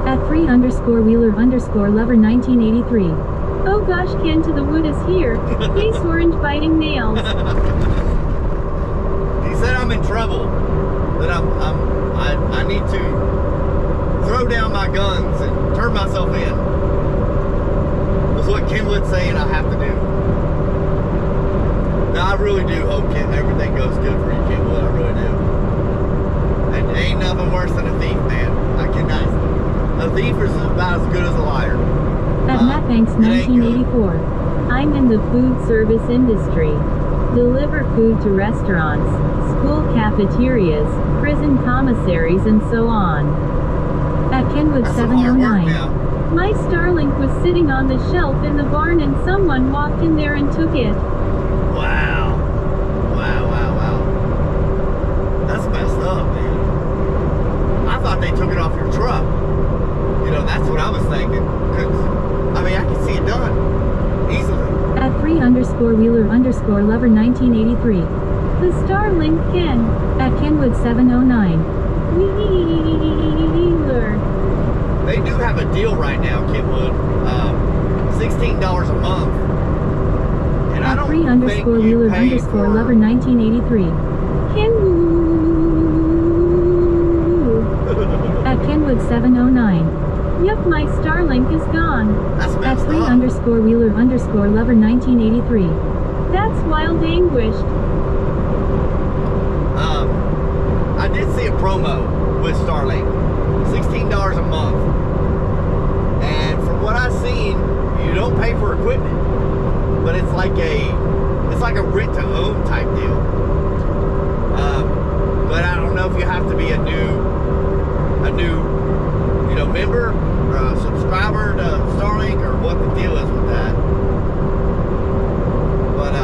At 3_Wheeler_Lover 1983. Oh gosh, Ken to the wood is here. Face orange biting nails. He said I'm in trouble. That I need to throw down my guns and turn myself in. That's what Kenwood's saying I have to do. Now I really do hope everything goes good for you, Kenwood. I really do. And ain't nothing worse than a thief, man. I cannot. A thief is about as good as a liar. At Matt Banks it ain't good. 1984. I'm in the food service industry. Deliver food to restaurants, school cafeterias, prison commissaries, and so on. At Kenwood That's some hard work 709. now. My Starlink was sitting on the shelf in the barn and someone walked in there and took it. Wow. That's messed up, man. I thought they took it off your truck. You know, that's what I was thinking. 'Cause, I mean, I can see it done easily. At 3_Wheeler_Lover 1983. The Starlink Ken. At Kenwood 709. Wheeler. They do have a deal right now, Kenwood. $16 a month. And I At don't 3 think underscore you Wheeler pay underscore for- lover 1983. At Kenwood 709. Yup, my Starlink is gone. That's At messed 3 up. underscore Wheeler underscore lover 1983. That's wild anguished. I did see a promo with Starlink, $16 a month, and from what I've seen, you don't pay for equipment, but it's like a rent to own type deal. But I don't know if you have to be a new member or a subscriber to Starlink or what the deal is with that. But I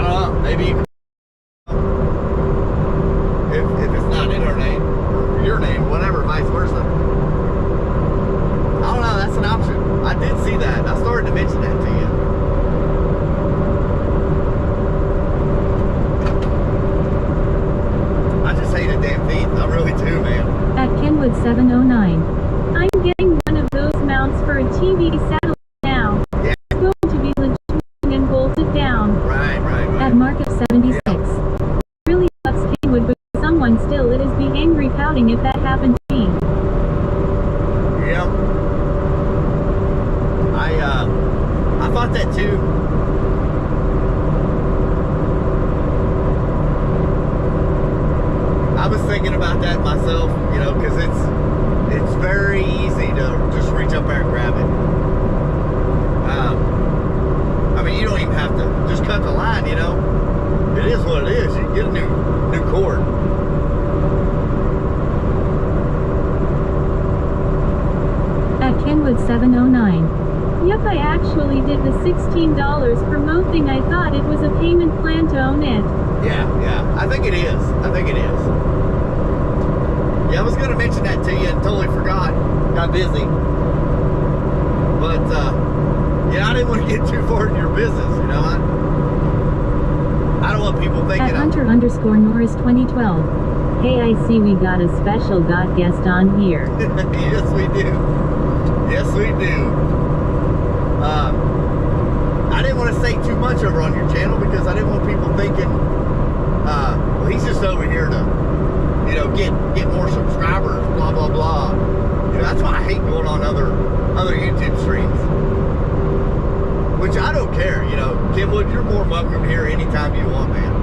don't know. Maybe you can. If it's not in her name or your name, whatever, vice versa. I don't know, that's an option. I did see that. I started to mention that to you. I just hate a damn thief. I really do, man. At Kenwood 709. I'm getting one of those mounts for a TV satellite now. Yeah. It's going to be legit and bolted down. Right. At Market 76. Really sucks Kenwood, but someone still it is be angry pouting if that happened to me. Yep. I thought that too. I was thinking about that myself, you know, because it's very easy to just reach up there and grab it. I mean, you don't even have to just cut the line, you know. It is what it is. You can get a new cord. At Kenwood 709. Yup, I actually did the $16 promo thing. I thought it was a payment plan to own it. Yeah. I think it is. Yeah, I was going to mention that to you and totally forgot. Got busy. But, yeah, I didn't want to get too far in your business, you know. I don't want people thinking At Hunter underscore Norris 2012. Hey, I see we got a special guest on here. Yes, we do. I didn't want to say too much over on your channel because I didn't want people thinking, well, he's just over here to, you know, get more subscribers, blah, blah, blah. You know, that's why I hate going on other YouTube streams. Which I don't care, you know. Kenwood, you're more welcome here anytime you want, man.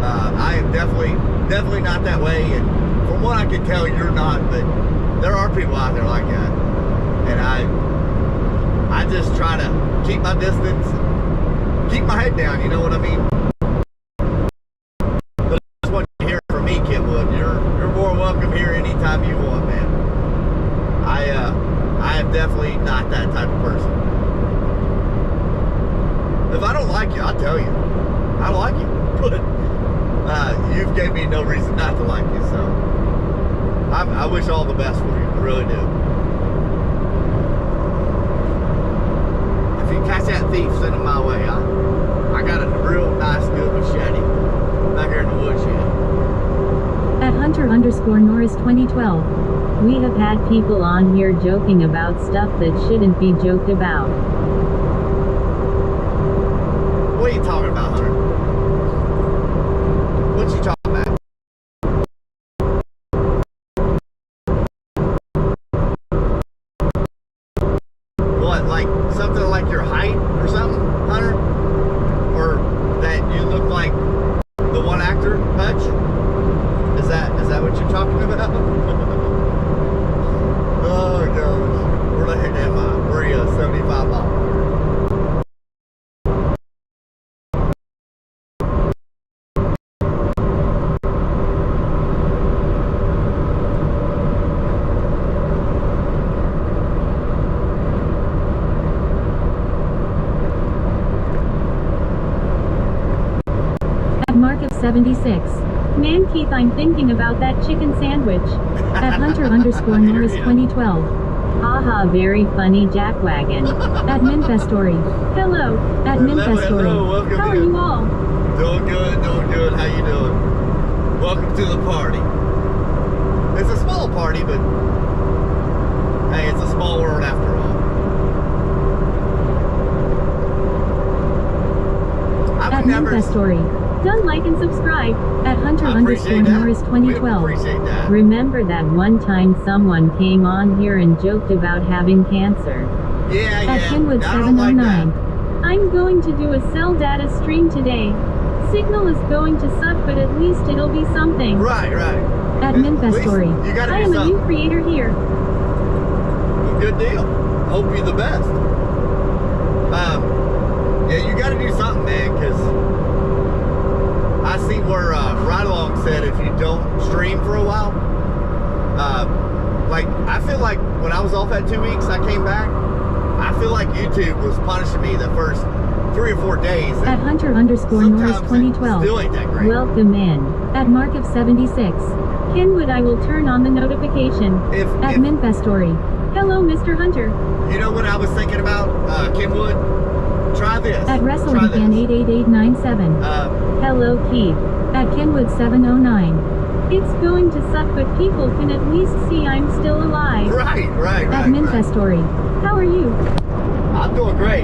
I am definitely not that way, and from what I can tell, you're not, but there are people out there like that. And I just try to keep my distance, keep my head down, you know what I mean? But that's what you hear from me, Kenwood. You're more welcome here anytime you want, man. I am definitely not that type of person. If I don't like you, I'll tell you. I like you, but you've gave me no reason not to like you, so I wish all the best for you. I really do. If you catch that thief, send him my way. I got a real nice, good machete back here in the woodshed. At Hunter underscore Norris 2012. We have had people on here joking about stuff that shouldn't be joked about. What are you talking about, Hunter? What you talking about? What, like something like your height or something, Hunter? Or that you look like the one actor, Hutch? Is that what you're talking about? Oh gosh, we're looking at my Maria 75 miles. Market 76. Man Keith, I'm thinking about that chicken sandwich. At Hunter underscore Norris 2012. Haha, very funny jackwagon. At Minfestory. Hello. At Minfestory. Welcome How are in. you all? Doing good. How you doing? Welcome to the party. It's a small party, but hey, it's a small world after all. Minfest Story. Done, like and subscribe at Hunter I underscore appreciate that. Norris We 2012. appreciate that. Remember that one time someone came on here and joked about having cancer? Yeah, At yeah. Kenwood I don't like 709. that. I'm going to do a cell data stream today. Signal is going to suck, but at least it'll be something. Right. At At Minfest least Story. You gotta I do am a something. new creator here. Well, good deal. Hope you're the best. Yeah, you got to do something, man, because I see where Ride Along said if you don't stream for a while, like, I feel like when I was off that 2 weeks, I came back, I feel like YouTube was punishing me the first 3 or 4 days. At Hunter underscore Norris Sometimes it 2012. still ain't that great. Welcome in. At Mark of 76. Kenwood, I will turn on the notification. At If Minfest Story. Hello, Mr. Hunter. you know what I was thinking about, Kenwood? Try this. At Try WrestleMan this. 88897. Hello, Keith. At Kenwood 709. It's going to suck, but people can at least see I'm still alive. Right. At Minfest Story. How are you? I'm doing great.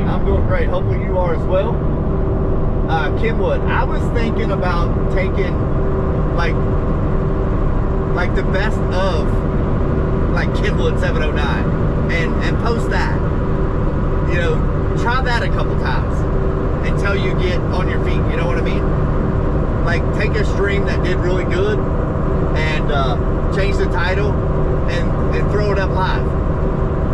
Hopefully you are as well. Kenwood, I was thinking about taking like the best of like Kenwood 709 and post that. You know, try that a couple times until you get on your feet. You know what I mean? Like, take a stream that did really good and change the title and throw it up live.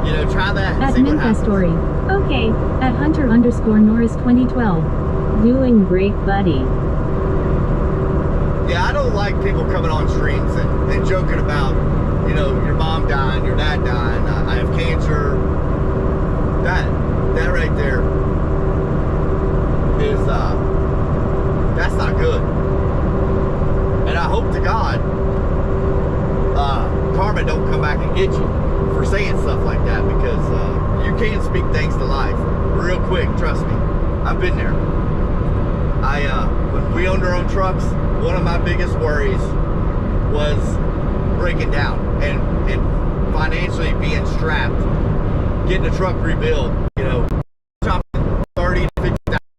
You know, try that and At see what Minfest happens. Story. Okay. At Hunter underscore Norris 2012. Doing great, buddy. Yeah, I don't like people coming on streams and joking about, you know, your mom dying, your dad dying, I have cancer. That right there is, that's not good. And I hope to God, karma don't come back and get you for saying stuff like that, because you can speak things to life real quick, trust me. I've been there. When we owned our own trucks, one of my biggest worries was breaking down and financially being strapped, getting a truck rebuilt, you know, chopping $30,000 to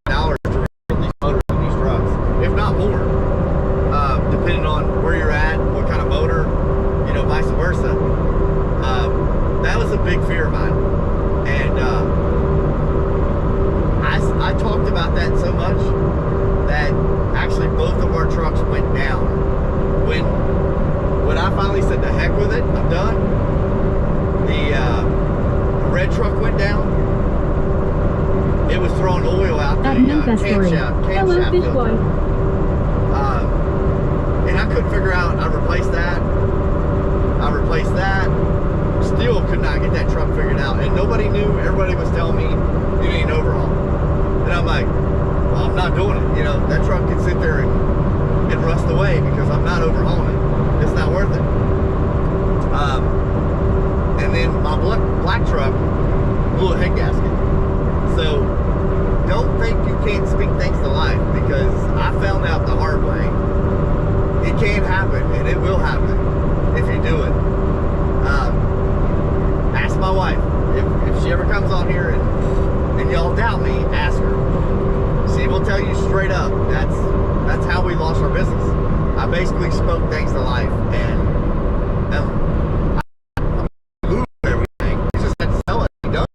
$50,000 to rebuild these motors in these trucks, if not more, depending on where you're at, what kind of motor, you know, vice versa. That was a big fear of mine, and I talked about that so much that actually both of our trucks went down. When I finally said to heck with it, I'm done, the red truck went down. It was throwing oil out the At Minfest Story. Hello, camshaft Fish filter. Boy. And I couldn't figure out, I replaced that. Still could not get that truck figured out. And nobody knew, everybody was telling me, you need an overhaul. And I'm like, well, I'm not doing it. You know, that truck can sit there and rust away because I'm not overhauling it. It's not worth it. And then my black truck blew a head gasket. So don't think you can't speak things to life, because I found out the hard way. It can happen, and it will happen if you do it. Ask my wife. If she ever comes on here and y'all doubt me, ask her. She will tell you straight up. That's how we lost our business. I basically spoke things to life, and I moved everything. You just had to sell it. You done.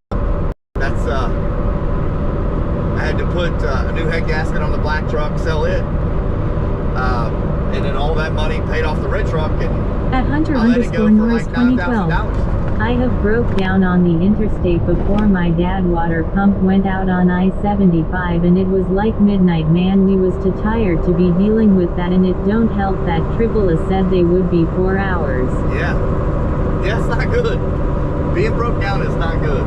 That's I had to put a new head gasket on the black truck, sell it, and then all that money paid off the red truck, and At Hunter I let it go underscore for Norris like 2012. $9,000. I have broke down on the interstate before. My dad water pump went out on I-75 and it was like midnight, man. We was too tired to be dealing with that, and it don't help that AAA said they would be 4 hours. Yeah, it's not good. Being broke down is not good.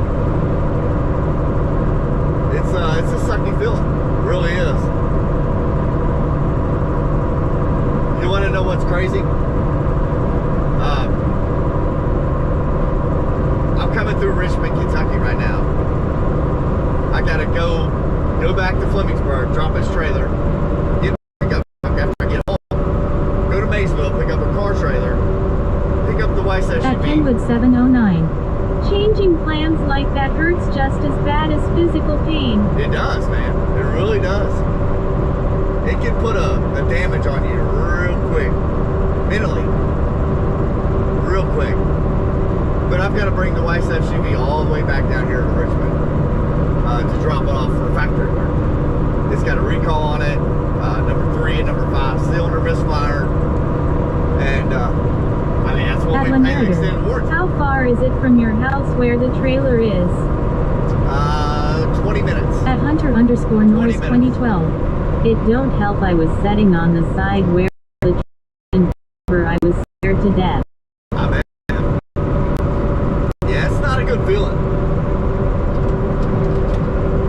It's a sucky feeling. It really is. You want to know what's crazy? I'm coming through Richmond, Kentucky right now. I gotta go back to Flemingsburg, drop his trailer, get pick up after I get home, go to Maysville, pick up a car trailer, pick up the Weiss At SUV. Kenwood 709. Changing plans like that hurts just as bad as physical pain. It does, man. It really does. it can put a damage on you real quick, mentally, real quick. But I've got to bring the wife's SUV all the way back down here to Richmond to drop it off for factory work. It's got a recall on it, number 3 and number 5 cylinder misfire, and I mean that's what we pay the extended warranty. How far is it from your house where the trailer is? 20 minutes. At Hunter_Norris 2012. It don't help I was sitting on the side where the trailer I was scared to death. I bet. Yeah, it's not a good feeling.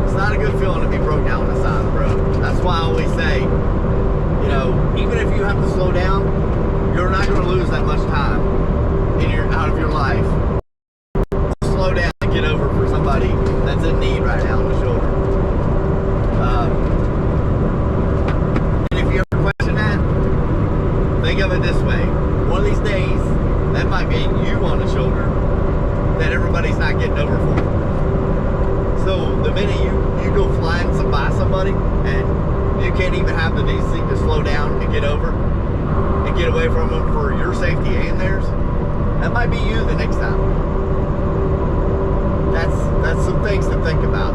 It's not a good feeling to be broke down on the side of the road. That's why I always say, you know, even if you have to slow down, you're not going to lose that much time out of your life to slow down and get over for somebody that's in need right now on the shoulder. And if you ever question that, think of it this way. One of these days, that might be you on the shoulder that everybody's not getting over for. So the minute you go flying by somebody and you can't even have the decency to slow down and get over and get away from them for your safety and theirs, that might be you the next time. That's some things to think about.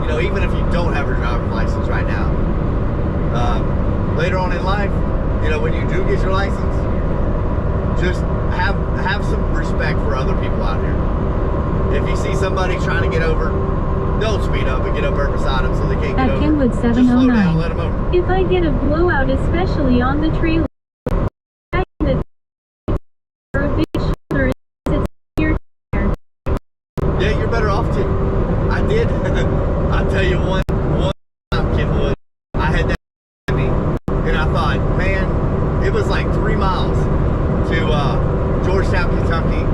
You know, even if you don't have your driver's license right now, later on in life, you know, when you do get your license, just have some respect for other people out here. If you see somebody trying to get over, don't speed up and get up there beside them so they can't get over. At Kenwood Just slow 709. down and let them over. If I get a blowout, especially on the trailer, or a big shoulder, it's your tire. Yeah, you're better off to. I did. I'll tell you one time, Kenwood, I had that in me, and I thought, man, it was like 3 miles to Georgetown, Kentucky,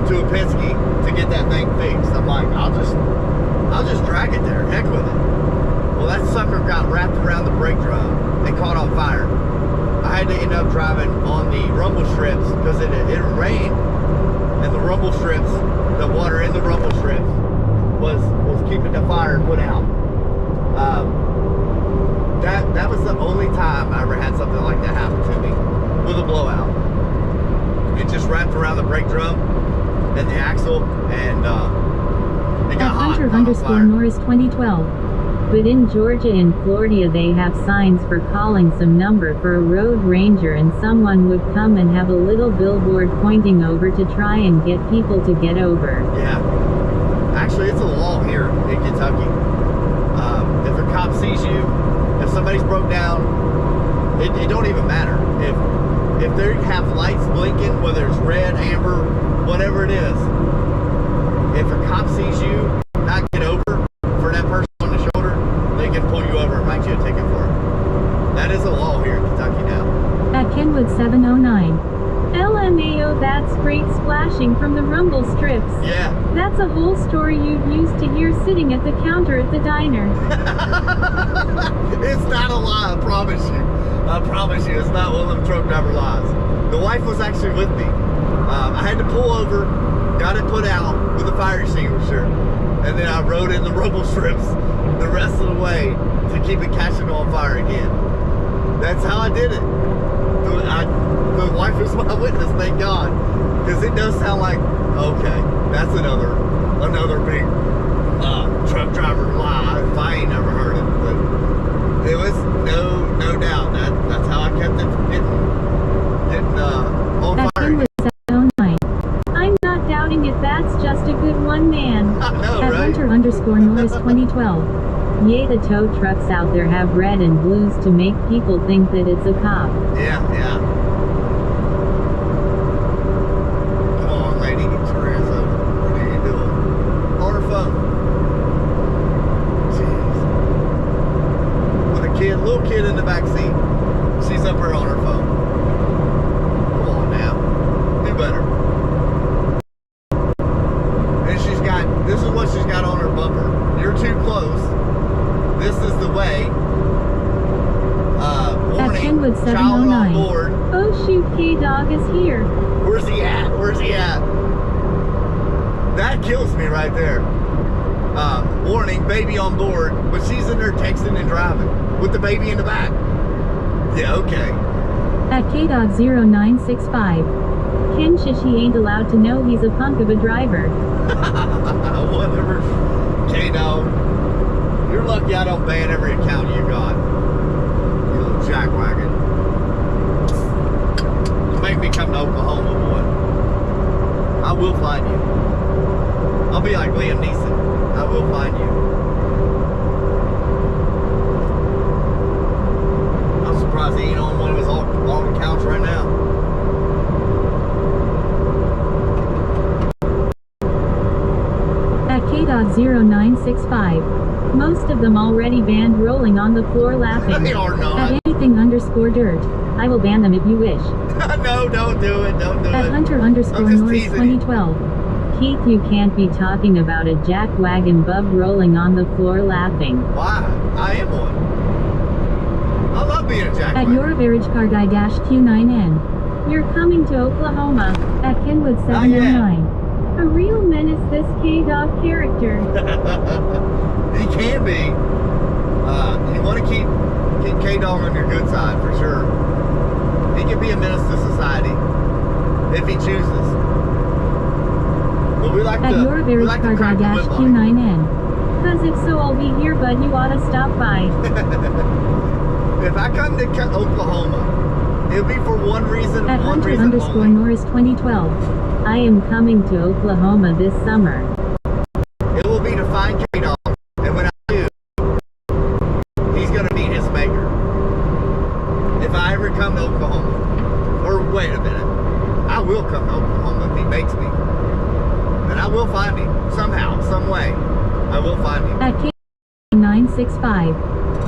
to a Penske to get that thing fixed. I'm like, I'll just drag it there. Heck with it. Well, that sucker got wrapped around the brake drum and caught on fire. I had to end up driving on the rumble strips because it rained, and the rumble strips, the water in the rumble strips was keeping the fire put out. That was the only time I ever had something like that happen to me with a blowout. It just wrapped around the brake drum and the axle, and it got hot. Hunter_Norris 2012. But in Georgia and Florida they have signs for calling some number for a road ranger, and someone would come and have a little billboard pointing over to try and get people to get over. Yeah. Actually, it's a law here in Kentucky. If a cop sees you, if somebody's broke down, it don't even matter. If they have lights blinking, whether it's red, amber, whatever it is, if a cop sees you not get over for that person on the shoulder, they can pull you over and write you a ticket for it. That is a law here in Kentucky now. At Kenwood 709. LMAO, that's great splashing from the rumble strips. Yeah. That's a whole story you'd used to hear sitting at the counter at the diner. It's not a lie, I promise you. I promise you, it's not one of them truck driver lies. The wife was actually with me. I had to pull over, got it put out with a fire extinguisher, and then I rode in the rumble strips the rest of the way to keep it catching on fire again. That's how I did it. The wife was my witness, thank God, because it does sound like, okay, that's another big truck driver lie if I ain't never heard it. But it was no doubt that's how I kept it from getting on At fire. Kenwood 709. I'm not doubting it, that's just a good one, man. I know, At right? Hunter_Norris 2012. Yay, the tow trucks out there have red and blues to make people think that it's a cop. Yeah. Come on, lady, get your ass over. What are you doing? On her phone. Jeez. With a little kid in the back seat. She's up there on her phone. Come on now. Do better. And this is what she's got on her bumper. You're too close. This is the way. At Warning, Kenwood child on 709. board. Oh shoot, K-Dog is here. Where's he at? That kills me right there. Warning, baby on board, but she's in there texting and driving. with the baby in the back. Yeah, okay. At KDog0965. Ken Shishi ain't allowed to know he's a punk of a driver. Whatever. K-Dog. You're lucky I don't ban every account you got. You little jackwagon. You make me come to Oklahoma, boy. I will find you. I'll be like Liam Neeson. I will find you. I'm surprised he ain't on one of his old accounts right now. At KDog0965. Most of them already banned rolling on the floor laughing. They are not. At anything_dirt. I will ban them if you wish. No, don't do it. Don't do At it. Hunter_Norris I'm just teasing you. 2012. Keith, you can't be talking about a jackwagon bub rolling on the floor laughing. Why? I am one. I love being a At jackwagon. your average car guy Q9N. You're coming to Oklahoma. At Kenwood Not yet. 709. A real menace, this K-Dog character. He can be. You want to keep K-Dog on your good side for sure. He can be a menace to society if he chooses. But we like At to your we average like car to guy crack the whip on him. Q9N. Cause if so, I'll be here, but you oughta stop by. If I come to Oklahoma, it'll be for one reason. At One reason only. Hunter_Norris 2012. I am coming to Oklahoma this summer. It will be to find K-Dog, and when I do, he's going to meet his maker. If I ever come to Oklahoma, or wait a minute, I will come to Oklahoma if he makes me. And I will find him, somehow, some way. I will find him. At K965.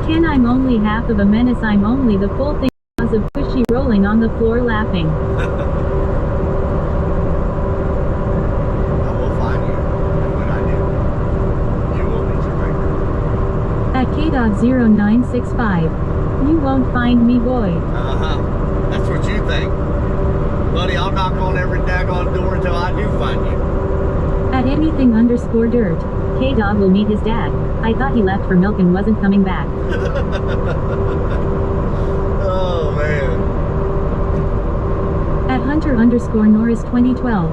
Ken, I'm only half of a menace, I'm only the full thing because of pushy rolling on the floor laughing. I will find you, and when I do, you will meet your maker. At KDog0965. You won't find me, boy. Uh-huh. That's what you think. Buddy, I'll knock on every daggone door until I do find you. At anything_dirt. K-Dog will meet his dad. I thought he left for milk and wasn't coming back. Oh, man. At Hunter_Norris 2012.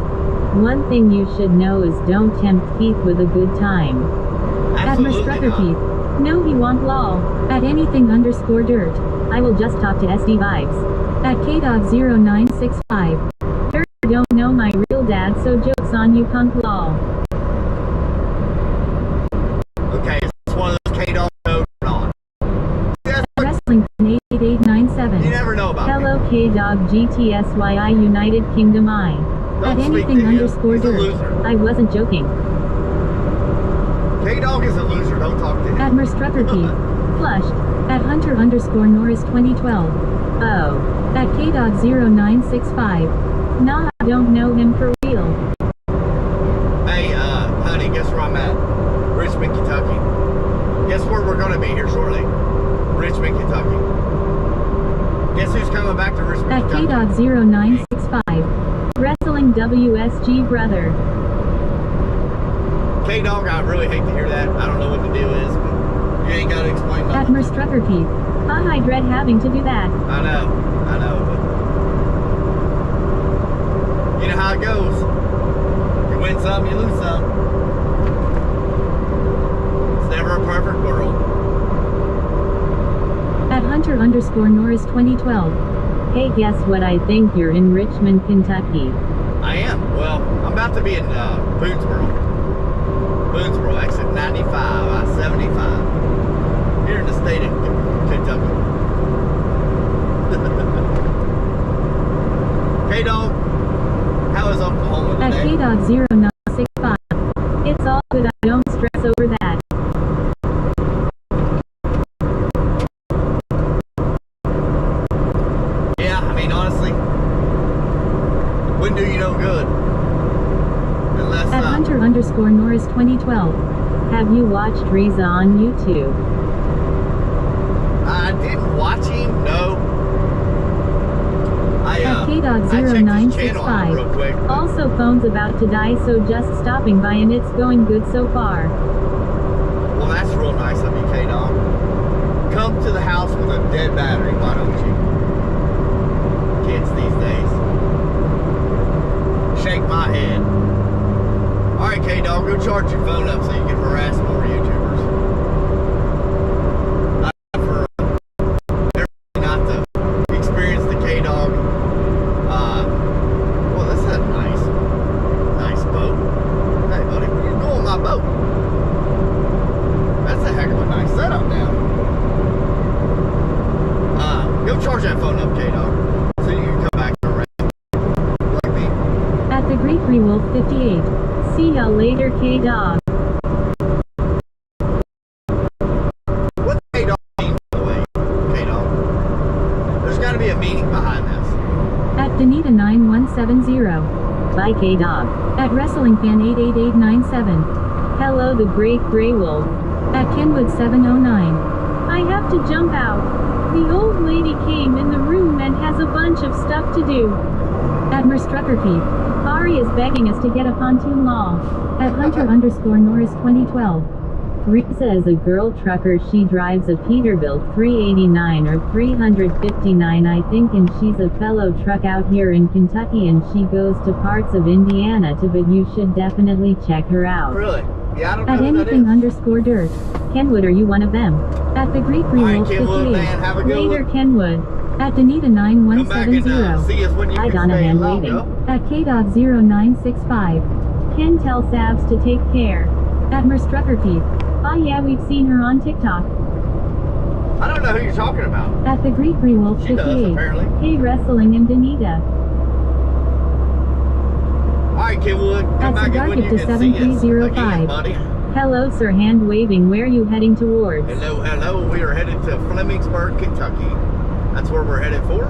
One thing you should know is don't tempt Keith with a good time. At Absolutely Mr. not. Keith. No, he won't lol. At anything_dirt. I will just talk to SD Vibes. At KDog0965. Dirt, don't know my real dad, so jokes on you, punk lol. Okay, is this one of those K-Dog codes or not? That's what, Wrestling 8897. you never know about me. Hello K-Dog GTSYI United Kingdom I. At Don't speak to him. He's a anything_dirt. loser. I wasn't joking. K-Dog is a loser. Don't talk to him. At Merstrucker Keith. Flushed. At Hunter_Norris 2012. Oh. At KDog0965. Nah, I don't know him for real. Hey, honey, guess where I'm at? Richmond, Kentucky. Guess where we're going to be here shortly? Richmond, Kentucky. Guess who's coming back to Richmond, At Kentucky? KDog0965. Wrestling WSG brother. K-Dog, I really hate to hear that. I don't know what the deal is, but you ain't got to explain At nothing. Merstrucker Keith. I dread having to do that. I know, but you know how it goes. You win some, you lose some. It's never a perfect world. At Hunter_Norris 2012. Hey, guess what? I think you're in Richmond, Kentucky. I am. Well, I'm about to be in Boonesboro. Boonesboro, exit 95, I-75. Here in the state of Kentucky. K-Dog, how is Oklahoma At today? KDog0965. It's all good, I don't stress over that. Yeah, I mean, honestly, when do you know good? Unless, At Hunter_Norris 2012. Have you watched Reza on YouTube? I didn't watch him, no. I At checked his channel out real quick. KDog0965. Also, phone's about to die, so just stopping by and it's going good so far. Well, that's real nice of you, K-Dog. Come to the house with a dead battery, why don't you? Kids these days. Shake my head. Alright, K-Dog, go charge your phone up so you can harass more YouTubers. For everybody not to experience the K-Dog. Well, this is a nice boat. Hey, buddy, where you going with my boat? That's a heck of a nice setup now. Go charge that phone up, K-Dog, so you can come back and harass like me. At the Great Free Wolf 58. See ya later, K-Dog. What's K-Dog mean, by the way? K-Dog. There's got to be a meaning behind this. At Danita9170. By K-Dog. At WrestlingFan88897. Hello, the Great Grey Wolf. At Kenwood709. I have to jump out. The old lady came in the room and has a bunch of stuff to do. At Merstruckerkeep. Ari is begging us to get a pontoon law. At Hunter_Norris 2012. Risa is a girl trucker. She drives a Peterbilt 389 or 359 I think, and she's a fellow truck out here in Kentucky, and she goes to parts of Indiana too, but you should definitely check her out. Really? Yeah, I don't know At who that is. anything_dirt. Kenwood, are you one of them? At the Great Free Alright, Wolf Kenwood, 58. man, have a good Later, one. Kenwood. At Come back and Danita9170. see us when you Hi, can stay Donovan long, waving. yo. At K-Dog0965. Ken tell Savs to take care. At Merstruckerkeep. Ah yeah, we've seen her on TikTok. I don't know who you're talking about. At the Great Free Wolf She does, 58. apparently. Hey, Wrestling and Danita. Alright, Kenwood, come At back in when you Cigar can see us 7305. again, buddy. Hello, sir, hand waving. Where are you heading towards? Hello, we are headed to Flemingsburg, Kentucky. That's where we're headed for.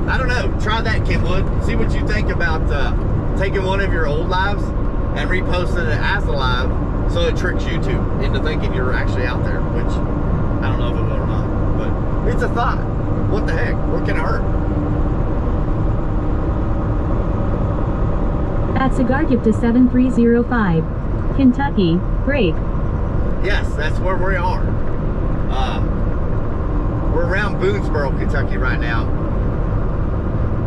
I don't know, try that, Kenwood. See what you think about taking one of your old lives and reposting it as a live, so it tricks YouTube into thinking you're actually out there, which I don't know if it will or not, but it's a thought. What the heck? What can it hurt? At CigarGift7305. Kentucky. Great. Yes, that's where we are. We're around Boonesboro, Kentucky right now.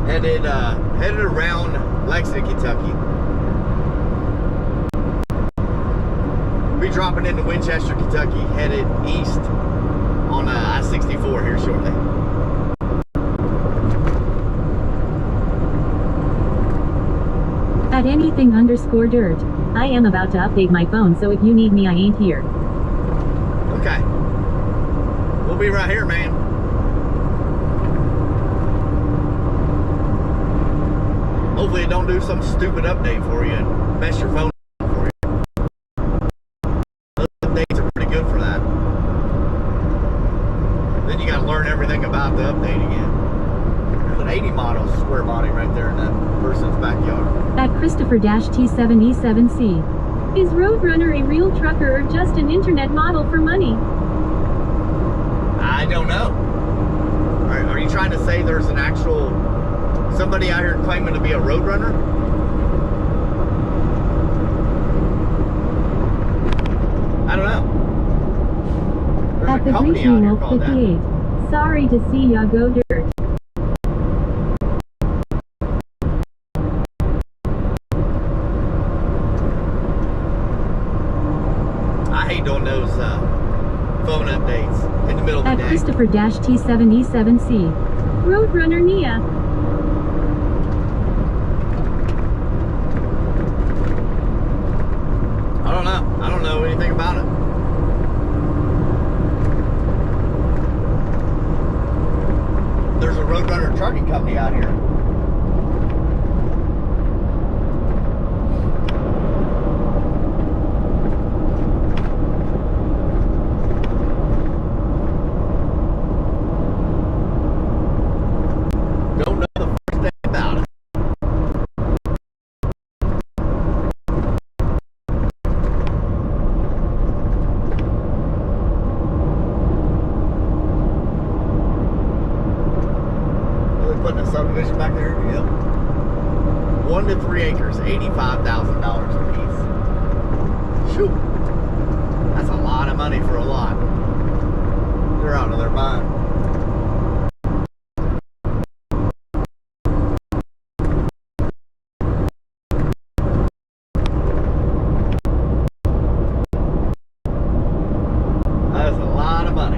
Headed around Lexington, Kentucky. Be dropping into Winchester, Kentucky, headed east on I-64 here shortly. At anything_dirt. I am about to update my phone, so if you need me, I ain't here. Okay. We'll be right here, man. Hopefully it don't do some stupid update for you and mess your phone up for you. Those updates are pretty good for that. Then you got to learn everything about the update again. There's an 80 model square body right there in that person's backyard. At Christopher-T7E7C. Is Roadrunner a real trucker or just an internet model for money? I don't know. Are you trying to say there's an actual somebody out here claiming to be a Roadrunner? I don't know. There's At a the company Greasy out here Wolf called that. 58. Sorry to see ya go dirt. I hate doing those phone updates in the middle of At the day. Christopher-T7E7C. Roadrunner Nia. I don't know. I don't know anything about it. There's a Roadrunner trucking company out here. Don't know the first thing about it. Are they putting a subdivision back there? Yep. 1 to 3 acres, $85,000 a piece. Shoot. That's a lot lot of money for a lot. They're out of their mind. That's a lot of money.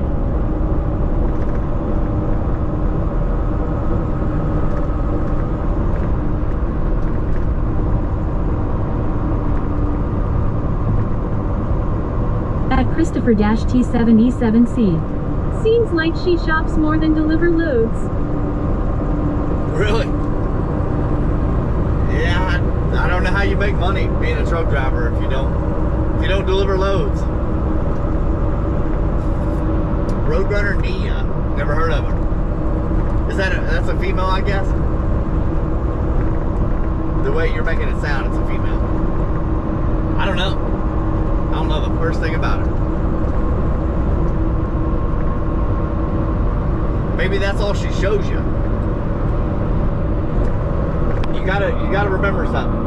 At Christopher-T7E7C. Seems like she shops more than deliver loads. Really? Yeah, I don't know how you make money being a truck driver if you don't deliver loads. Roadrunner Nia, never heard of her. That's a female, I guess? The way you're making it sound, it's a female. I don't know. I don't know the first thing about her. Maybe that's all she shows you. You gotta remember something.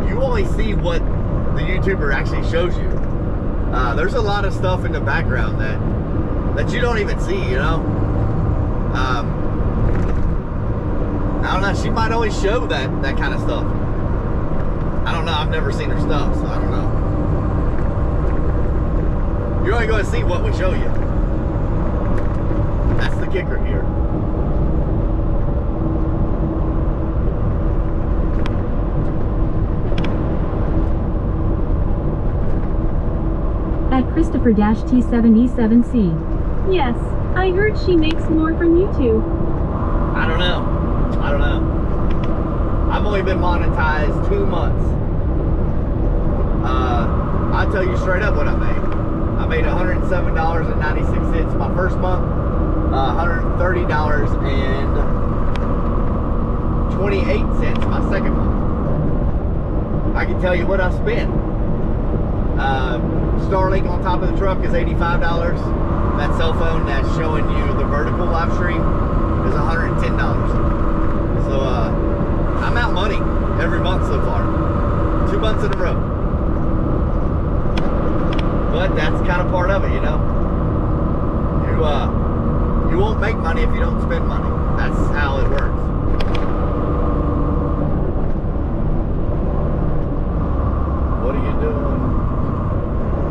You only see what the YouTuber actually shows you. There's a lot of stuff in the background that you don't even see, you know? I don't know, she might always show that kind of stuff. I don't know, I've never seen her stuff, so I don't know. You're only going to see what we show you. That's the kicker here. At Christopher-T7E7C. Yes, I heard she makes more from YouTube. I don't know. I've only been monetized 2 months. I'll tell you straight up what I made. I made $107.96 my first month, $130.28 my second month. I can tell you what I spent. Starlink on top of the truck is $85. That cell phone that's showing you the vertical live stream is $110. So I'm out money every month so far. 2 months in a row. But that's kind of part of it, you know. You won't make money if you don't spend money. That's how it works. What are you doing?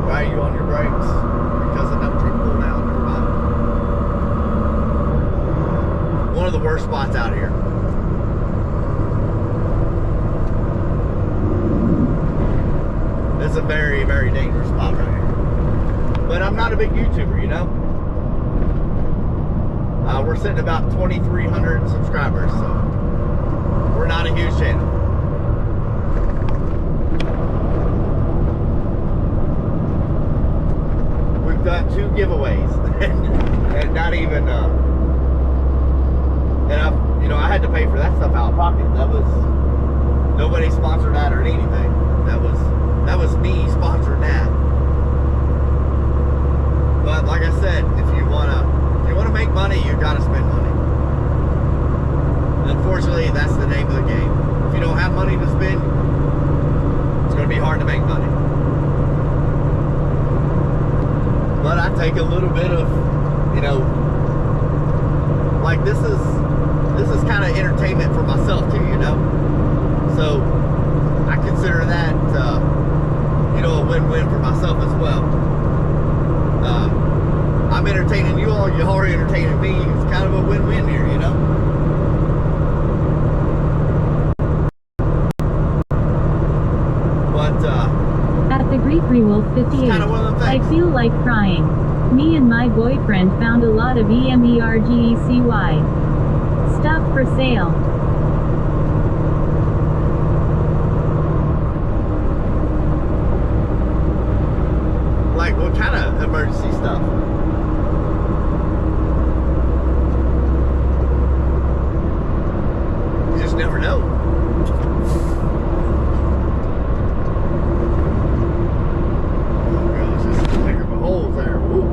Why are you on your brakes? Because another truck pulled out. Never mind. One of the worst spots out here. It's a very, very dangerous spot right here. But I'm not a big YouTuber, you know? We're sitting about 2,300 subscribers, so we're not a huge channel. We've done 2 giveaways, and not even, and I had to pay for that stuff out of pocket. Nobody sponsored that or anything. That was me sponsoring that. But like I said, if you wanna make money, you gotta spend money. And unfortunately, that's the name of the game. If you don't have money to spend, it's gonna be hard to make money. But I take a little bit of, like this is kind of entertainment for myself too, you know. So I consider that, a win-win for myself as well. I'm entertaining you all are entertaining me. It's kind of a win-win here, you know. But at the Greek Wolf 58, kind of one of them I things. feel like crying. Me and my boyfriend found a lot of EMERGECY stuff for sale. Like what kind of emergency stuff? You just never know. Oh gosh, this is bigger of a hole there. Woo.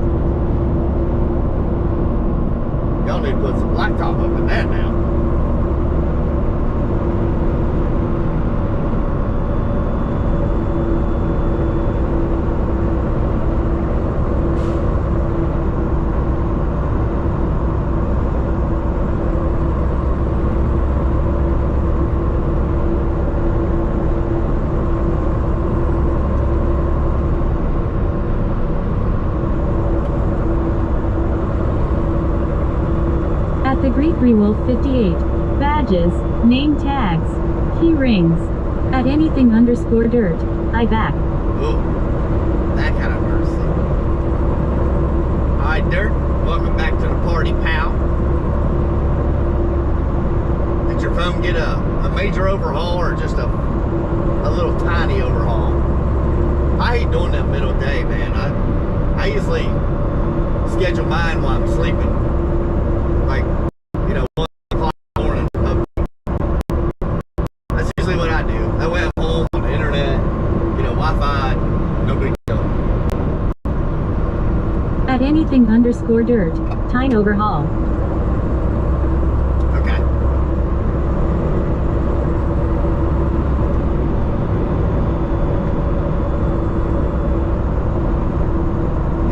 Y'all need to put some blacktop up in that now. Wolf 58. Badges, name tags, key rings. At anything underscore dirt. I back. Ooh, that kind of mercy. Alright, Dirt, welcome back to the party, pal. Did your phone get a major overhaul or just a little tiny overhaul? I hate doing that middle of the day, man. I usually schedule mine while I'm sleeping. Like, you know, 1 o'clock in the morning. That's usually what I do. That way I'm home on the internet, you know, Wi-Fi, no big deal. At anything underscore dirt. Tine overhaul. Okay.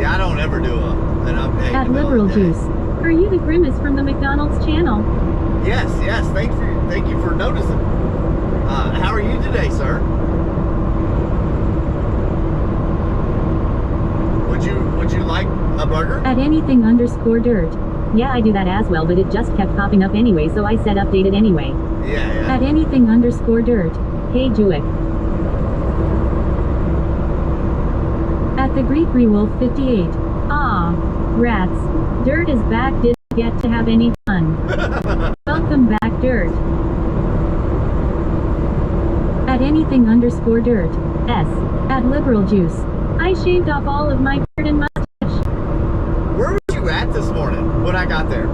Yeah, I don't ever do an update. At Liberal Juice. Are you the Grimace from the McDonald's channel? Yes, yes. Thank you for noticing. How are you today, sir? Would you like a burger? At anything underscore dirt. Yeah, I do that as well, but it just kept popping up anyway, so I said update it anyway. Yeah. At anything underscore dirt. Hey Jewick. At the Greek Wolf 58. Ah, rats. Dirt is back. Didn't get to have any fun. Welcome back, Dirt. At anything underscore dirt. S. At Liberal Juice. I shaved off all of my beard and mustache. Where were you at this morning when I got there?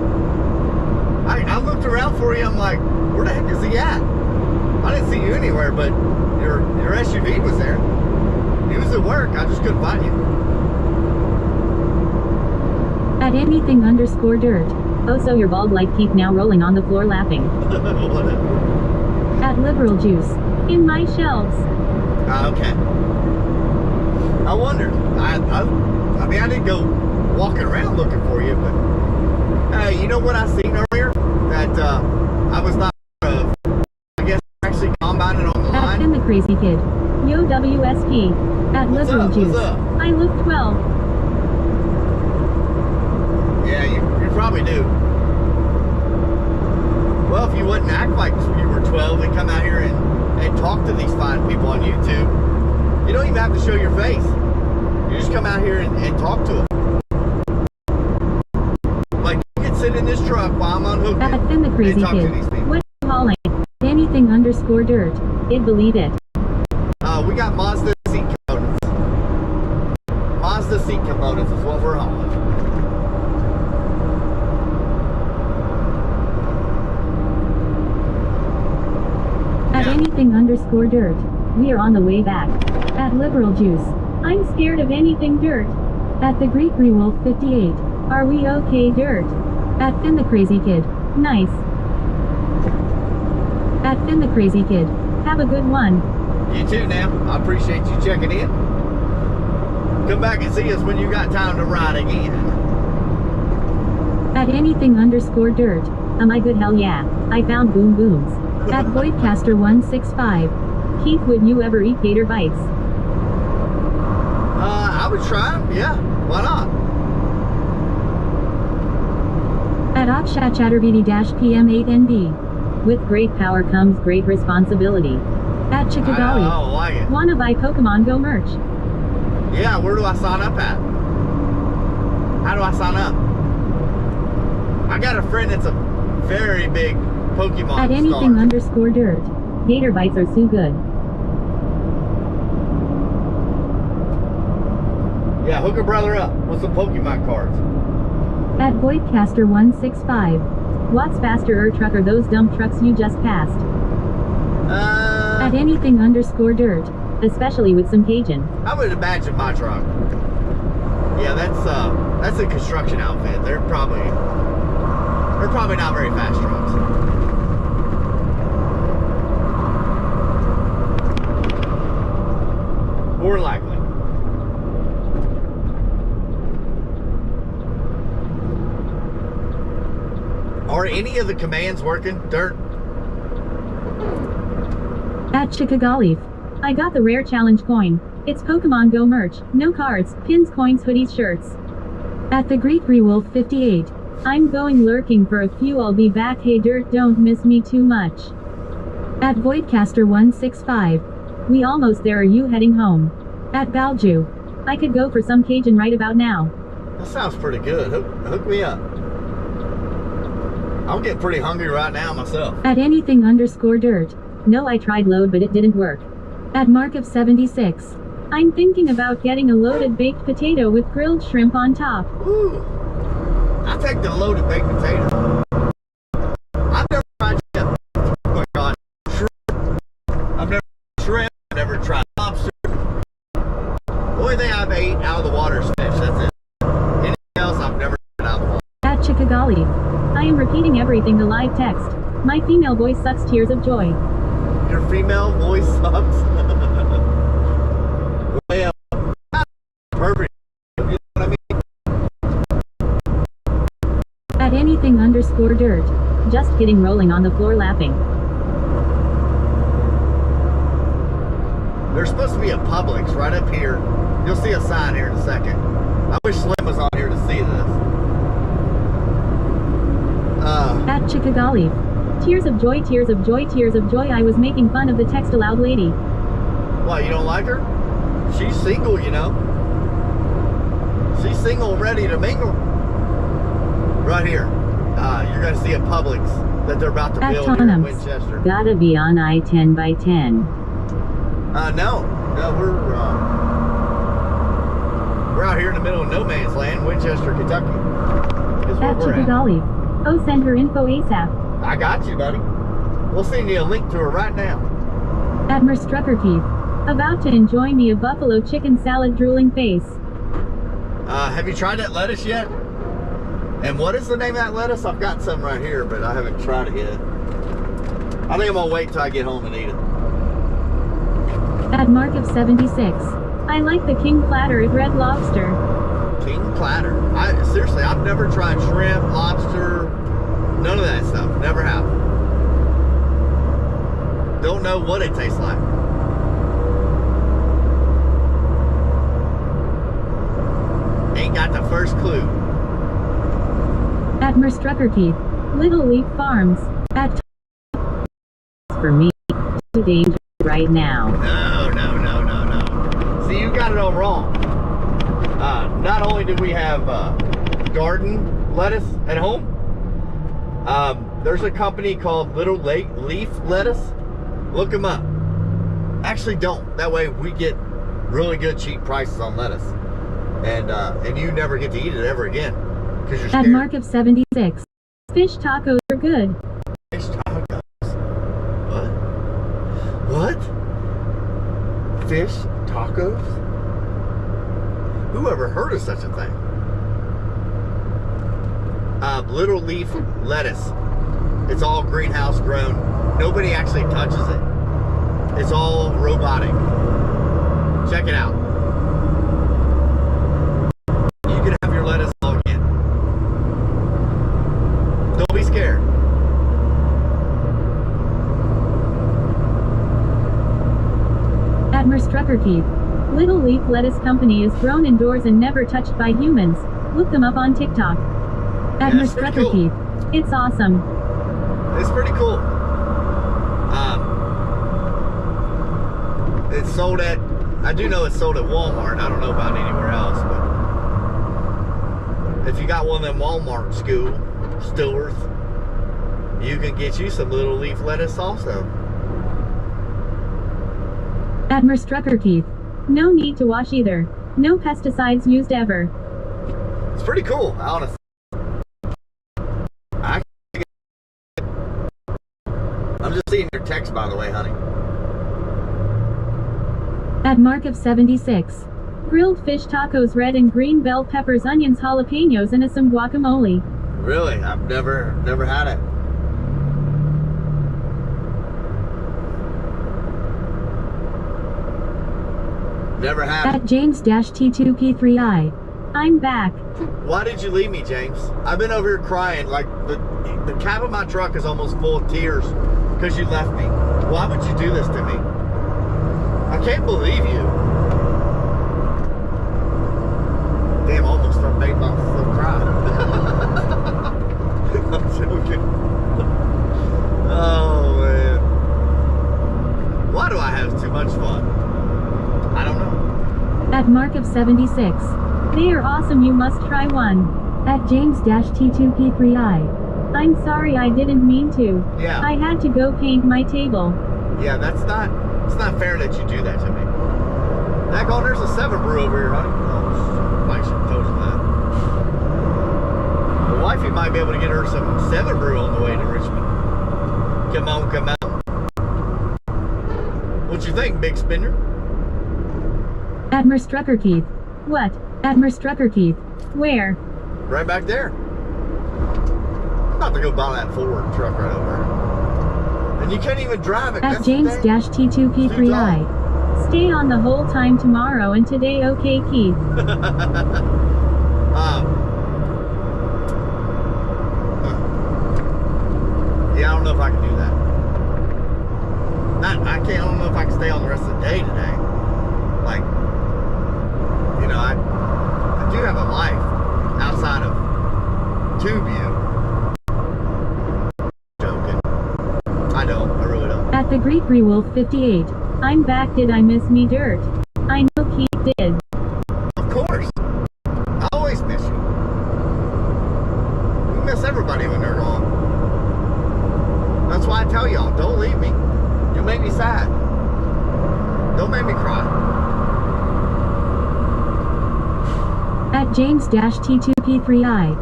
I looked around for you. I'm like, where the heck is he at? I didn't see you anywhere, but your SUV was there. He was at work. I just couldn't find you. At anything underscore dirt. Oh, so your bald light keep now rolling on the floor laughing. Whatever. At Liberal Juice. In my shelves. Okay. I wondered. I mean, I didn't go walking around looking for you, but hey, you know what I seen earlier? That I was not, I guess, actually combining on the At line. Finn the Crazy Kid. Yo WSP. At What's Liberal up? Juice. What's up? I look 12. Yeah, you probably do. Well, if you wouldn't act like you were 12 and come out here and talk to these fine people on YouTube, you don't even have to show your face. You just come out here and talk to them. Like, you can sit in this truck while I'm unhooked At Finn the Crazy and talk Kid. to these people. What are you hauling? Anything underscore dirt. It believe it. We got Mazda seat components. Mazda seat components is what we're hauling. At anything underscore dirt. We are on the way back. At Liberal Juice. I'm scared of anything dirt. At the Greek Wolf 58. Are we okay dirt? At Finn the Crazy Kid. Nice. At Finn the Crazy Kid. Have a good one. You too now. I appreciate you checking in. Come back and see us when you got time to ride again. At anything underscore dirt. Am I good? Hell yeah. I found boom booms. At Voidcaster 165. Keith, would you ever eat gator bites? I would try them. Yeah. Why not? At Okshatchattervd-PM8NB. With great power comes great responsibility. At I Chickagali. don't like it. Wanna buy Pokemon Go merch? Yeah, where do I sign up at? How do I sign up? I got a friend that's a very big Pokemon At anything star. underscore dirt. Gator bites are so good. Yeah, hook a brother up with some Pokemon cards. At Voidcaster 165. What's faster truck or those dump trucks you just passed? At anything underscore dirt. Especially with some Cajun. I would imagine my truck. Yeah, that's a construction outfit. They're probably not very fast trucks. More likely. Are any of the commands working, Dirt? At Chickagali. I got the rare challenge coin. It's Pokemon Go merch. No cards, pins, coins, hoodies, shirts. At the Greek Wolf 58. I'm going lurking for a few. I'll be back. Hey Dirt, don't miss me too much. At Voidcaster165. We almost there. Are you heading home? At Balju. I could go for some Cajun right about now. That sounds pretty good. Hook me up. I'm getting pretty hungry right now myself. At anything_dirt. No, I tried load but it didn't work. At Mark of 76. I'm thinking about getting a loaded baked potato with grilled shrimp on top. Ooh. I'll take the loaded baked potato. I've never tried shrimp. Oh my God. Shrimp. I've never tried shrimp. I've never tried lobster. The only thing I've ate out of the water is fish. That's it. Anything else I've never tried out of the water. At Chickagali. I am repeating everything the live text. My female voice sucks tears of joy. Your female voice sucks? Well, perfect. You know what I mean? At anything_dirt. Just kidding, rolling on the floor laughing. There's supposed to be a Publix right up here. You'll see a sign here in a second. I wish Slim was on here to see this. At Chickagali. Tears of joy, tears of joy, tears of joy. I was making fun of the text aloud lady. What, you don't like her? She's single, you know. She's single, ready to mingle. Right here. You're going to see a Publix that they're about to build here in Winchester. Gotta be on I-10 by 10. No, we're out here in the middle of no man's land, Winchester, Kentucky. Is where At we're at. Chickagali. Oh, send her info ASAP. I got you, buddy. We'll send you a link to her right now. At Merstruckerkeith. About to enjoy me a buffalo chicken salad drooling face. Have you tried that lettuce yet? And what is the name of that lettuce? I've got some right here, but I haven't tried it yet. I think I'm gonna wait till I get home and eat it. At Mark of 76. I like the king platter at Red Lobster. King platter. Seriously, I've never tried shrimp, lobster, none of that stuff. Never have. Don't know what it tastes like. Ain't got the first clue. At Merstruckerkeith. Little Leaf Farms. At for me, too dangerous right now. No. See, you got it all wrong. Not only do we have garden lettuce at home, there's a company called Little Leaf Lettuce. Look them up. Actually, don't. That way we get really good cheap prices on lettuce, and you never get to eat it ever again because you're scared. At Mark of 76. Fish tacos are good. Fish tacos. What? Fish tacos? Who ever heard of such a thing? Little Leaf lettuce. It's all greenhouse grown. Nobody actually touches it. It's all robotic. Check it out. You can have your lettuce all again. Don't be scared. At Merstruckerkeith. Little Leaf Lettuce Company is grown indoors and never touched by humans. Look them up on TikTok. At Merstruckerkeith. Cool. It's awesome. It's pretty cool. It's sold at, I do know it's sold at Walmart. I don't know about anywhere else, but if you got one of them Walmart stores, you can get you some Little Leaf lettuce also. At Merstruckerkeith. No need to wash either. No pesticides used ever. It's pretty cool, honestly. I'm just seeing your text, by the way, honey. At Mark of 76. Grilled fish tacos, red and green bell peppers, onions, jalapenos, and some guacamole. Really? I've never had it. Never had it. At James-T2P3I. I'm back. Why did you leave me, James? I've been over here crying. Like, the cab of my truck is almost full of tears because you left me. Why would you do this to me? I can't believe you. Damn, almost made myself cry. of 76. They are awesome, you must try one. At James-T2P3I. I'm sorry, I didn't mean to. Yeah. I had to go paint my table. Yeah, it's not fair that you do that to me. Daggone, there's a 7 brew over here, honey. Oh, I should have told you that. The wifey might be able to get her some 7 brew on the way to Richmond. Come on, come out. What you think, big spinner? Admiral Strucker Keith. What? Admiral Strucker Keith. Where? Right back there. I'm about to go buy that Ford truck right over there. And you can't even drive it. At James-T2P3I. Stay on the whole time tomorrow and today, okay, Keith? Yeah, I don't know if I can do that. I don't know if I can stay on the rest of the day today. Like, you know, I do have a life outside of TubeView. Joking. I don't. I really don't. At the Greek Wolf 58. I'm back. Did I miss me dirt? I know Keith did. Of course. I always miss you. We miss everybody when they're gone. That's why I tell y'all, don't leave me. You make me sad. Don't make me cry. At James-T2P3I.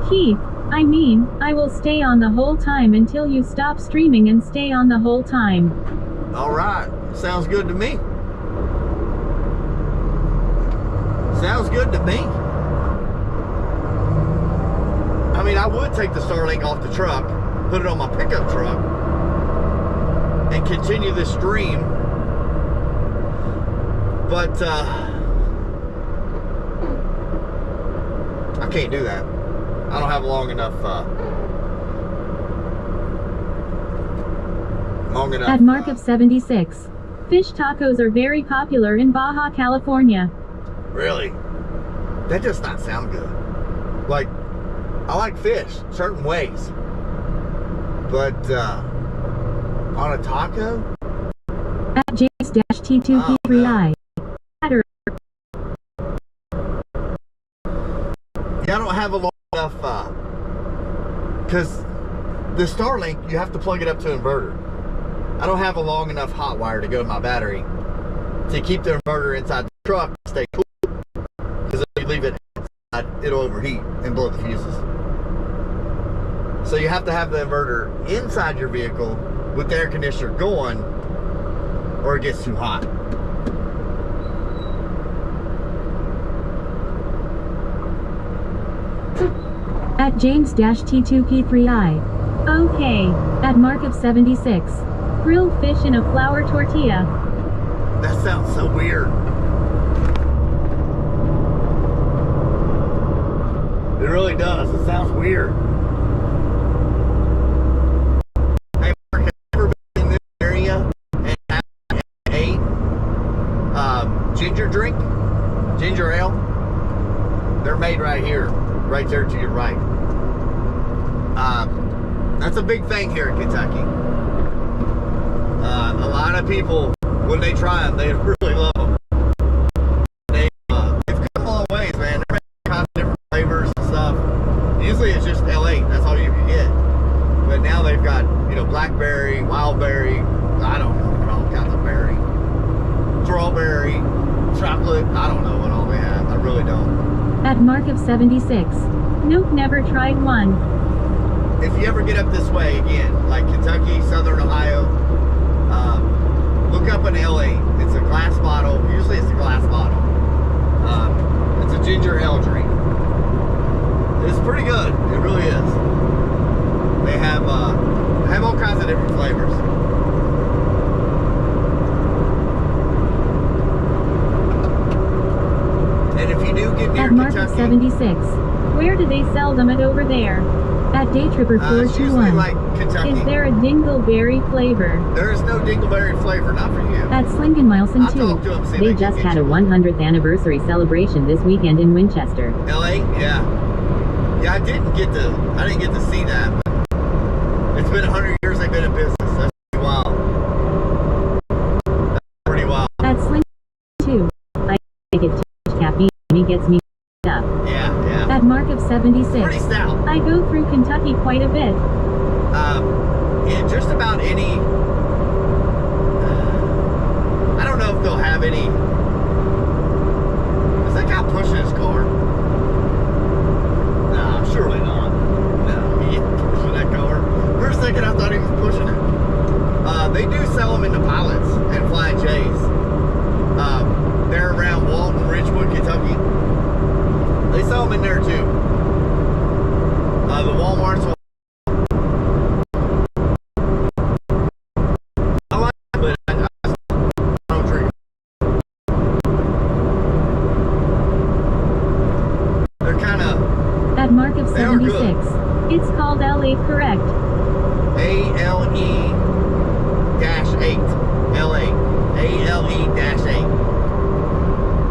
Keith, I mean, I will stay on the whole time until you stop streaming and stay on the whole time. Alright. Sounds good to me. Sounds good to me. I mean, I would take the Starlink off the truck, put it on my pickup truck, and continue the stream. But, I can't do that. I don't have long enough, At Mark of 76. Fish tacos are very popular in Baja California. Really? That does not sound good. Like, I like fish certain ways. But, on a taco? At James-T2P3I. Yeah, I don't have a long enough, because the Starlink, you have to plug it up to inverter. I don't have a long enough hot wire to go to my battery to keep the inverter inside the truck and stay cool. Because if you leave it outside, it'll overheat and blow the fuses. So you have to have the inverter inside your vehicle with the air conditioner going, or it gets too hot. At James-T2P3I. Okay. At Mark of 76. Grilled fish in a flour tortilla. That sounds so weird. It really does. It sounds weird. Hey, Mark, have you ever been in this area and had a ginger drink? Ginger ale? They're made right here. Right there to your right. That's a big thing here in Kentucky. A lot of people, when they try them, they really love them. They've come a long ways, man. They're making kind of different flavors and stuff. Usually it's just L8, that's all you can get. But now they've got, you know, blackberry, wildberry, I don't know, all kinds of berry. Strawberry, chocolate, I don't know what all they have. I really don't. At Mark of 76. Nope, never tried one. If you ever get up this way again, like Kentucky, Southern Ohio, look up an L8. It's a glass bottle. Usually it's a glass bottle. It's a ginger ale drink. It's pretty good. It really is. They have all kinds of different flavors. And if you do get near At Mark of Kentucky, 76. Where do they sell them at over there? At Daytripper it's usually 421. like Kentucky. Is there a dingleberry flavor? There is no dingleberry flavor, not for you. At Slingen Milson I'll 2. talk to 'em, see if They they can just get had a you. 100th anniversary celebration this weekend in Winchester. LA? Yeah. Yeah, I didn't get to see that. But it's been 100 years they've been in business. That's pretty wild. That's pretty wild. At Slingen 2. I take it gets me up. Yeah. At mark of 76. Pretty stout. I go through Kentucky quite a bit. In just about any, I don't know if they'll have any. Is that guy pushing his car? Nah, surely not. No, he ain't pushing that car. For a second, I thought he was pushing it. They do sell them in the Pilots and Flying J's. They're around Walton, Richwood, Kentucky. They sell them in there too. The Walmart's. I like it, but I don't drink. They're kind of. At mark of They are 76. good. It's called L8, correct? ALE-8. L8. ALE-8.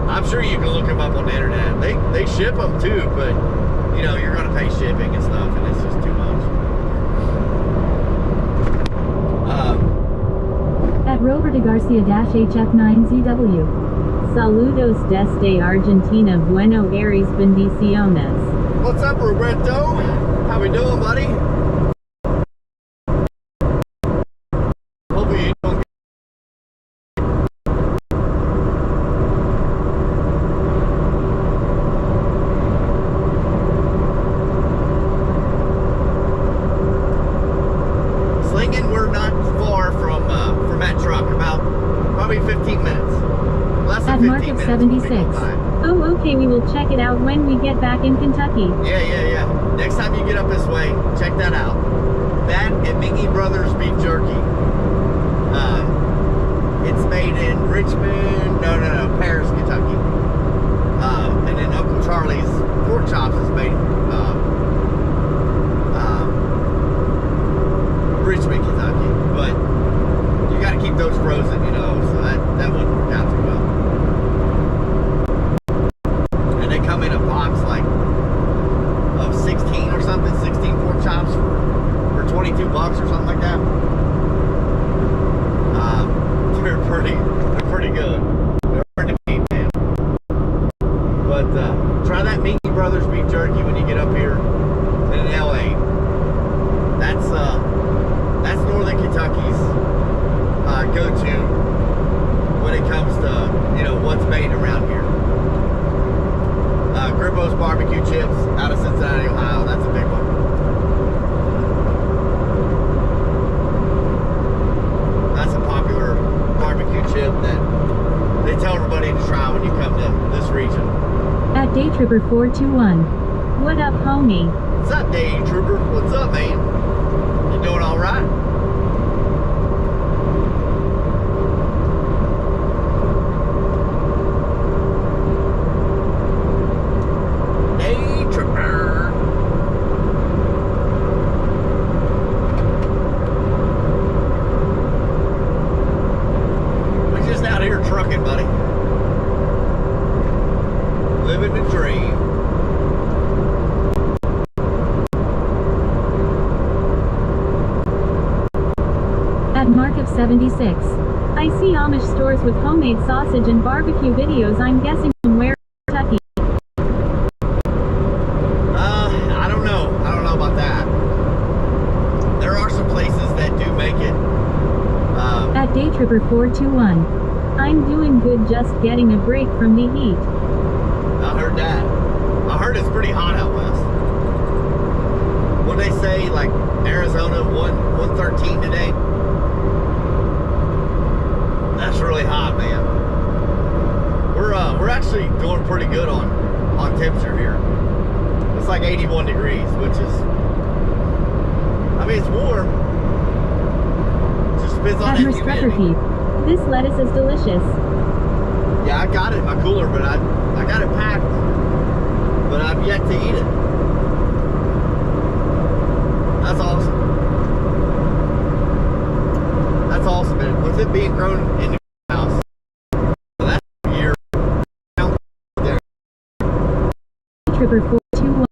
I'm sure you can look them up on the internet. They ship them too, but you know, you're gonna pay shipping and stuff, and it's just too much. At Robert Garcia-HF9ZW. Saludos desde Argentina, Buenos Aires, bendiciones. What's up, Roberto? How we doing, buddy? Hopefully you don't. Slinging, we're not far from that truck. About probably 15 minutes. Less than At 15 mark of minutes. 76. We'll be on time. Oh, okay, we will check it out when we get back in Kentucky. Yeah. Next time you get up this way, check that out. That and Mingy Brothers Beef Jerky. It's made in Richmond, no, Paris, Kentucky. And then Uncle Charlie's Pork Chops is made Richmond, Kentucky. But you got to keep those frozen, you know, so that wouldn't work out too well. And they come in a box like of 16 or something, 16 pork chops for 22 bucks or something like that. They're pretty good. They're hard to beat, man. But try that Mingy Brothers Beef Jerky when you get up here in LA. That's Northern Kentucky's go-to when it comes to, you know, what's made around here. Gribbo's barbecue chips out of Cincinnati, Ohio. That's a big one. That's a popular barbecue chip that they tell everybody to try when you come to this region. At Daytripper 421. What up, homie? What's up, Day Trooper? What's up, man? You doing all right? Trucking, buddy. Living the dream. At mark of 76. I see Amish stores with homemade sausage and barbecue videos. I'm guessing from where, Kentucky. I don't know. I don't know about that. There are some places that do make it. At Daytripper 421. I'm doing good, just getting a break from the heat. I heard that. I heard it's pretty hot out west. What they say, like Arizona 113 today? That's really hot, man. We're actually doing pretty good on temperature here. It's like 81 degrees, which is, I mean, it's warm. It just depends on that humidity. This lettuce is delicious. Yeah, I got it in my cooler, but I got it packed, but I've yet to eat it. That's awesome. That's awesome, man. With it being grown in the house, so that's a year there. Tripper 421.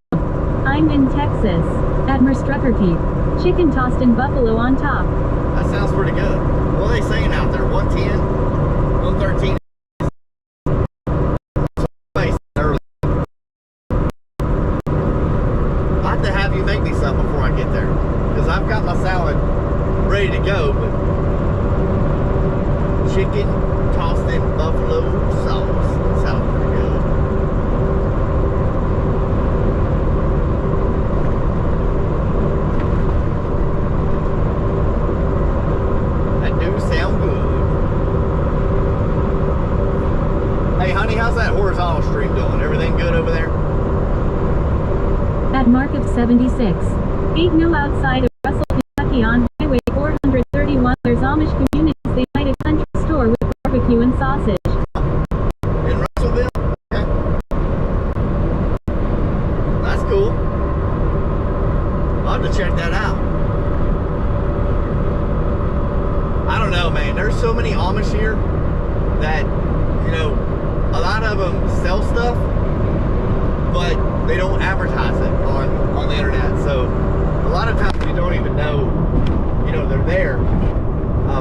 I'm in Texas. At Merstrucker Keep. Chicken tossed in buffalo on top. That sounds pretty good. What are they saying out there? 110? 113? Early. to have you make me some before I get there. Because I've got my salad ready to go, but chicken tossed in buffalo sauce. Sounds pretty good. That do sound good. Hey honey, how's that horizontal stream doing? Everything good over there? At mark of 76. 8 no outside of Russell, Kentucky on Highway 431. There's Amish communities. They find a country store with barbecue and sausage. In Russellville? Okay. That's cool. I'll have to check that out. I don't know, man. There's so many Amish here that, you know, a lot of them sell stuff, but they don't advertise it on the internet. So a lot of times you don't even know, you know, they're there.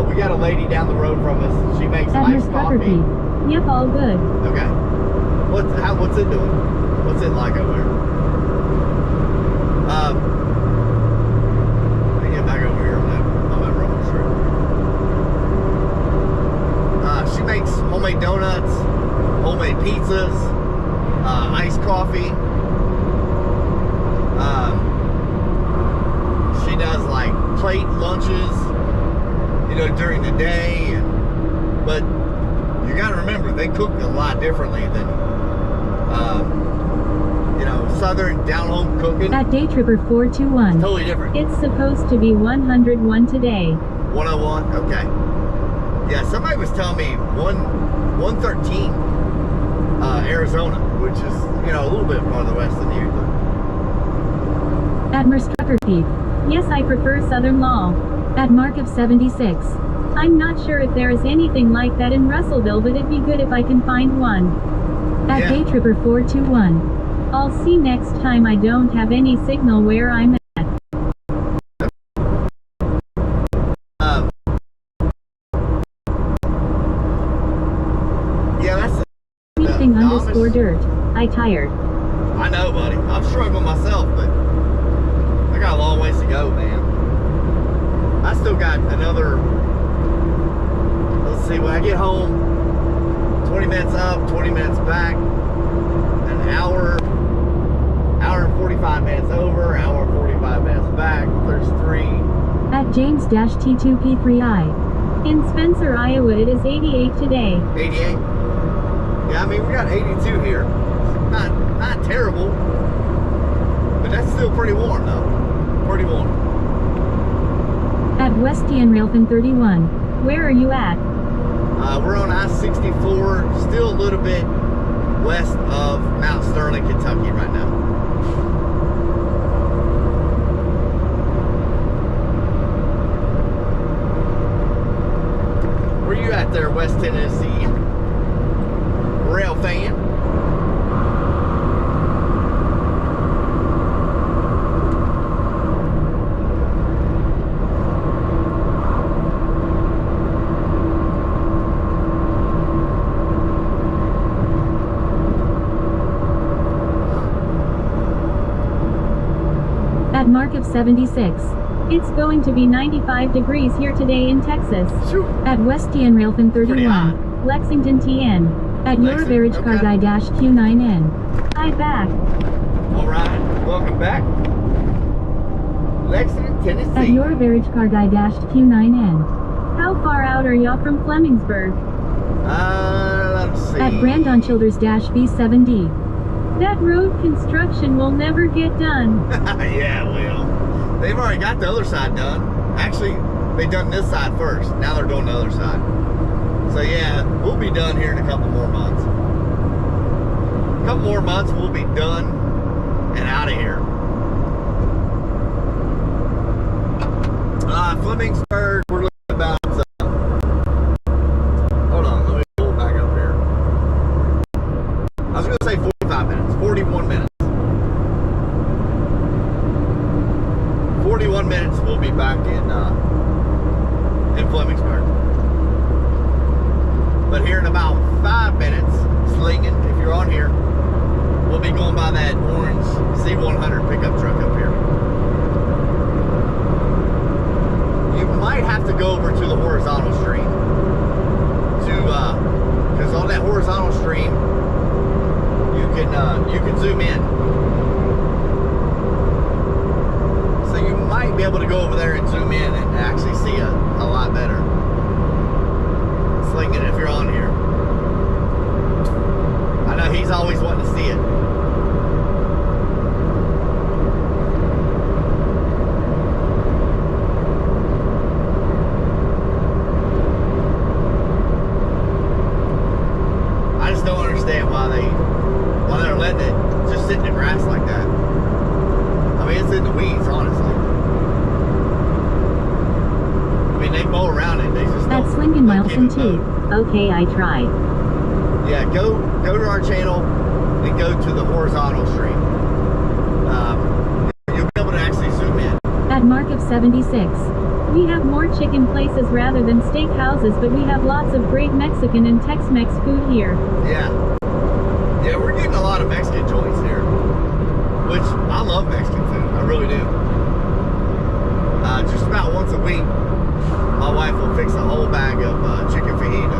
We got a lady down the road from us. She makes iced coffee. Yep, all good. Okay. What's it doing? What's it like over there? Let me get back over here on that road strip. She makes homemade donuts, homemade pizzas, iced coffee. She does like plate lunches, you know, during the day, but you got to remember they cook a lot differently than you know, southern down home cooking. At Day Tripper 421. It's totally different. It's supposed to be 101 today. 101. Okay. Yeah, somebody was telling me 113 Arizona, which is, you know, a little bit farther west than you. At Merstrucker Thief. Yes, I prefer Southern Law. At mark of 76. I'm not sure if there is anything like that in Russellville, but it'd be good if I can find one. At Yeah. Day Tripper 421. I'll see next time. I don't have any signal where I'm at. Yeah, that's Anything the underscore Amish- dirt. I tired. I know, buddy. I'm struggling myself, but I got a long ways to go, man. I still got another, let's see, when I get home, 20 minutes up, 20 minutes back, an hour and 45 minutes over, hour and 45 minutes back. There's 3. At James-T2P3I. In Spencer, Iowa, it is 88 today. 88. Yeah, I mean, we got 82 here. Not terrible, but that's still pretty warm, though. Pretty warm. At Westian Railfin 31. Where are you at? We're on I-64, still a little bit west of Mount Sterling, Kentucky right now. Where you at there, West Tennessee? Rail fan? At mark of 76. It's going to be 95 degrees here today in Texas. Phew. At Westian Railfin Pretty hot. 31. Lexington TN. At your Lexington, Varage okay. Car Guy Q9N. Hi back. All right, welcome back. Lexington, At Tennessee. your Varage Car Guy Q9N. How far out are y'all from Flemingsburg? Let's see. At Brandon Childers V7D. That road construction will never get done. Yeah, well, they've already got the other side done. Actually, they done this side first. Now they're doing the other side. So yeah, we'll be done here in a couple more months. A couple more months, we'll be done and out of here. Flemingsburg, we're looking about. Hold on, let me pull back up here. I was going to say 45 minutes, 41 minutes. 41 minutes, we'll be back in Flemingsburg. But here in about 5 minutes, Slingen, if you're on here, we'll be going by that orange C100 pickup truck up here. zoom in. So you might be able to go over there and zoom in and actually see a lot better. Slinging if you're on here. I know he's always wanting to see it. I just don't understand why they're letting it just sit in the grass like that. I mean, it's in the weeds, honestly. I mean, they mow around it. They just That's don't Lincoln Milson give it too. mowed. Okay, I tried. Yeah, go to our channel and go to the horizontal stream. You'll be able to actually zoom in. At Mark of 76. We have more chicken places rather than steak houses, but we have lots of great Mexican and Tex-Mex food here. Yeah. Yeah, we're getting a lot of Mexican joints here. Which, I love Mexican food. I really do. Just about once a week, my wife will fix a whole bag of chicken fajita.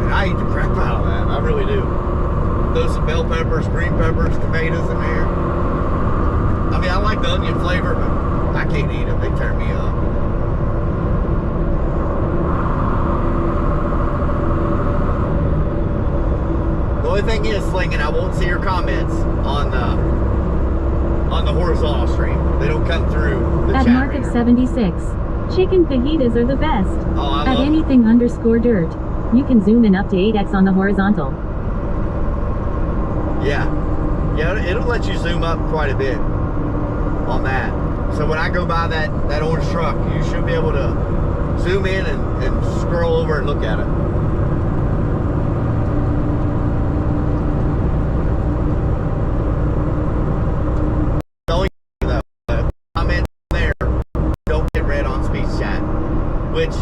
And I eat the crap out of that. I really do. Throw some bell peppers, green peppers, tomatoes in there. I mean, I like the onion flavor, but I can't eat them. They tear me up. The only thing is, Slinging, I won't see your comments on the horizontal stream. They don't come through the At chat Mark of reader. 76. Chicken fajitas are the best. Oh, I At love anything_dirt. You can zoom in up to 8x on the horizontal. Yeah, it'll let you zoom up quite a bit on that. So when I go by that orange truck, you should be able to zoom in and scroll over and look at it. The only thing though, comments there don't get read on speech chat, which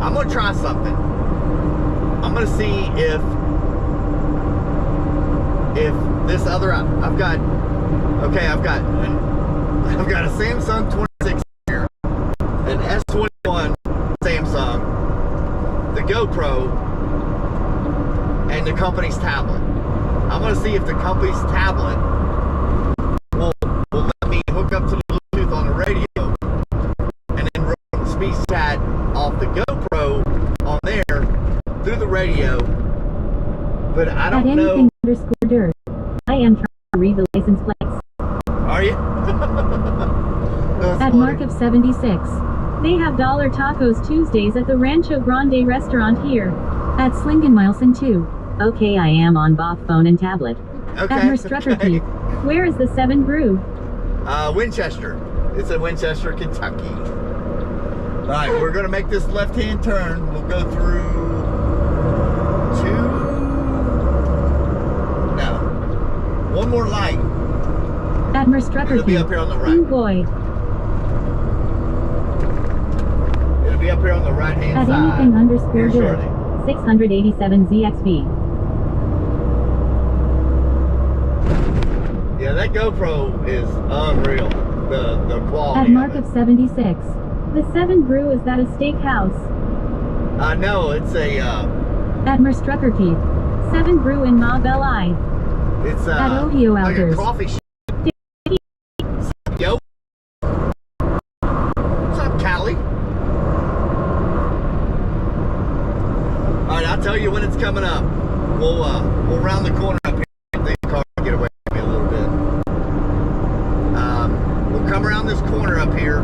I'm gonna try something. I'm gonna see if this other, I've got a Samsung 26 here, an S21 Samsung, the GoPro, and the company's tablet. I'm gonna see if the company's tablet will let me hook up to the Bluetooth on the radio and then run the speech chat off the GoPro on there through the radio. But I don't At know. anything_dirt. I am trying to read the license plates. Are you? That's At funny. Mark of 76. They have dollar tacos Tuesdays at the Rancho Grande restaurant here. At Slingen Milson 2. Okay, I am on both phone and tablet. Okay. At Merstrucker Keith. Where is the 7 Brew? Winchester. It's in Winchester, Kentucky. All right, we're gonna make this left-hand turn. We'll go through one more light. At Merstrucker It'll be Keith. up here on the right. Oh boy. It'll be up here on the right-hand At side. Here anything_dirt. shortly. 687 ZXB. Yeah, that GoPro is unreal. The quality. At Mark of of 76. The 7 Brew, is that a steakhouse? it. No, it's a At Merstrucker Keith. 7 Brew in Ma Belle Isle. it's At Ohio like a Outdoors. coffee shop. Yo. What's up, Callie? All right, I'll tell you when it's coming up. We'll round the corner up here. I think the car will get away from me a little bit. We'll come around this corner up here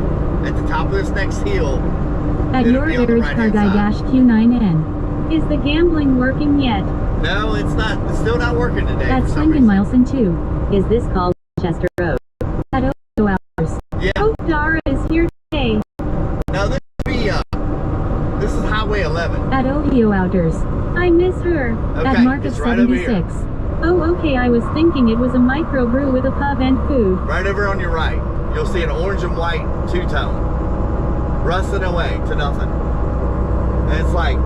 at the top of this next hill. At It'll your be on the garage car right-hand guy side. dash Q9N. Is the gambling working yet? No, it's not. It's still not working today. At for some Slingen reason. Milson 2. Is this called Chester Road? At Ohio Outdoors. Yeah. Oh, Dara is here today. No, this would be this is Highway 11. At Ohio Outdoors. I miss her. At Okay, Mark of it's right over here. 76. Oh, okay, I was thinking it was a microbrew with a pub and food. Right over on your right, you'll see an orange and white two-tone rusting away to nothing. And it's like,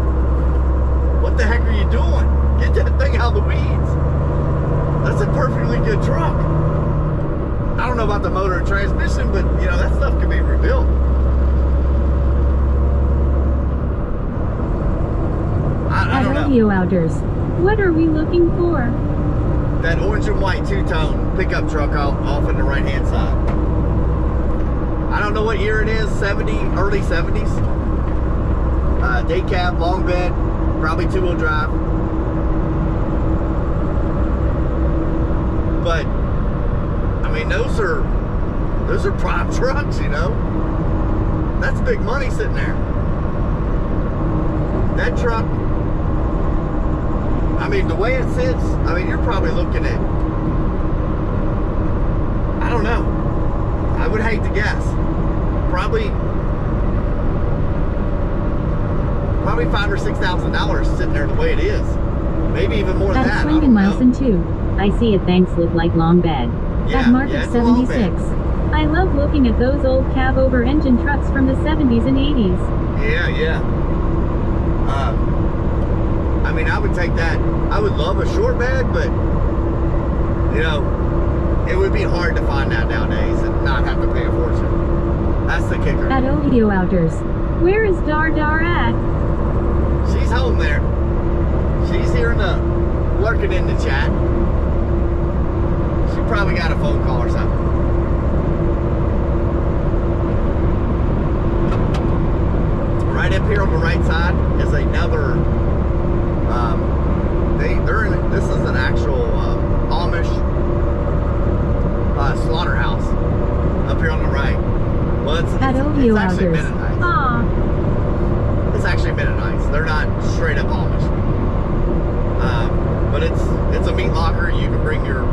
what the heck are you doing? Get that thing out of the weeds. That's a perfectly good truck. I don't know about the motor and transmission, but you know, that stuff can be rebuilt. I At don't know. Ohio Outdoors. What are we looking for? that orange and white two-tone pickup truck off in the right-hand side. I don't know what year it is, early 70s. Day cab, long bed, probably two-wheel drive. But I mean, those are prime trucks, you know. That's big money sitting there. That truck, I mean, the way it sits, I mean, you're probably looking at, I don't know, I would hate to guess, probably $5,000 or $6,000 sitting there the way it is. Maybe even more than that. At Swingin' Wilson 2. I see it. Thanks. Look like long bed. Yeah, At Market it's a long 76. bed. I love looking at those old cab over engine trucks from the 70s and 80s. Yeah, yeah. I mean, I would take that. I would love a short bed, but you know, it would be hard to find that nowadays and not have to pay a fortune. That's the kicker. At Ohio Outers. Where is Dar at? She's home there. She's here lurking in the chat. She probably got a phone call or something. Right up here on the right side is another. This is an actual Amish slaughterhouse up here on the right. Well, it's actually Mennonites. It's actually Mennonites. They're not straight up Amish. But it's a meat locker. You can bring your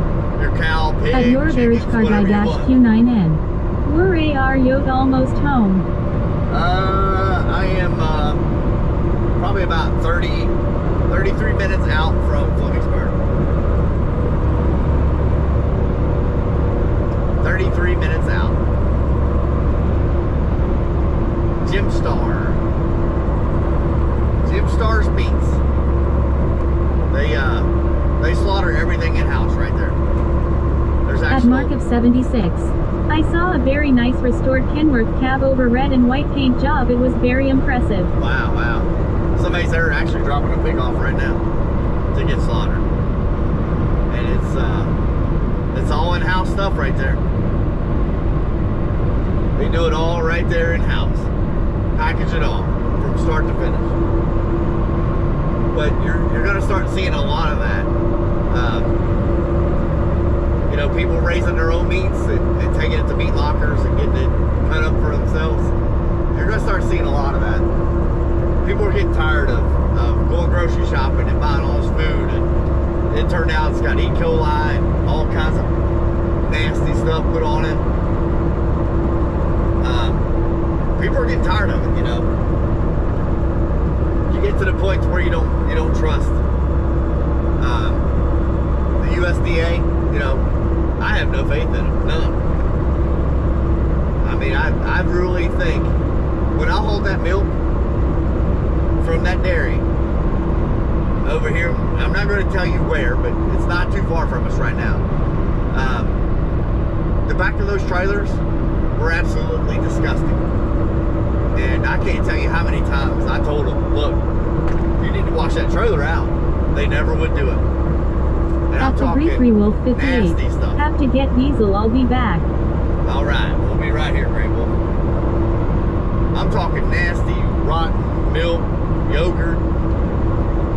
cow, pig, At your garage chickens, car whatever you dash want. Q9N. We're AR Yod almost home. I am probably about 33 minutes out from Flemingsburg. 33 minutes out. Jim Star's Meats. They slaughter everything in house right there. There's At actual, Mark of 76. I saw a very nice restored Kenworth cab over red and white paint job. It was very impressive. Wow. Somebody's there actually dropping a pig off right now to get slaughtered. And it's all in-house stuff right there. They do it all right there in-house. Package it all from start to finish. But you're going to start seeing a lot of that. You know, people raising their own meats and taking it to meat lockers and getting it cut up for themselves. You're going to start seeing a lot of that. People are getting tired of going grocery shopping and buying all this food, and it turned out it's got E. coli and all kinds of nasty stuff put on it. People are getting tired of it, you know. You get to the point where you don't trust the USDA. You know, I have no faith in them, none. I mean, I really think when I hold that milk from that dairy over here, I'm not going to tell you where, but it's not too far from us right now. The back of those trailers were absolutely disgusting. And I can't tell you how many times I told them, look, you need to wash that trailer out. They never would do it. And I'm At the talking Grey Wolf 58. nasty stuff. Have to get diesel. I'll be back. All right, we'll be right here, Grey Wolf. I'm talking nasty, rotten milk, yogurt,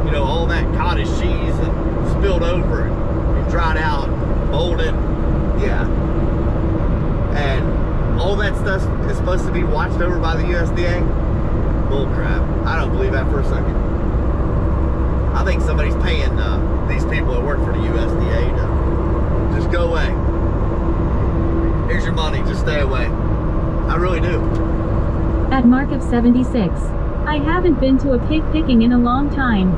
you know, all that cottage cheese and spilled over and dried out, molded. Yeah. And all that stuff is supposed to be watched over by the USDA. Bull crap. I don't believe that for a second. I think somebody's paying these people that work for the USDA to just go away. Here's your money, just stay away. I really do. At Mark of 76. I haven't been to a pig picking in a long time.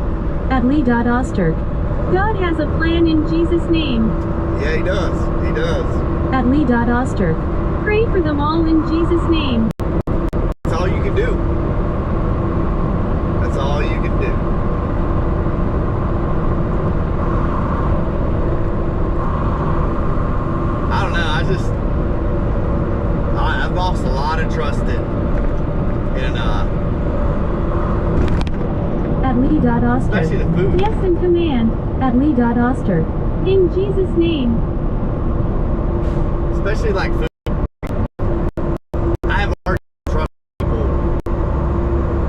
At Lee.Osterk. God has a plan in Jesus' name. Yeah, he does. He does. At Lee.Osterk. Pray for them all in Jesus' name. That's all you can do. That's all you can do. I don't know. I've lost a lot of trust in At Lee.Osterk. especially the food. Yes, in command. At Lee.Osterk. In Jesus' name. Especially like food. I have a hard time trusting people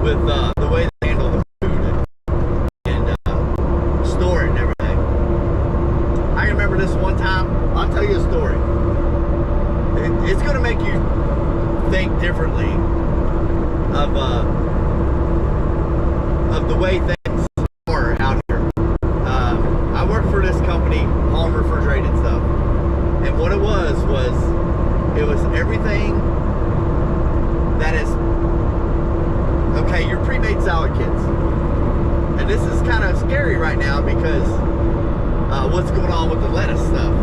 with the way they handle the food and store it and everything. I can remember this one time. I'll tell you a story. It's going to make you think differently of the way things are out here. I work for this company, home refrigerated stuff, and what it was everything that is okay. Your pre-made salad kits, and this is kind of scary right now because what's going on with the lettuce stuff.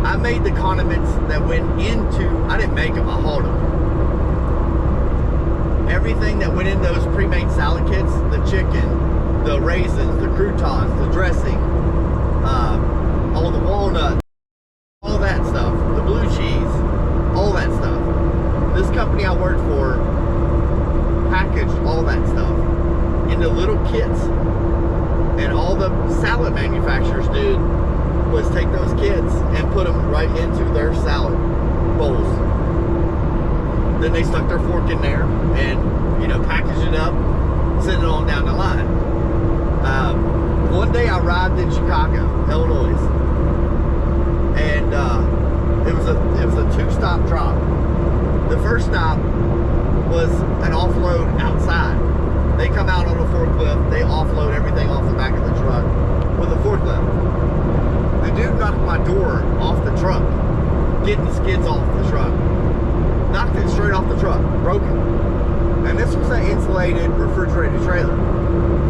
I made the condiments that went into. I didn't make them. I hauled them. Everything that went in those pre-made salad kits, the chicken, the raisins, the croutons, the dressing, all the walnuts, all that stuff, the blue cheese, all that stuff. This company I worked for packaged all that stuff into little kits, and all the salad manufacturers did was take those kits and put them right into their salad bowls. Then they stuck their fork in there and, you know, packaged it up, sent it on down the line. One day I arrived in Chicago, Illinois, and it was a two-stop drop. The first stop was an offload outside. They come out on a forklift, they offload everything off the back of the truck with a forklift. The dude knocked my door off the truck, getting the skids off the truck. Knocked it straight off the truck, broke it. And this was an insulated, refrigerated trailer.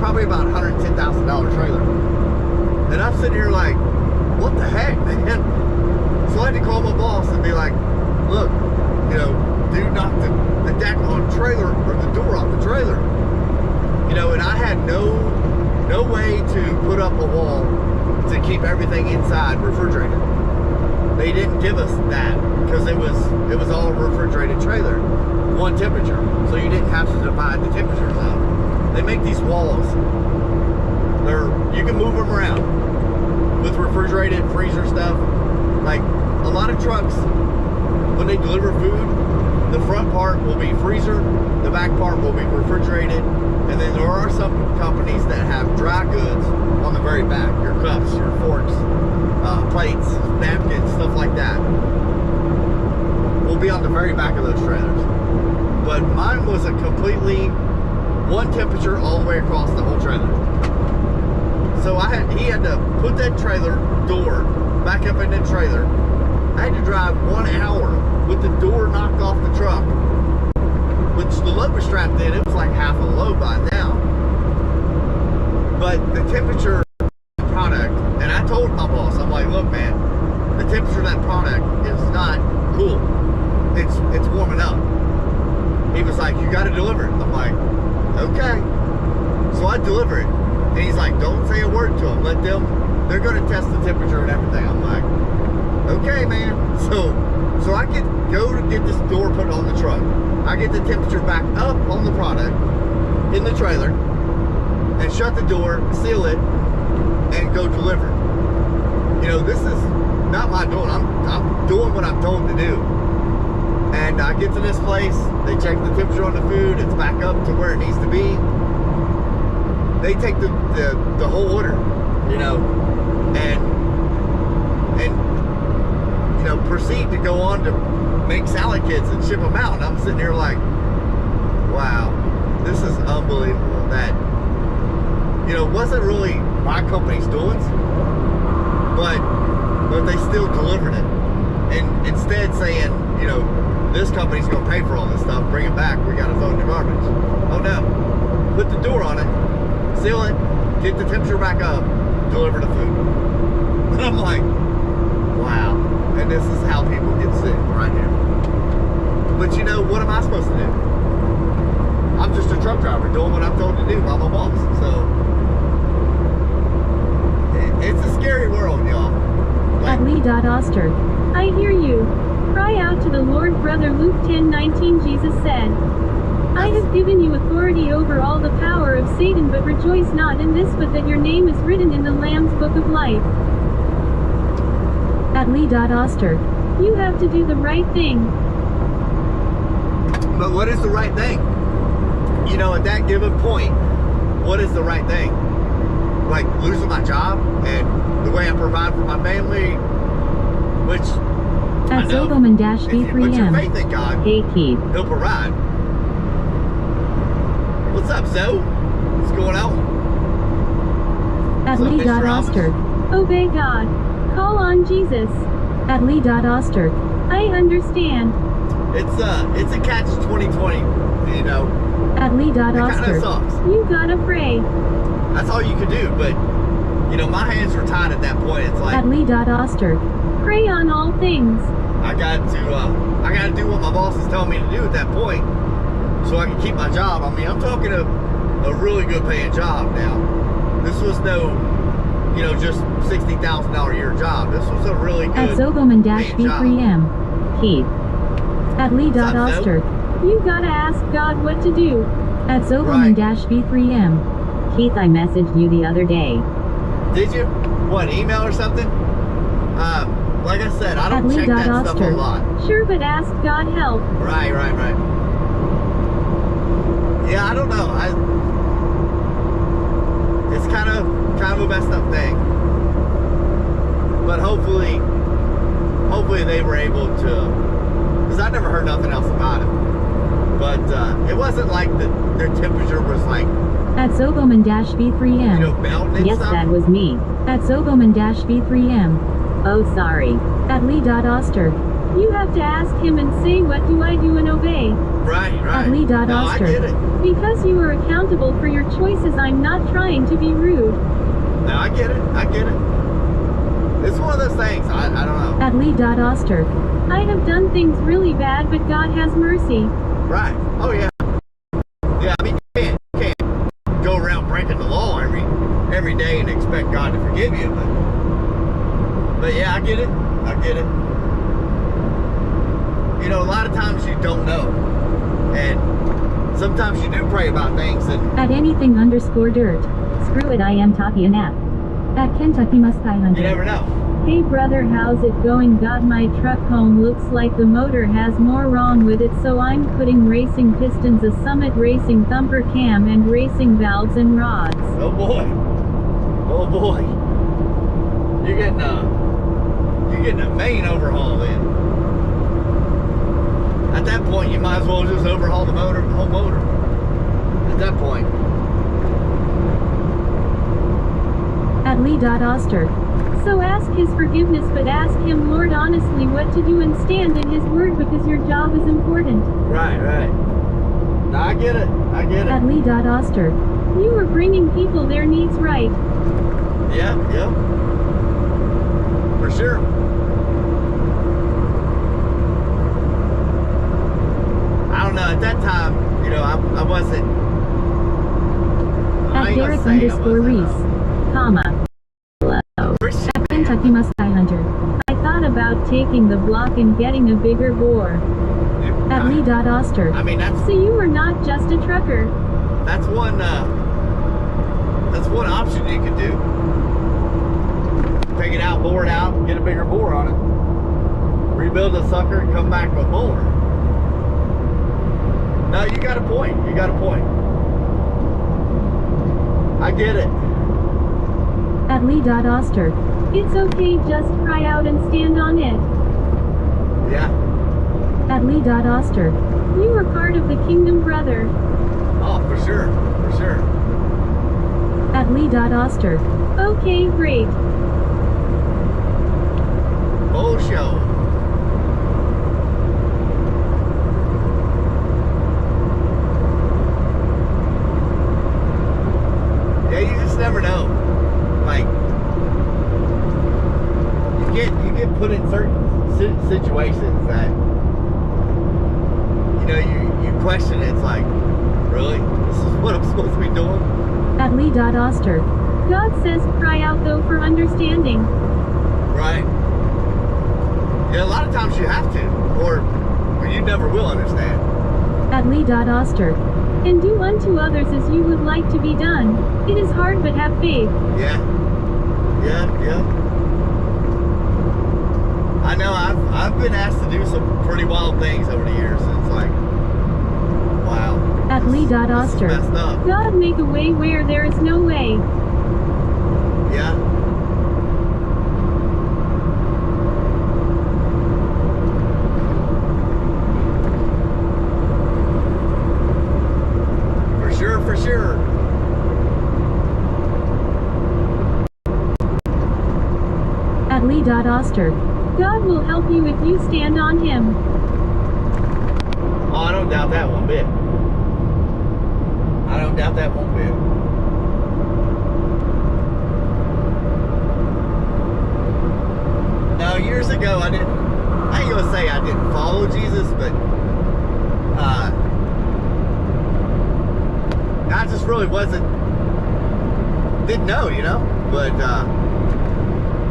Probably about $110,000 trailer. And I'm sitting here like, what the heck, man? So I had to call my boss and be like, look, you know, dude knocked the deck on the trailer, or the door off the trailer. You know, and I had no way to put up a wall to keep everything inside refrigerated. They didn't give us that because it was all refrigerated trailer, one temperature, so you didn't have to divide the temperatures up. They make these walls. You can move them around with refrigerated freezer stuff. Like a lot of trucks, when they deliver food, the front part will be freezer, the back part will be refrigerated, and then there are some companies that have dry goods on the very back. Your cups, your forks, plates, napkins, stuff like that will be on the very back of those trailers. But mine was a completely one temperature all the way across the whole trailer. So he had to put that trailer door back up in the trailer. I had to drive 1 hour with the door knocked off the truck, which the load was strapped in. It was like half a load by now. But the temperature of the product, and I told my boss, I'm like, look, man, the temperature of that product is not cool. It's warming up. He was like, you got to deliver it. I'm like, okay. So I deliver it. And he's like, don't say a word to them. Let them, they're going to test the temperature and everything. I'm like, okay, man. So I go to get this door put on the truck. I get the temperature back up on the product in the trailer and shut the door, seal it, and go deliver. You know, this is not my doing. I'm doing what I'm told to do. And I get to this place, they check the temperature on the food, it's back up to where it needs to be. They take the whole order, you know, and you know, proceed to go on to make salad kits and ship them out. And I'm sitting here like, wow, this is unbelievable that, you know, it wasn't really my company's doings, but they still delivered it. And instead saying, you know, this company's going to pay for all this stuff, bring it back, we got to throw it in the garbage. Oh no, put the door on it, seal it, get the temperature back up, deliver the food. And I'm like, wow. And this is how people get sick right here. But you know, what am I supposed to do? I'm just a truck driver doing what I'm told to do by my boss. So it's a scary world, y'all. At Lee.Oster, I hear you. Cry out to the Lord, brother. Luke 10:19. Jesus said, I have given you authority over all the power of Satan, but rejoice not in this, but that your name is written in the Lamb's book of life. At Lee.Oster. You have to do the right thing. But what is the right thing? You know, at that given point, what is the right thing? Like losing my job and the way I provide for my family, which At I know, Zoboman-V3M. put your faith in God, Hey Keith. He'll provide. What's up, Zoe? What's going on? At What's up, Mr. Lee.Oster. Obey God. Call on Jesus. At Lee.Oster. I understand. It's a catch 2020, you know. At It kind Lee.Oster. of sucks. You gotta pray. That's all you can do, but you know, my hands were tied at that point. It's like At Lee.Oster. Pray on all things. I got to do what my boss is telling me to do at that point, so I can keep my job. I mean, I'm talking a really good paying job now. This was no, you know, just $60,000 a year job. This was a really good At paying job. Zoboman-V3M. Keith. At Lee.Oster. You gotta ask God what to do. At Zoboman-V3M. Keith, I messaged you the other day. Did you? What, email or something? Like I said, I At don't check that stuff a Lee.Oster. lot. Sure, but ask God help. Right. Yeah, I don't know. It's kind of a messed up thing. But hopefully they were able to, because I never heard nothing else about it. But it wasn't like their temperature was like, At Zoboman-V3M. you know, melting and Yes, stuff. that was me. At Zoboman-V3M. Oh, sorry. At Lee.Oster. You have to ask him and say, what do I do, and obey. Right. At Lee.Oster. No, I get it. Because you are accountable for your choices, I'm not trying to be rude. No, I get it. It's one of those things. I don't know. At Lee.Oster. I have done things really bad, but God has mercy. Right. Oh yeah. Yeah, I mean you can't go around breaking the law every day and expect God to forgive you, but yeah, I get it. You know, a lot of times you don't know. And sometimes you do pray about things and At anything_dirt. Screw it, I am Tatiana. At Kentucky Must I you Hunter. never know. Hey brother, how's it going? Got my truck home, looks like the motor has more wrong with it, so I'm putting racing pistons, a Summit Racing thumper cam, and racing valves and rods. Oh boy. You're getting a main overhaul then. At that point, you might as well just overhaul the whole motor. At that point. At Lee.Oster. So ask his forgiveness, but ask him, Lord, honestly what to do and stand in his word, because your job is important. Right. No, I get it. At Lee.Oster. You are bringing people their needs right. Yeah. For sure. I don't know, at that time, you know, I wasn't. I At ain't gonna say I Derek_Reese. wasn't, Comma. Christian. At Kentucky Must I Hunter. I thought about taking the block and getting a bigger bore. At Lee.Oster. I mean, So you are not just a trucker. that's one option you could do. Take it out, bore it out, get a bigger bore on it. Rebuild the sucker and come back with more. No, you got a point. I get it. At Lee.Oster. It's okay, just cry out and stand on it. Yeah. At Lee.Oster. You are part of the kingdom, brother. Oh, for sure. At Lee.Oster. Okay, great. Full show. Yeah, you just never know. Like, you get put in certain situations that, you know, you question it. It's like, really? This is what I'm supposed to be doing? At Lee.Oster. God says cry out though for understanding. Right. Yeah, a lot of times you have to, or you never will understand. At Lee.Oster. And do unto others as you would like to be done. It is hard, but have faith. Yeah. I know I've been asked to do some pretty wild things over the years, and it's like, wow. At Lee.Oster. Messed up. God make a way where there is no way. Yeah. For sure. At Lee.Oster. God will help you if you stand on Him. Oh, I don't doubt that one bit. I don't doubt that one bit. No, years ago I ain't gonna say I didn't follow Jesus, but I just really didn't know, you know. But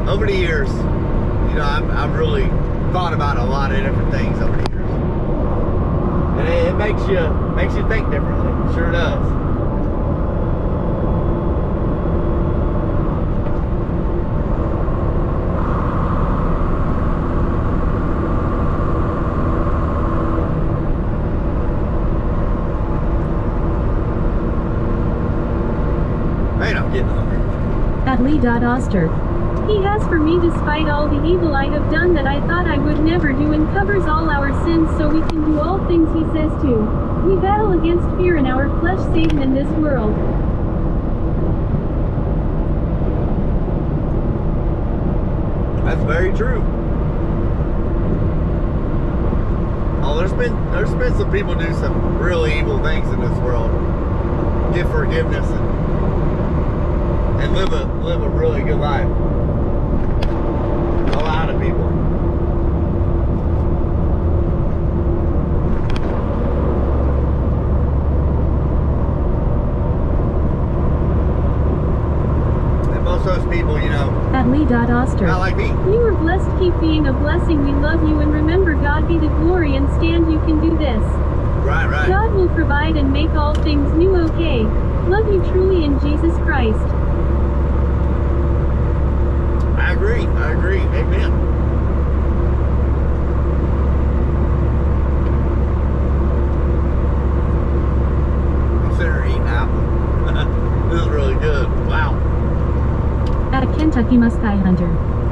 over the years, you know, I've really thought about a lot of different things over the years, and it makes you think differently. It sure does. At Lee.Oster. He has for me despite all the evil I have done that I thought I would never do, and covers all our sins so we can do all things He says to. We battle against fear in our flesh, Satan, in this world. That's very true. Oh, there's been some people do some really evil things in this world. Give forgiveness and live a really good life. A lot of people. And most of those people, you know, At Lee.Oster. not like me. You are blessed, keep being a blessing, we love you, and remember God be the glory, and stand you can do this. Right. God will provide and make all things new, okay? Love you truly in Jesus Christ. I agree. Amen. Consider eating apple. This is really good. Wow. At Kentucky Muskie Hunter.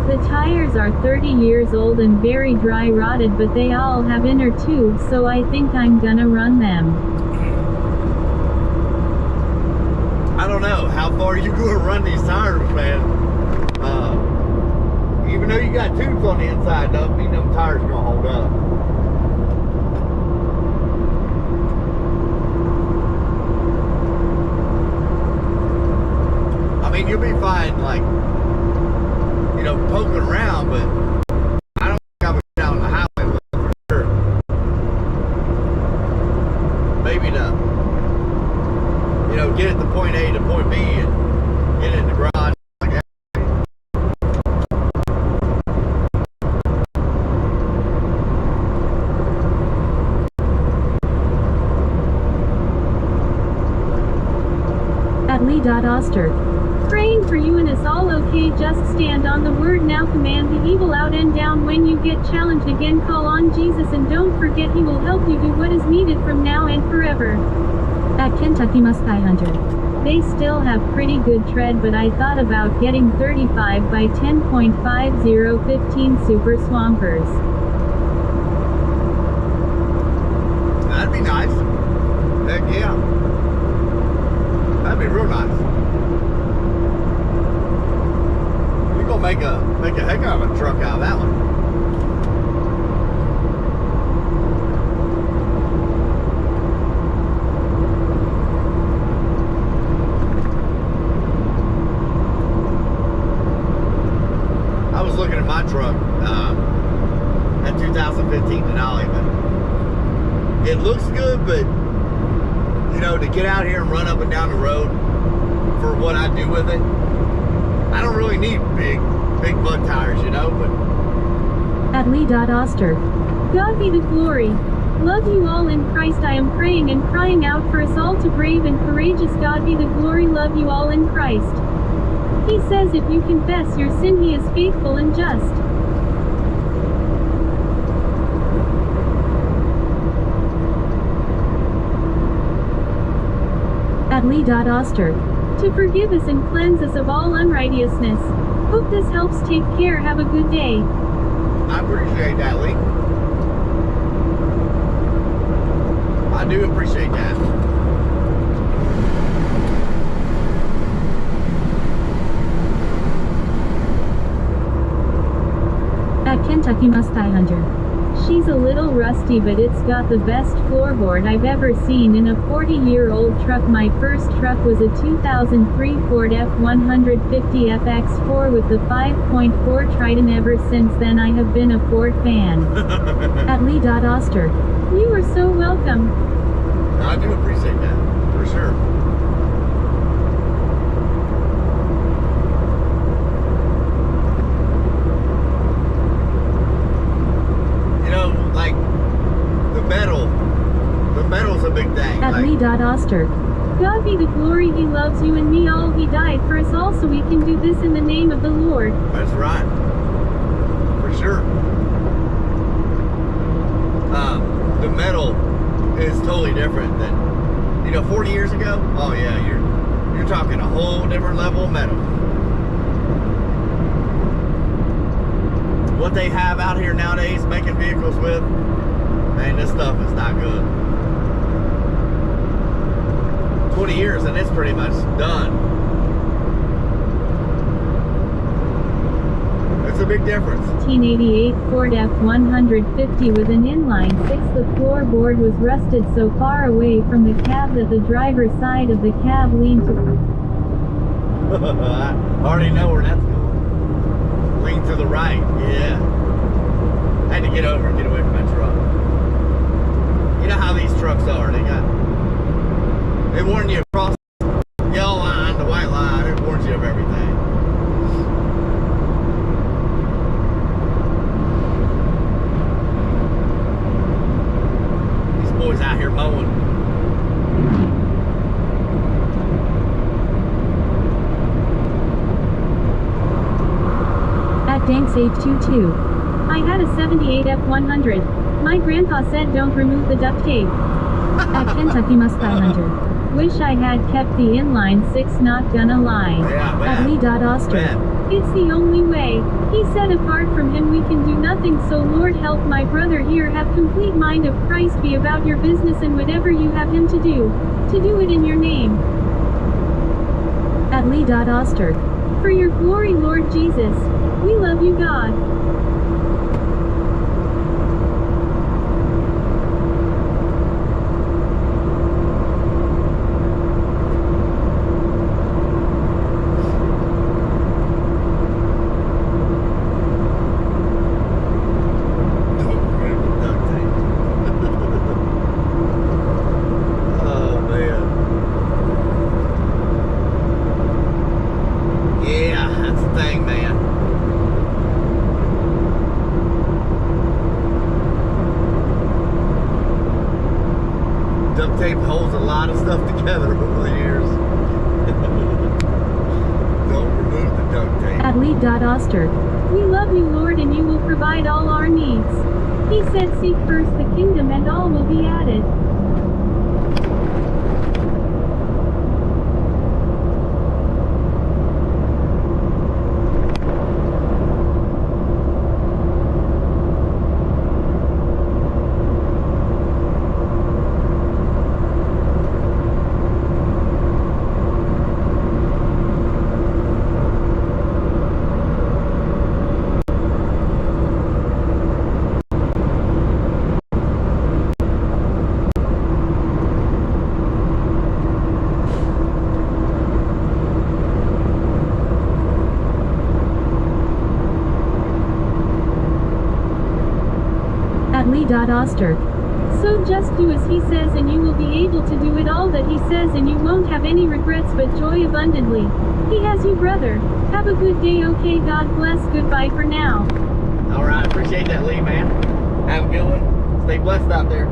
The tires are 30 years old and very dry rotted, but they all have inner tubes, so I think I'm gonna run them. I don't know how far you gonna run these tires, man. Even though you got tubes on the inside, doesn't mean them tires gonna hold up. I mean, you'll be fine, like, you know, poking around, but I don't think I would get out on the highway with it for sure. Maybe to, you know, get it to point A to point B and get it in the garage. At Lee.Oster. Praying for you and us all, okay? Just stand on the word now, command the evil out and down. When you get challenged again, call on Jesus, and don't forget He will help you do what is needed from now and forever. At Kentucky Muskie Hunter. They still have pretty good tread, but I thought about getting 35 by 10.50 15 Super Swampers. That'd be nice. Heck yeah. That'd be real nice. You're gonna make a heck of a truck out of that one. I was looking at my truck, that 2015 Denali, but it looks good, but you know, to get out here and run up and down the road for what I do with it, I don't really need big mud tires, you know, but... At Lee.Oster. God be the glory. Love you all in Christ. I am praying and crying out for us all to brave and courageous. God be the glory. Love you all in Christ. He says if you confess your sin, he is faithful and just. At Lee.Oster. To forgive us and cleanse us of all unrighteousness. Hope this helps. Take care. Have a good day. I appreciate that, Lee. I do appreciate that. At Kentucky Mustang Hunter. She's a little rusty, but it's got the best floorboard I've ever seen in a 40-year-old truck. My first truck was a 2003 Ford F-150 FX4 with the 5.4 Triton. Ever since then I have been a Ford fan. At Lee.Oster. You are so welcome. I do appreciate that, for sure. Metal's a big thing. At Lee.Oster. God be the glory. He loves you and me all. He died for us all so we can do this in the name of the Lord. That's right. For sure. The metal is totally different than, 40 years ago. Oh yeah, you're talking a whole different level of metal. What they have out here nowadays making vehicles with, man, this stuff is not good. 20 years and it's pretty much done. It's a big difference. 1988 Ford F-150 with an inline 6. The floorboard was rusted so far away from the cab that the driver's side of the cab leaned to... I already know where that's going. Lean to the right, yeah. I had to get over and get away from that truck. You know how these trucks are. They warn you across the yellow line, the white line. It warns you of everything. These boys out here mowing. At Danks H22. I had a 78 F-100. My grandpa said don't remove the duct tape. At Kentucky Mustang Hunter. Wish I had kept the inline 6, not gonna lie. Yeah, At Lee.Oster. It's the only way. He said apart from him we can do nothing, so Lord help my brother here have complete mind of Christ. Be about your business and whatever you have him to do it in your name. At Lee.Oster. For your glory, Lord Jesus. We love you, God. Duct tape holds a lot of stuff together over the years. Don't remove the duct tape. At Lee.Oster. We love you, Lord, and you will provide all our needs. He said seek first the kingdom and all will be added. Lee.Oster. So just do as he says and you will be able to do it all that he says and you won't have any regrets but joy abundantly. He has you, brother. Have a good day. Okay, God bless. Goodbye for now. Alright, appreciate that, Lee, man. Have a good one. Stay blessed out there.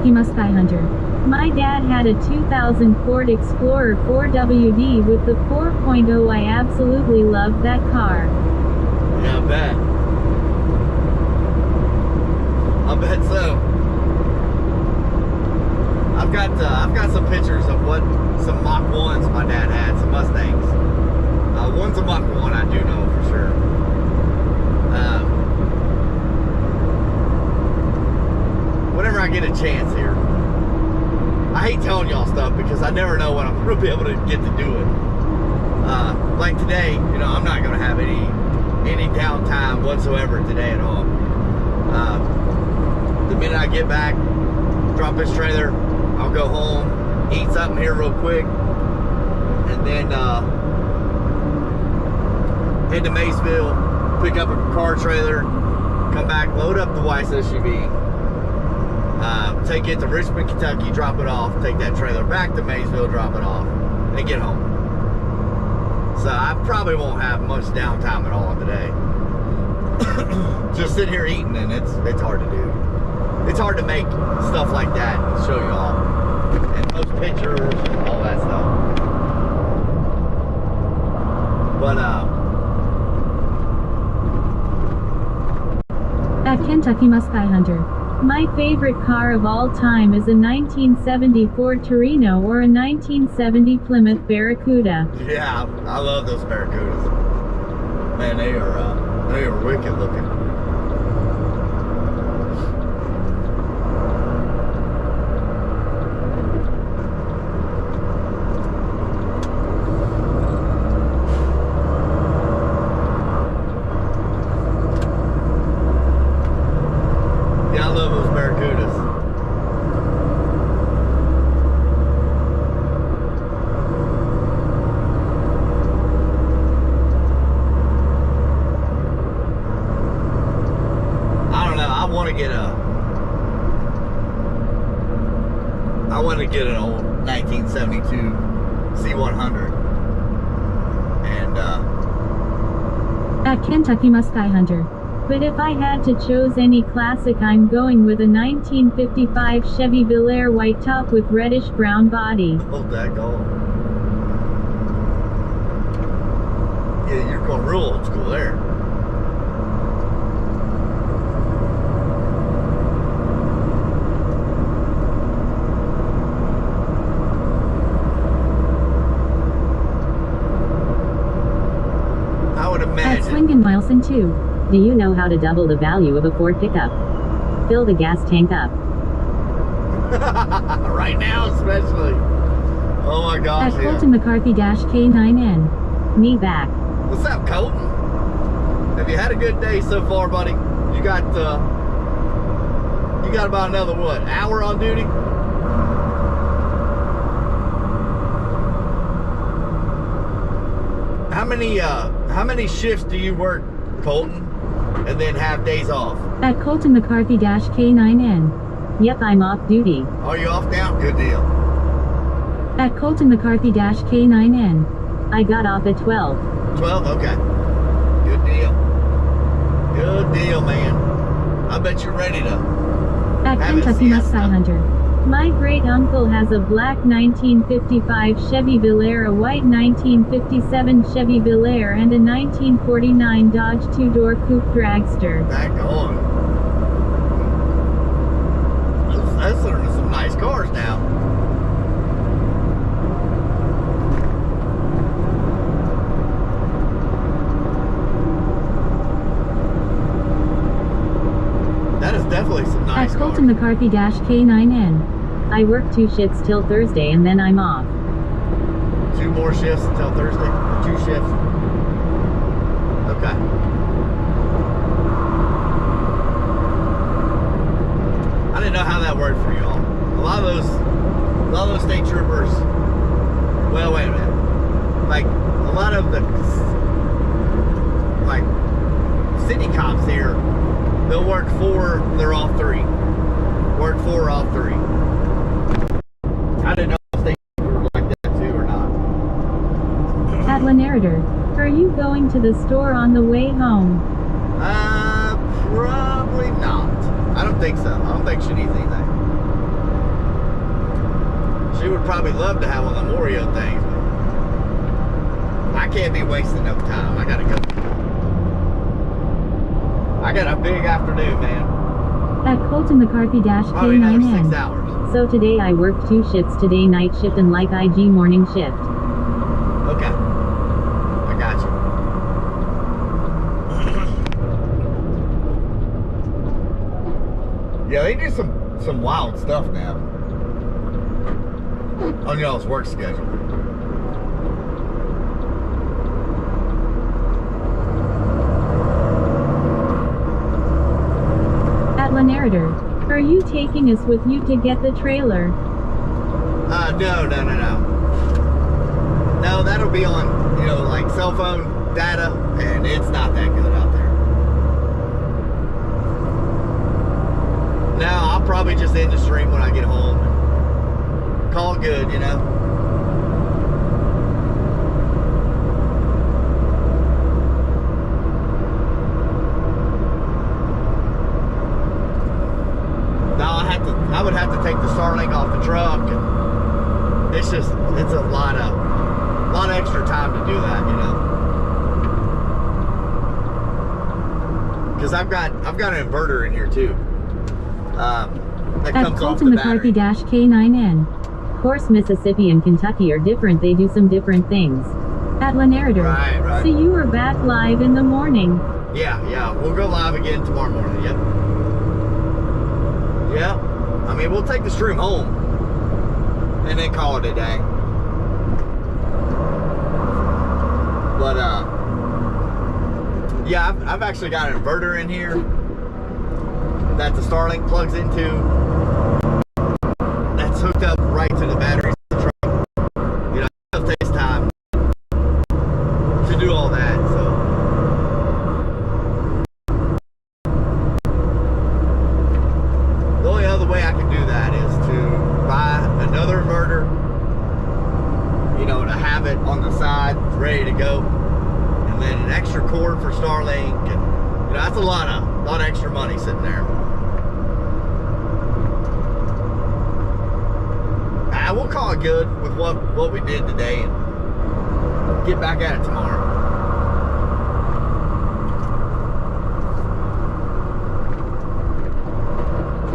Kentucky Muskie Hunter. My dad had a 2000 Ford Explorer 4WD with the 4.0. I absolutely loved that car. Yeah, I bet. I bet so. I've got some pictures of some Mach 1s my dad had, some Mustangs. One's a Mach 1, I do know for sure. Whenever I get a chance here, I hate telling y'all stuff because I never know when I'm going to be able to get to do it. Like today, I'm not going to have any downtime whatsoever today at all. The minute I get back, drop this trailer, I'll go home, eat something here real quick, and then head to Maysville, pick up a car trailer, come back, load up the wife's SUV, take it to Richmond, Kentucky, drop it off, take that trailer back to Maysville, drop it off, and get home. So I probably won't have much downtime at all today. Just sit here eating, and it's hard to do. It's hard to make stuff like that and show you all, and post pictures and all that stuff. But at Kentucky Muskie Hunter. My favorite car of all time is a 1974 Torino or a 1970 Plymouth Barracuda. yeah, I love those Barracudas. Man, they are wicked looking. I want to get an old 1972 C100 and at Kentucky Muskie Hunter. But if I had to choose any classic, I'm going with a 1955 Chevy Bel Air white top with reddish brown body. Hold that going. Yeah, you're going real old school there. At Swingen Milson 2. Do you know how to double the value of a Ford pickup? Fill the gas tank up. Right now especially. Oh my gosh. At Colton McCarthy-K9N. Me back. What's up, Colton? Have you had a good day so far, buddy? You got about another what, hour on duty? How many shifts do you work, Colton, and then have days off? At Colton McCarthy-K9N. Yep, I'm off duty. Are you off now? Good deal. At Colton McCarthy-K9N. I got off at 12. 12? Okay. Good deal. Good deal, man. I bet you're ready to At Kentucky Muskie Hunter. My great uncle has a black 1955 Chevy Bel Air, a white 1957 Chevy Bel Air, and a 1949 Dodge two-door coupe dragster. Back on. That's some nice cars now. That is definitely some nice cars. At Colton McCarthy-K9N. I work 2 shifts till Thursday and then I'm off. 2 more shifts until Thursday? 2 shifts? Okay. I didn't know how that worked for y'all. A lot of those state troopers, well, wait a minute. Like, a lot of the, like, city cops here, they'll work 4, they're off 3. Work 4, off 3. I didn't know if they were like that too or not. At Narrator, are you going to the store on the way home? Probably not. I don't think so. I don't think she needs anything. she would probably love to have one of them Oreo things. But I can't be wasting no time. I gotta go. I got a big afternoon, man. At Colton McCarthy Probably another 6 -K9N. hours. So today I worked 2 shifts today, night shift and like IG morning shift. Okay. I got you. Yeah, they do some wild stuff now on y'all's work schedule. At Narrator, are you taking us with you to get the trailer? No. No, that'll be on, like cell phone data, and it's not that good out there. No, I'll probably just end the stream when I get home. Call it good, I would have to take the Starlink off the truck, and it's a lot of extra time to do that, because I've got an inverter in here too. That At comes off Colton the McCarthy battery. -K9N. Of course, Mississippi and Kentucky are different, they do some different things. At Narrator, Right. so you are back live in the morning. Yeah, we'll go live again tomorrow morning. Yep. I mean, we'll take the stream home and then call it a day. But yeah, I've actually got an inverter in here that the Starlink plugs into. That's hooked up right to the batteries of the truck. It takes time to do all that, so. The only other way I can do that is to buy another inverter, to have it on the side, ready to go, and then an extra cord for Starlink, and that's a lot of extra money sitting there. We'll call it good with what we did today and get back at it tomorrow.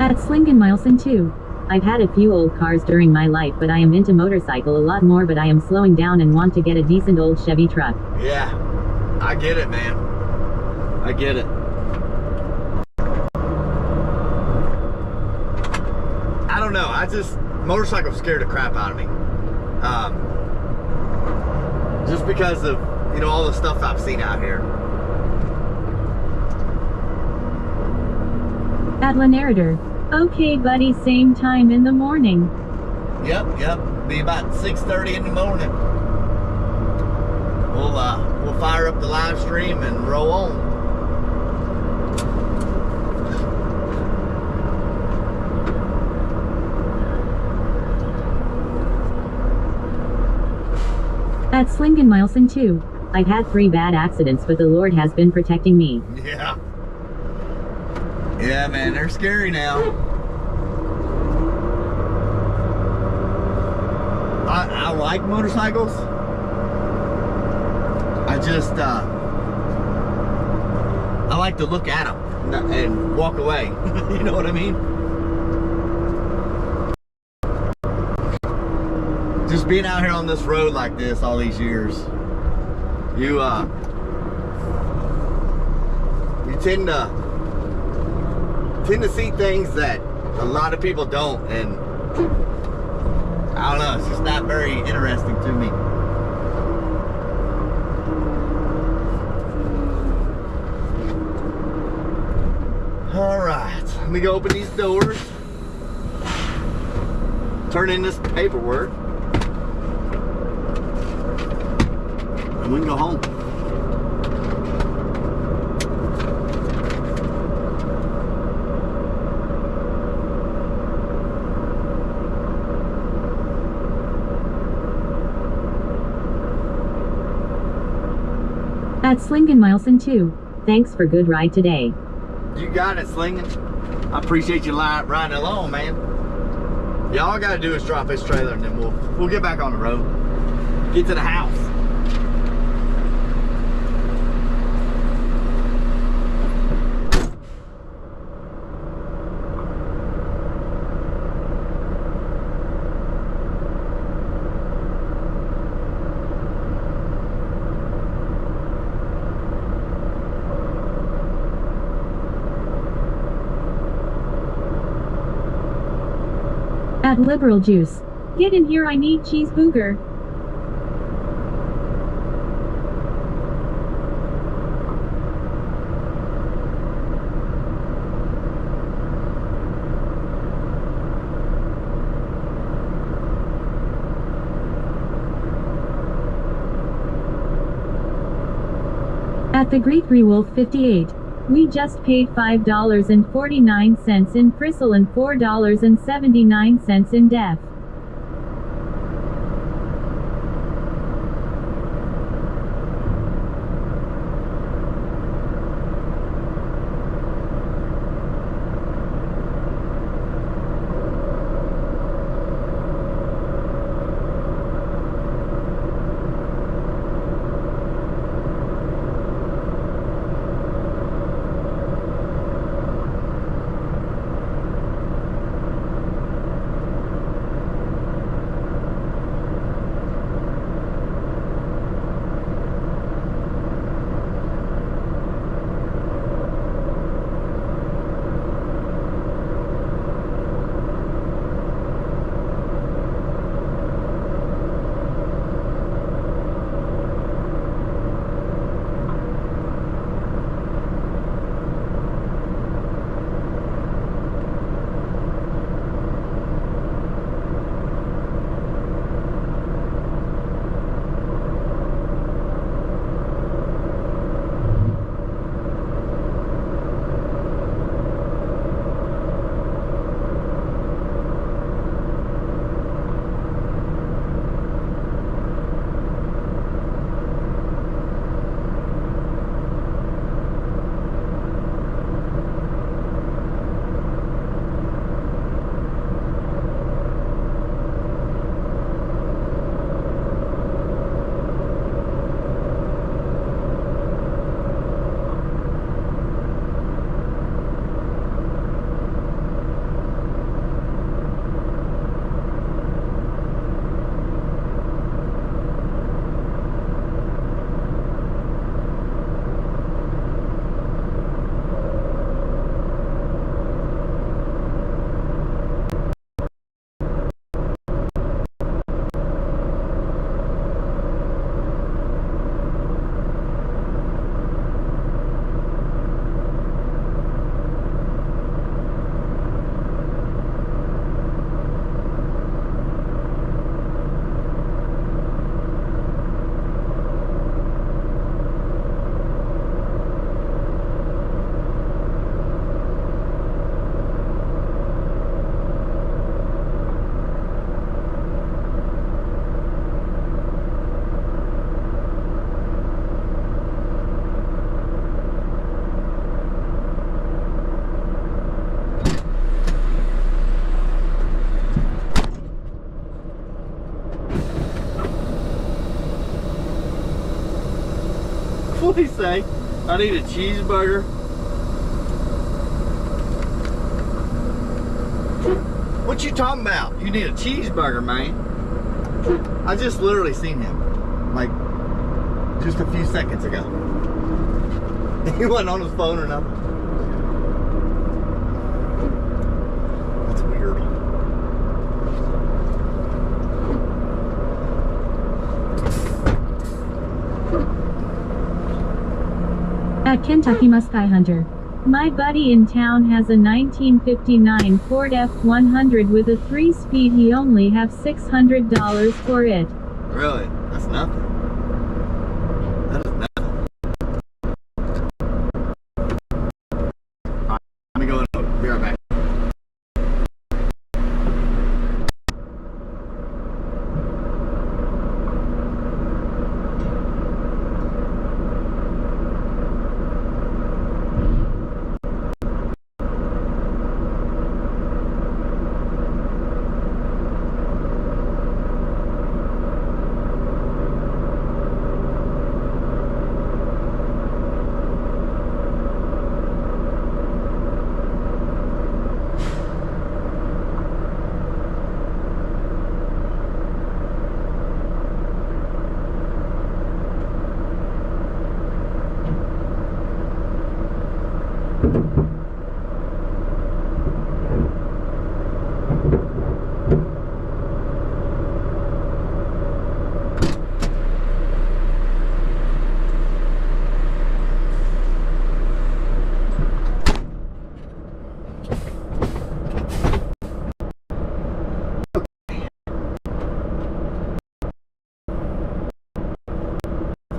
At Slingen Milson 2. I've had a few old cars during my life, but I am into motorcycle a lot more, but I am slowing down and want to get a decent old Chevy truck. Yeah, I get it, man. I get it. I don't know. Motorcycles scared the crap out of me. Just because of, all the stuff I've seen out here. At Narrator. Okay, buddy, same time in the morning. Yep. Be about 6:30 in the morning. We'll fire up the live stream and roll on. At Slingen Milson 2. I've had 3 bad accidents, but the Lord has been protecting me. Yeah. Yeah, man, they're scary now. I like motorcycles. I like to look at them and walk away. You know what I mean? Just being out here on this road like this all these years, you tend to see things that a lot of people don't, and I don't know, it's just not very interesting to me. All right, let me go open these doors, turn in this paperwork, and we can go home. At Slingen Milson 2. Thanks for good ride today. You got it, Slinging. I appreciate you riding along, man. Yeah, all I gotta do is drop his trailer and then we'll get back on the road. Get to the house. At Liberal Juice. Get in here, I need cheeseburger. At the Greek Wolf 58. We just paid $5.49 in Frisell and $4.79 in Def. What do you say? I need a cheeseburger. What you talking about? You need a cheeseburger, man. I just literally seen him, like, just a few seconds ago. He wasn't on his phone or nothing. That's weird. At Kentucky Muskie Hunter. My buddy in town has a 1959 Ford F100 with a 3-speed. He only have $600 for it. Really? That's nothing. That is nothing. Alright, let me go and look. Be right back.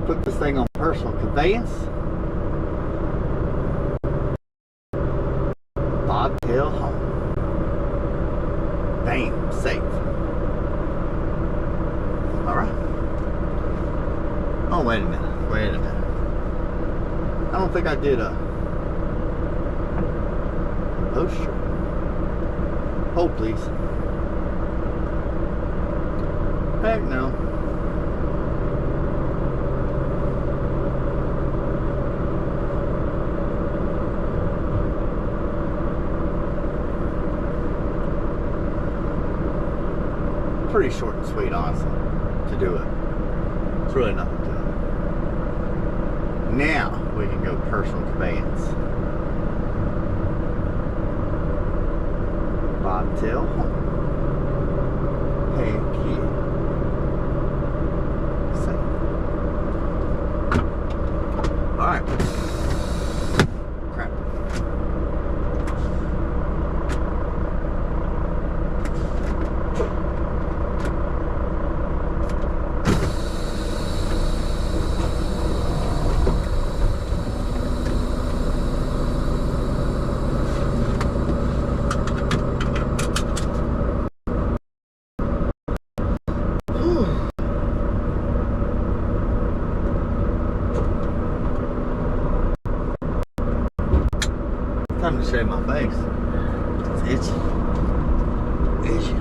Put this thing on personal conveyance. Bobtail home. Bam, safe. Alright. Oh, wait a minute. Wait a minute. I don't think I did a poster. Hold, please. Heck no. Pretty short and sweet, honestly, to do it. It's really nothing to it. Now we can go personal conveyance. Bobtail home. Heck yeah. Safe. Alright. Crap. Time to shave my face. It's itchy. Itchy.